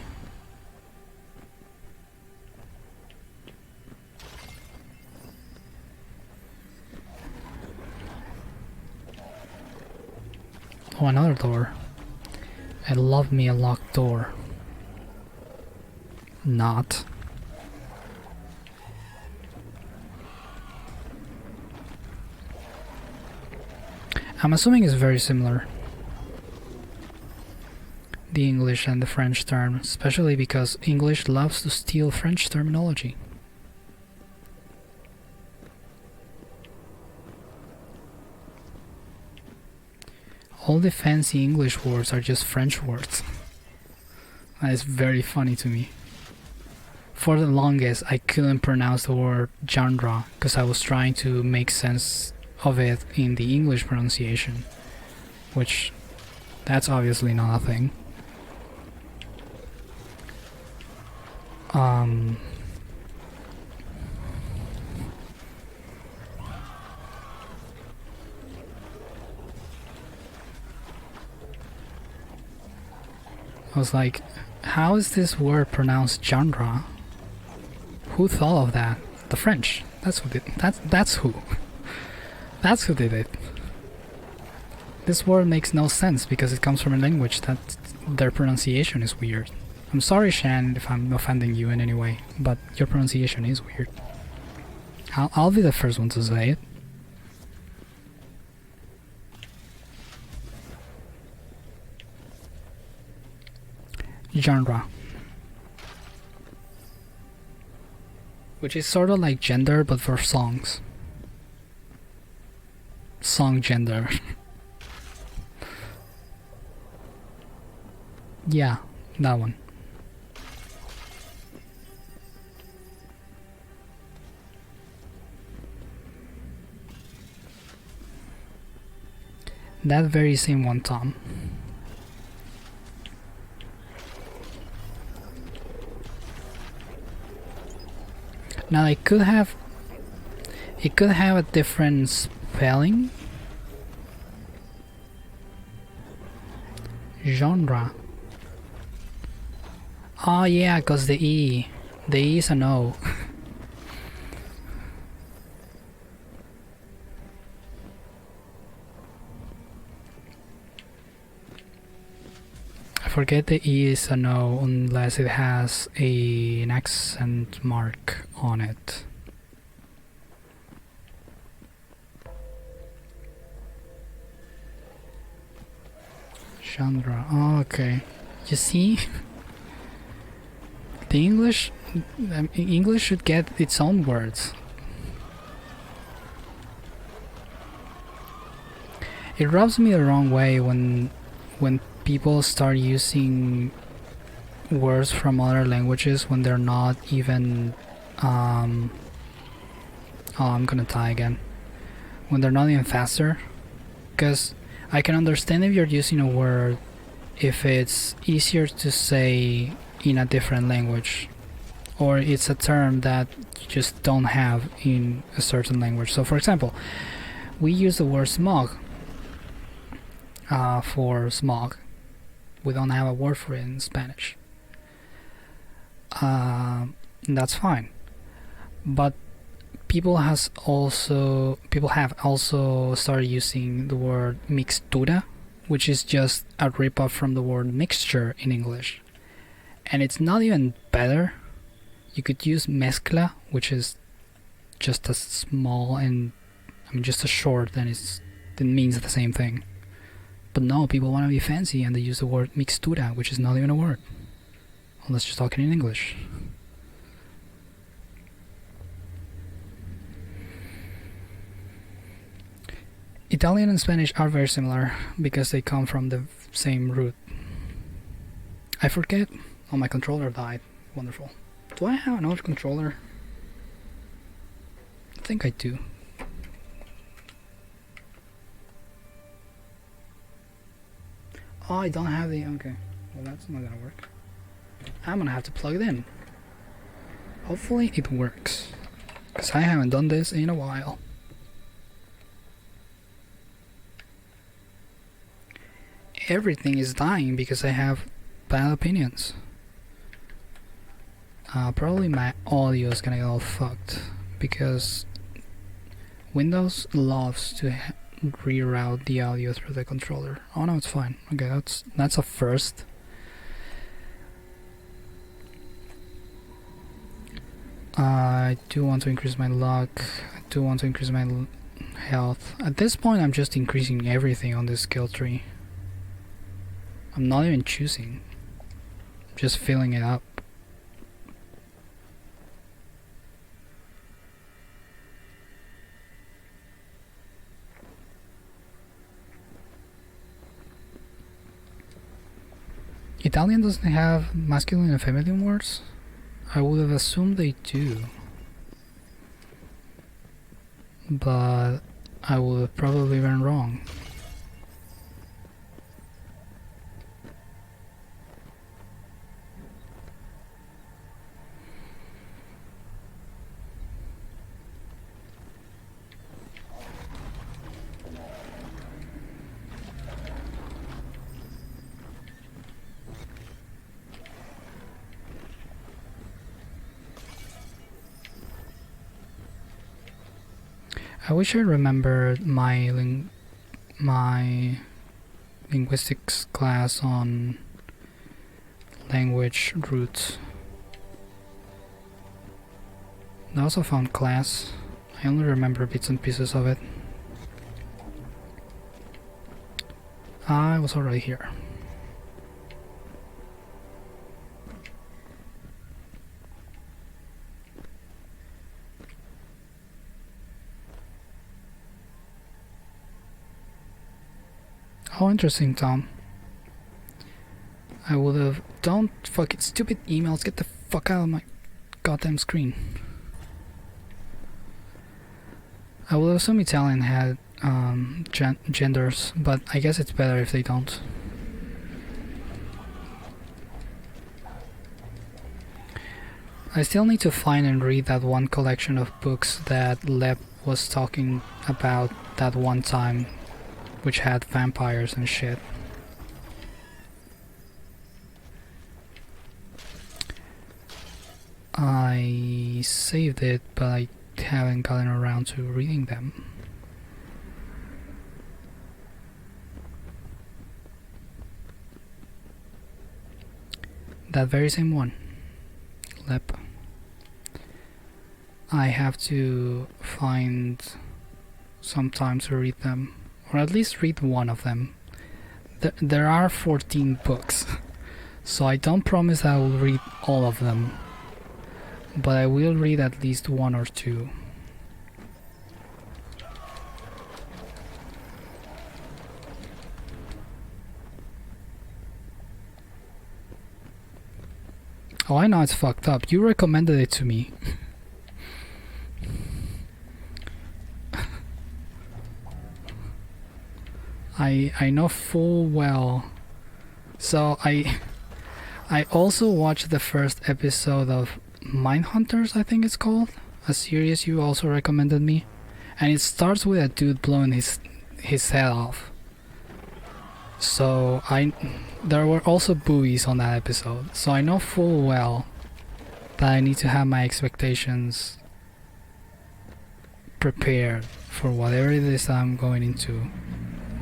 Oh, another door. I love me a locked door. Not. I'm assuming it's very similar, the English and the French term, especially because English loves to steal French terminology. All the fancy English words are just French words. That is very funny to me. For the longest, I couldn't pronounce the word genre because I was trying to make sense of it in the English pronunciation, which that's obviously not a thing. I was like, how is this word pronounced genre? Who thought of that? The French. That's who did. That's who. That's who did it. This word makes no sense because it comes from a language that their pronunciation is weird. I'm sorry, Shan, if I'm offending you in any way, but your pronunciation is weird. I'll be the first one to say it. Genre. Which is sort of like gender, but for songs. Song gender. Yeah, that one. That very same one, Tom. Now it could have a different spelling. Genre. Oh yeah, cause the E is an O. I forget the E is an O unless it has an accent mark on it. Genre. Oh, okay. You see? The English should get its own words. It rubs me the wrong way when people start using words from other languages when they're not even oh, I'm gonna die again. When they're not even faster. Because I can understand if you're using a word if it's easier to say in a different language, or it's a term that you just don't have in a certain language. So for example, we use the word smog for smog. We don't have a word for it in Spanish. That's fine. But people have also started using the word mixtura, which is just a ripoff from the word mixture in English. And it's not even better. You could use mezcla, which is just a small and just a short, and it means the same thing. But no, people want to be fancy and they use the word mixtura, which is not even a word. Unless you're talking in English. Italian and Spanish are very similar because they come from the same root. I forget. Oh, my controller died. Wonderful. Do I have another controller? I think I do. Oh, I don't have the... Okay. Well, that's not gonna work. I'm gonna have to plug it in. Hopefully it works. Because I haven't done this in a while. Everything is dying because I have bad opinions. Probably my audio is gonna get all fucked because Windows loves to reroute the audio through the controller. Oh no, it's fine. Okay, that's a first. I do want to increase my luck. I do want to increase my health. At this point, I'm just increasing everything on this skill tree. I'm not even choosing. I'm just filling it up. Italian doesn't have masculine and feminine words? I would have assumed they do. But I would have probably been wrong. I wish I remembered my linguistics class on language roots. That was a fun class. I only remember bits and pieces of it. I was already here. Oh, interesting, Tom. I would have... Don't fucking stupid emails. Get the fuck out of my goddamn screen. I would assume Italian had genders, but I guess it's better if they don't. I still need to find and read that one collection of books that Lep was talking about that one time, which had vampires and shit. I saved it, but I haven't gotten around to reading them. That very same one. Lep. I have to find some time to read them. Or at least read one of them. There are 14 books, so I don't promise I will read all of them, but I will read at least one or two. Oh, I know it's fucked up. You recommended it to me. I know full well. So I also watched the first episode of Mindhunters, I think it's called, a series you also recommended me, and it starts with a dude blowing his head off. So there were also boobies on that episode, so I know full well that I need to have my expectations prepared for whatever it is I'm going into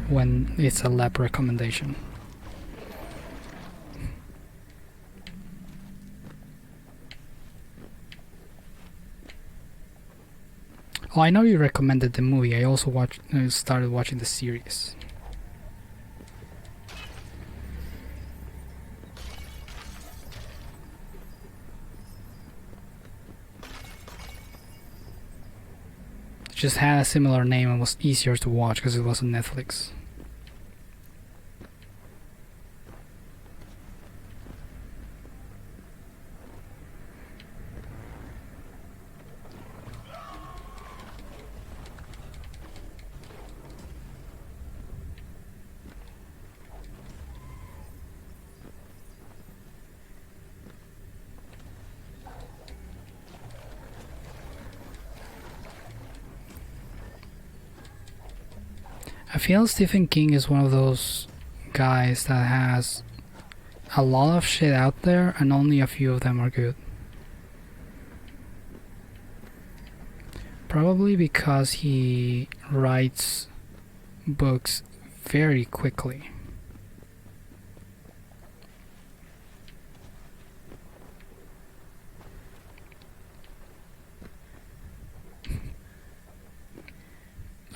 when it's a lab recommendation. Oh, I know you recommended the movie. I also started watching the series. just had a similar name and was easier to watch because it was on Netflix. I feel Stephen King is one of those guys that has a lot of shit out there and only a few of them are good. Probably because he writes books very quickly.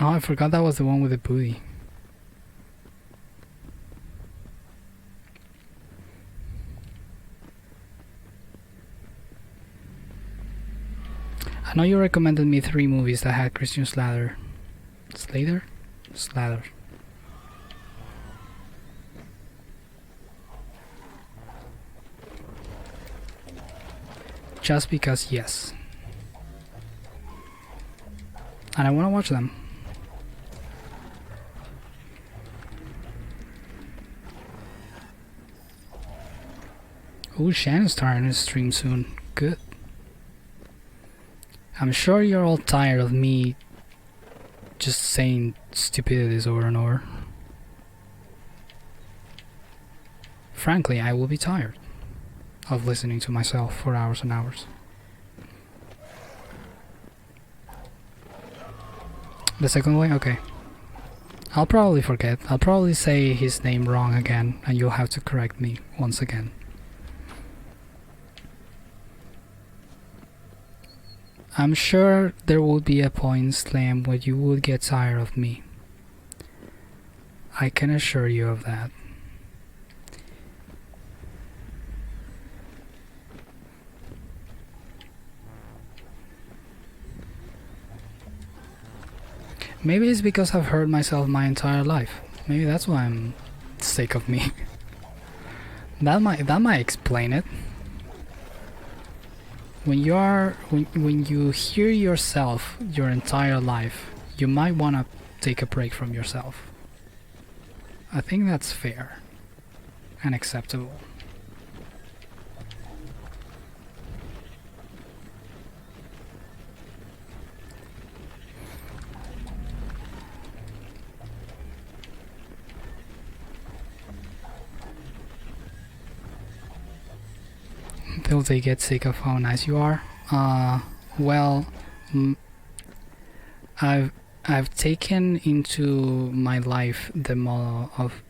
Oh, I forgot that was the one with the booty. I know you recommended me 3 movies that had Christian Slater. Slater. Just because, yes. And I want to watch them. Oh, Shannon's starting to stream soon. Good. I'm sure you're all tired of me just saying stupidities over and over. Frankly, I will be tired of listening to myself for hours and hours. The second way? Okay. I'll probably forget. I'll probably say his name wrong again, and you'll have to correct me once again. I'm sure there would be a point, Slam, where you would get tired of me. I can assure you of that. Maybe it's because I've heard myself my entire life. Maybe that's why I'm sick of me. That might explain it. When you hear yourself your entire life, you might want to take a break from yourself. I think that's fair and acceptable. Until they get sick of how nice you are. Well, I've taken into my life the model of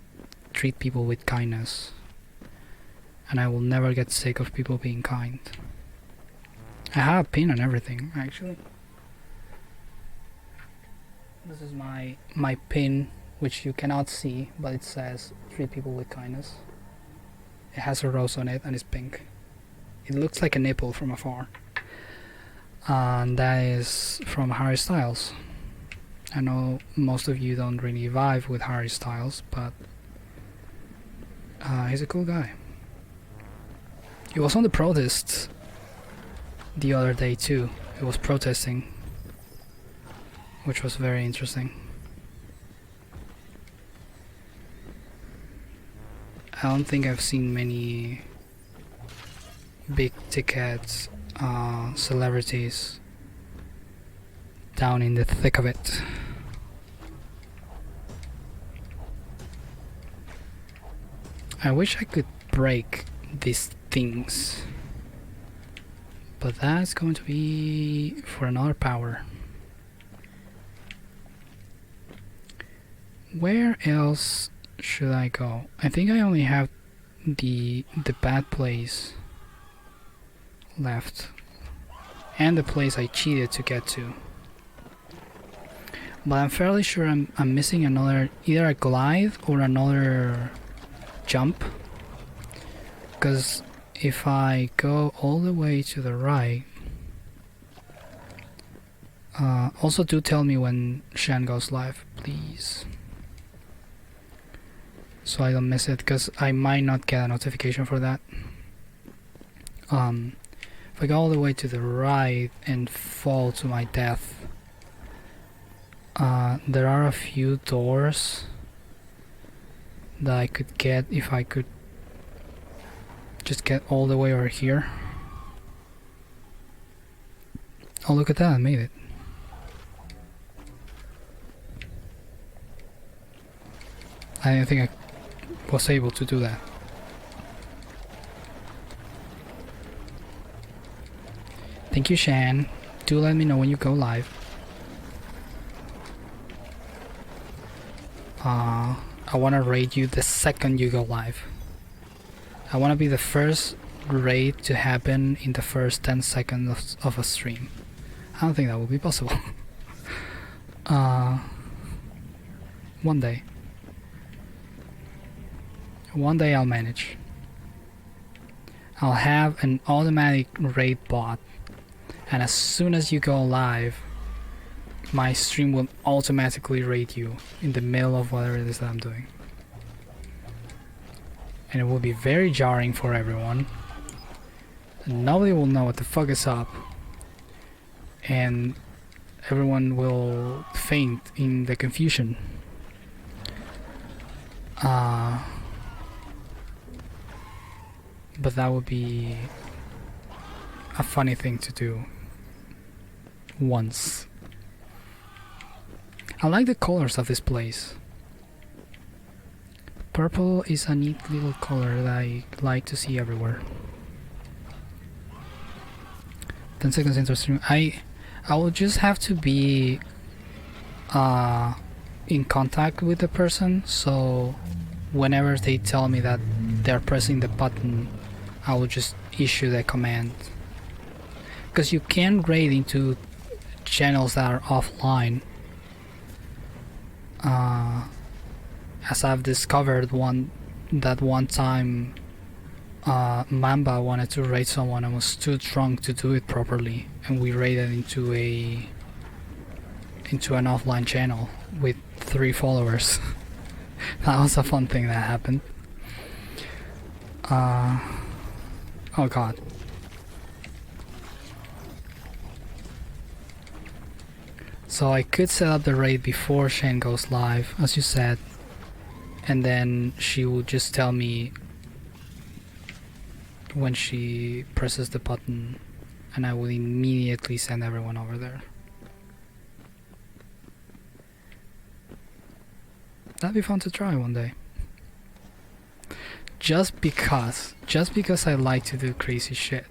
treat people with kindness, and I will never get sick of people being kind. I have a pin and everything, actually. This is my pin, which you cannot see, but it says treat people with kindness. It has a rose on it and it's pink. It looks like a nipple from afar. And that is from Harry Styles. I know most of you don't really vibe with Harry Styles, but he's a cool guy. He was on the protest the other day too. He was protesting, which was very interesting. I don't think I've seen many big ticket celebrities down in the thick of it. I wish I could break these things, but that's going to be for another power. Where else should I go? I think I only have the bad place left, and the place I cheated to get to. But I'm fairly sure I'm missing another, either a glide or another jump, because if I go all the way to the right, Also do tell me when Shan goes live, please, so I don't miss it, because I might not get a notification for that. If I go all the way to the right and fall to my death, there are a few doors that I could get if I could just get all the way over here. Oh, look at that, I made it. I didn't think I was able to do that. Thank you, Shan. Do let me know when you go live. I want to raid you the second you go live. I want to be the first raid to happen in the first 10 seconds of a stream. I don't think that will be possible. One day. One day I'll manage. I'll have an automatic raid bot, and as soon as you go live, my stream will automatically raid you in the middle of whatever it is that I'm doing. And it will be very jarring for everyone. Nobody will know what the fuck is up, and everyone will faint in the confusion. But that would be a funny thing to do once. I like the colors of this place. Purple is a neat little color that I like to see everywhere. 10 seconds into stream. I will just have to be in contact with the person, so whenever they tell me that they're pressing the button, I will just issue the command. Because you can raid into channels that are offline. As I've discovered one time, Mamba wanted to raid someone and was too drunk to do it properly, and we raided into an offline channel with 3 followers. That was a fun thing that happened. Oh god. So I could set up the raid before Shane goes live, as you said, and then she will just tell me when she presses the button, and I will immediately send everyone over there. That'd be fun to try one day. Just because I like to do crazy shit.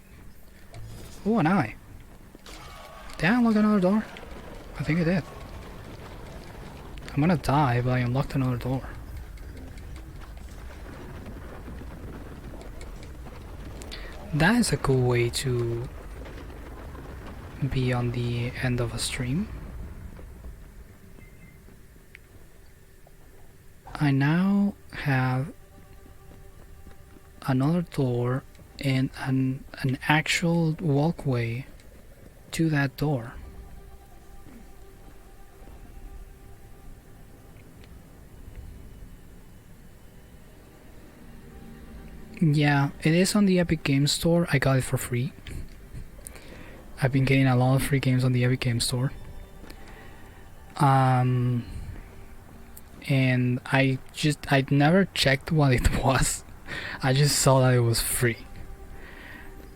Oh, an eye. Did I unlock another door? I think I did. I'm gonna die, but I unlocked another door. That is a cool way to be on the end of a stream. I now have another door and an actual walkway to that door. Yeah, it is on the Epic Games Store. I got it for free. I've been getting a lot of free games on the Epic Games Store. And I'd never checked what it was. I just saw that it was free.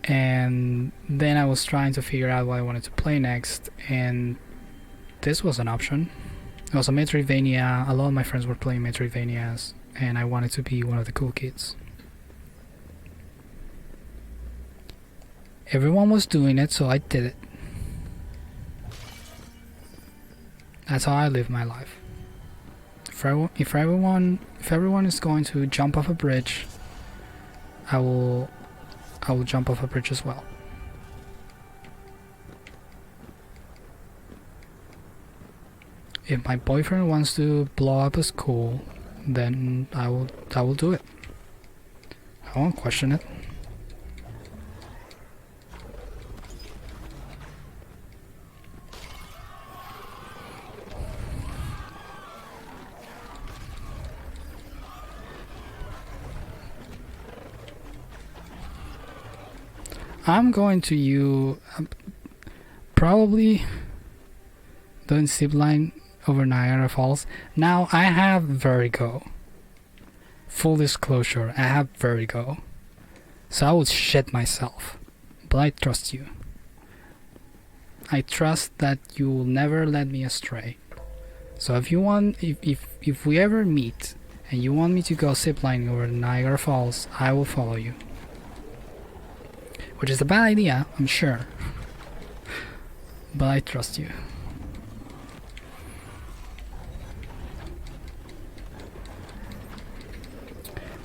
And then I was trying to figure out what I wanted to play next, and this was an option. It was a Metroidvania. A lot of my friends were playing Metroidvanias, and I wanted to be one of the cool kids. Everyone was doing it, so I did it. That's how I live my life. If everyone is going to jump off a bridge, I will jump off a bridge as well. If my boyfriend wants to blow up a school, then I will do it. I won't question it. I'm going to you probably doing zipline over Niagara Falls. Now I have vertigo. Full disclosure, I have vertigo. So I would shit myself. But I trust you. I trust that you will never let me astray. So if you want, if we ever meet and you want me to go ziplining over Niagara Falls, I will follow you. Which is a bad idea, I'm sure. But I trust you.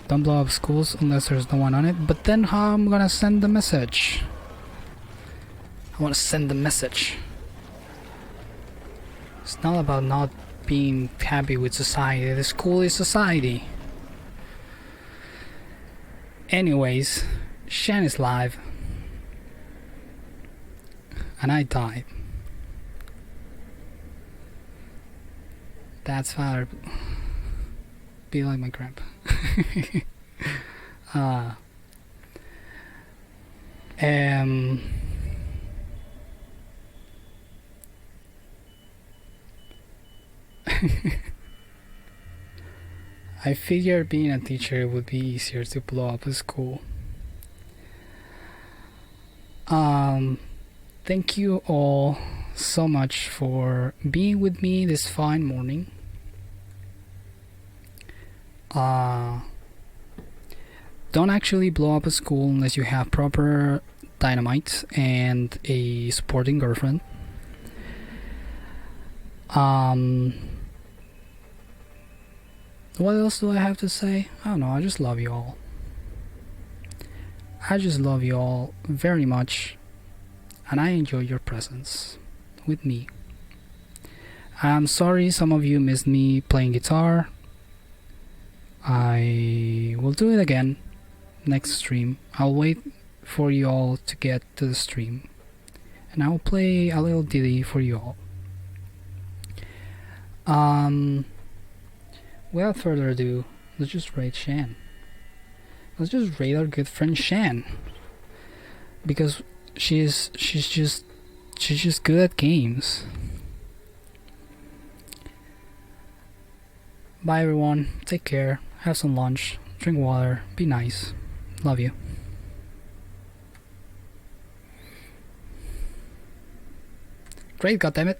Don't blow up schools unless there's no one on it. But then how I'm gonna send the message? I wanna send the message. It's not about not being happy with society. The school is society. Anyways, Shan is live. And I died. That's father. Be like my grandpa. I figured being a teacher would be easier to blow up a school. Thank you all so much for being with me this fine morning. Don't actually blow up a school unless you have proper dynamite and a supporting girlfriend. What else do I have to say? I don't know, I just love you all. I just love you all very much, and I enjoy your presence with me. I'm sorry some of you missed me playing guitar. I will do it again next stream. I'll wait for you all to get to the stream, and I'll play a little ditty for you all. Without further ado, let's just raid Shan. Let's just raid our good friend Shan, because she's just good at games. Bye everyone, take care, have some lunch, drink water, be nice. Love you. Great, goddammit.